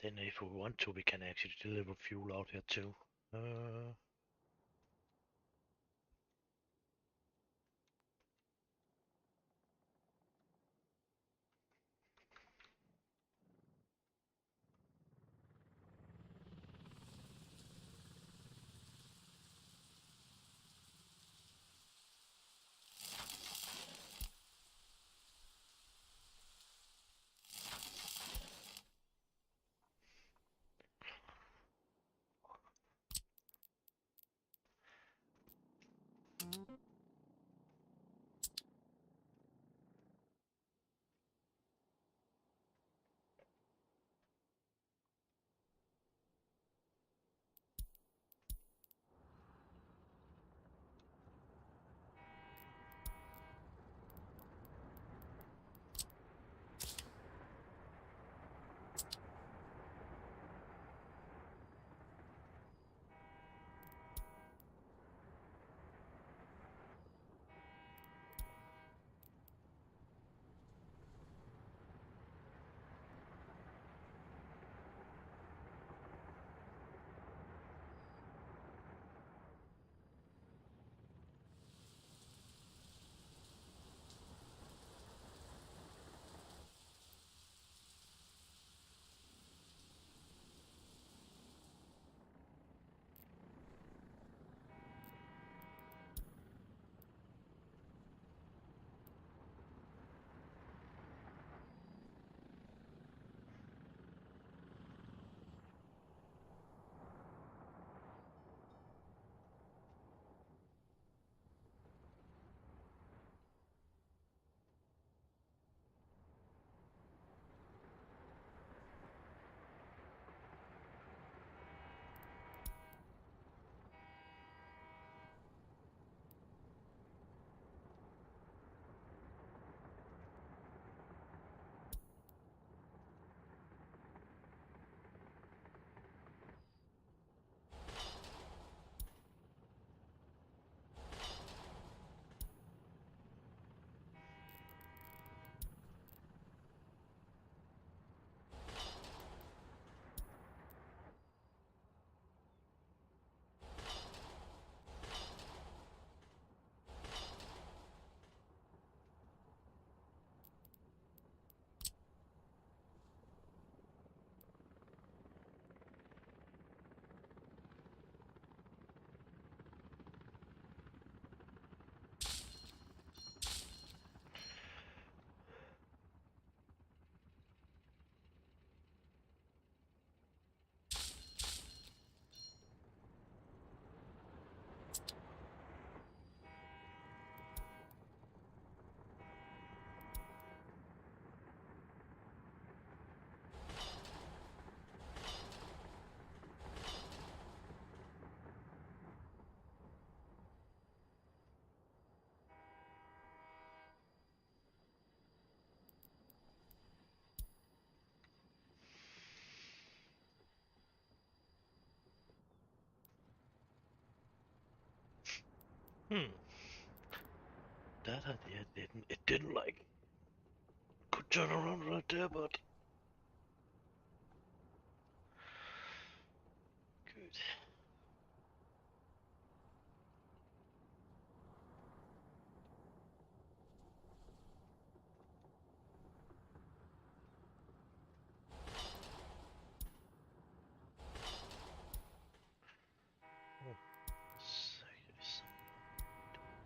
Then if we want to, we can actually deliver fuel out here too. Hmm. That idea didn't. It didn't like. Could turn around right there, but good. Oh, seriously,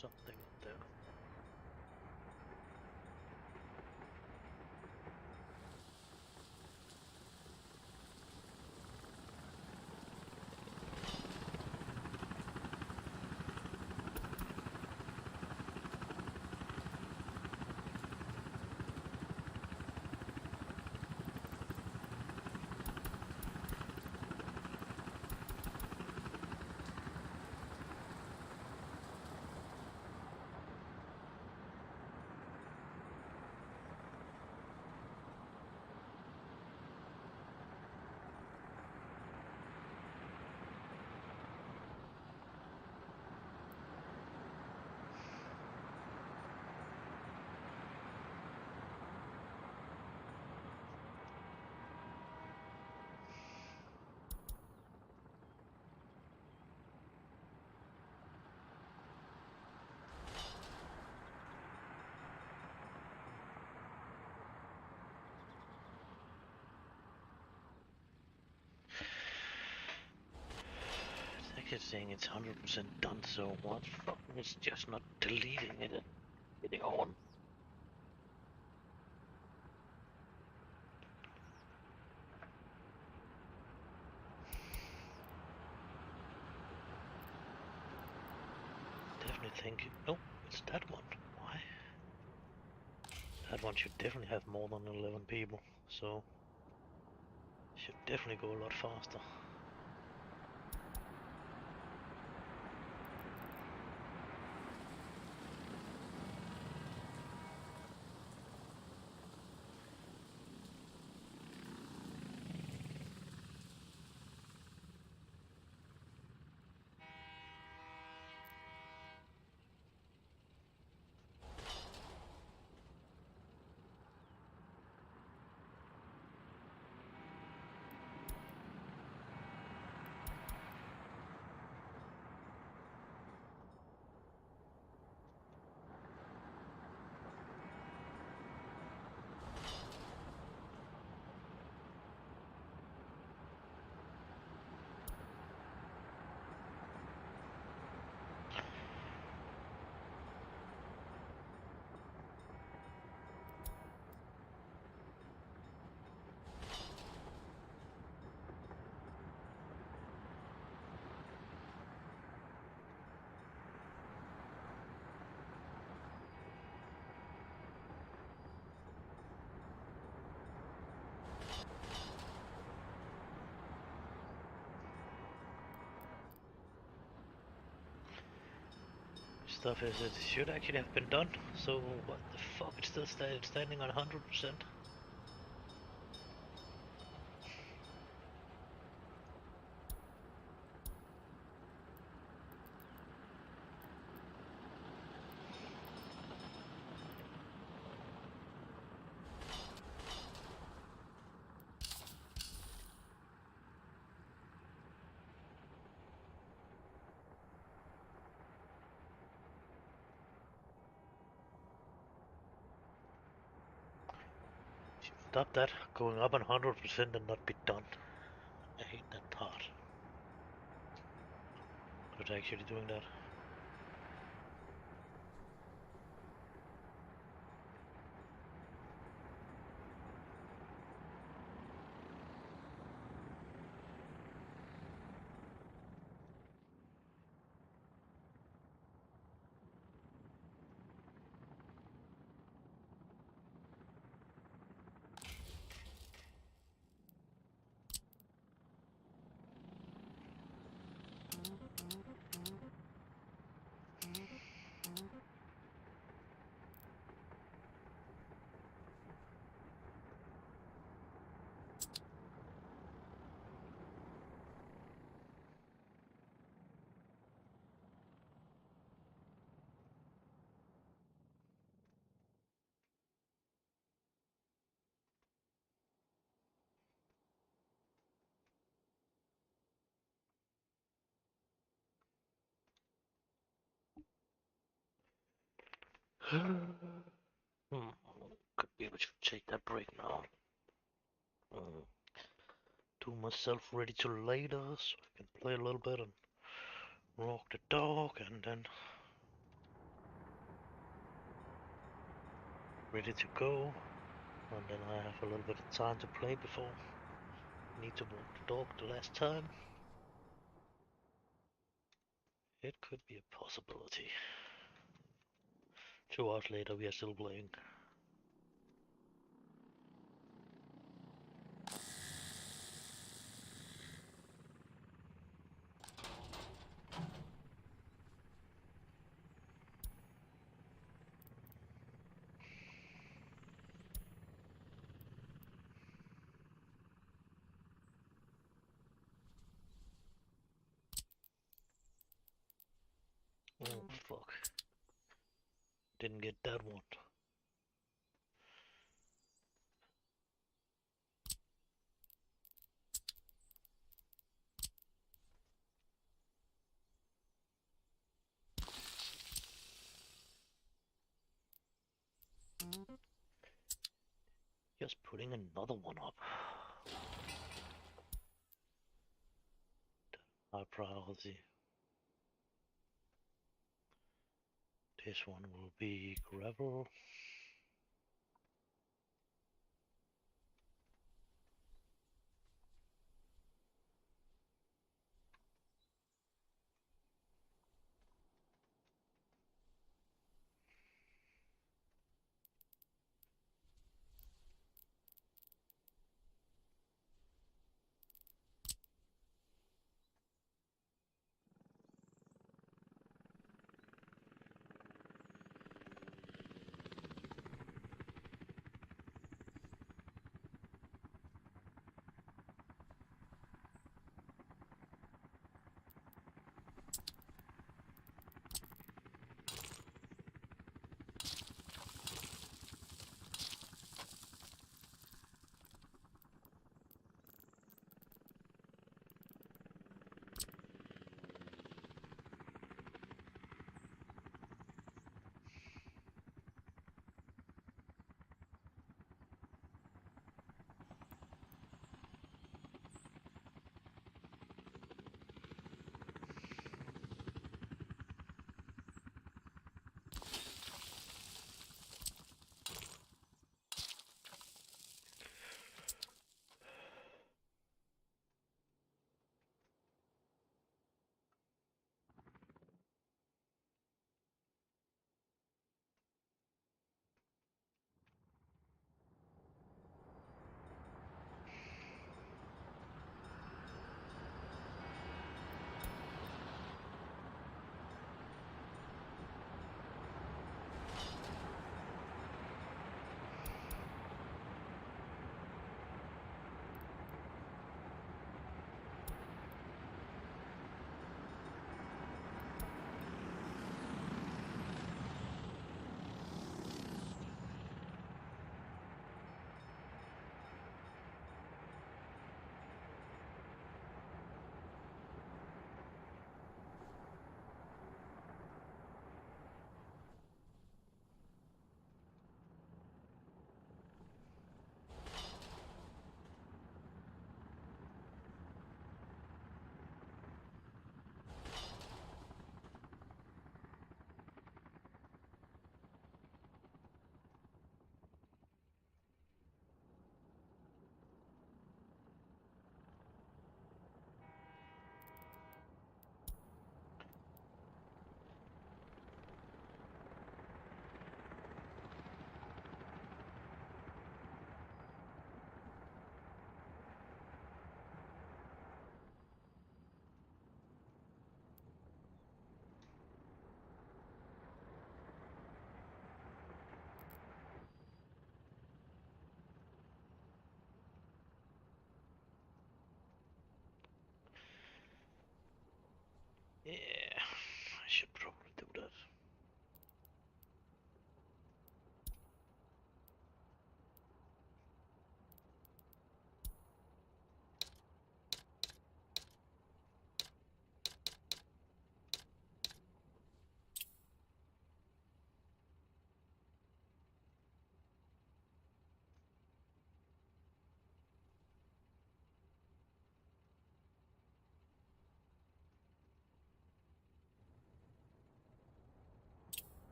something up there. it's saying it's 100% done, so what fucking is just not deleting it and getting on? Definitely think. No, it's that one. Why? That one should definitely have more than 11 people, so should definitely go a lot faster. Stuff is it should actually have been done, so what the fuck, it's still standing on 100%. Stop that going up on 100% and not be done. I hate that part. But actually doing that. Could be able to take that break now. Do myself ready to later so I can play a little bit and walk the dog and then ready to go. And then I have a little bit of time to play before I need to walk the dog the last time. It could be a possibility. 2 hours later we are still playing. Oh fuck. Didn't get that one. Just putting another one up. High priority. This one will be gravel.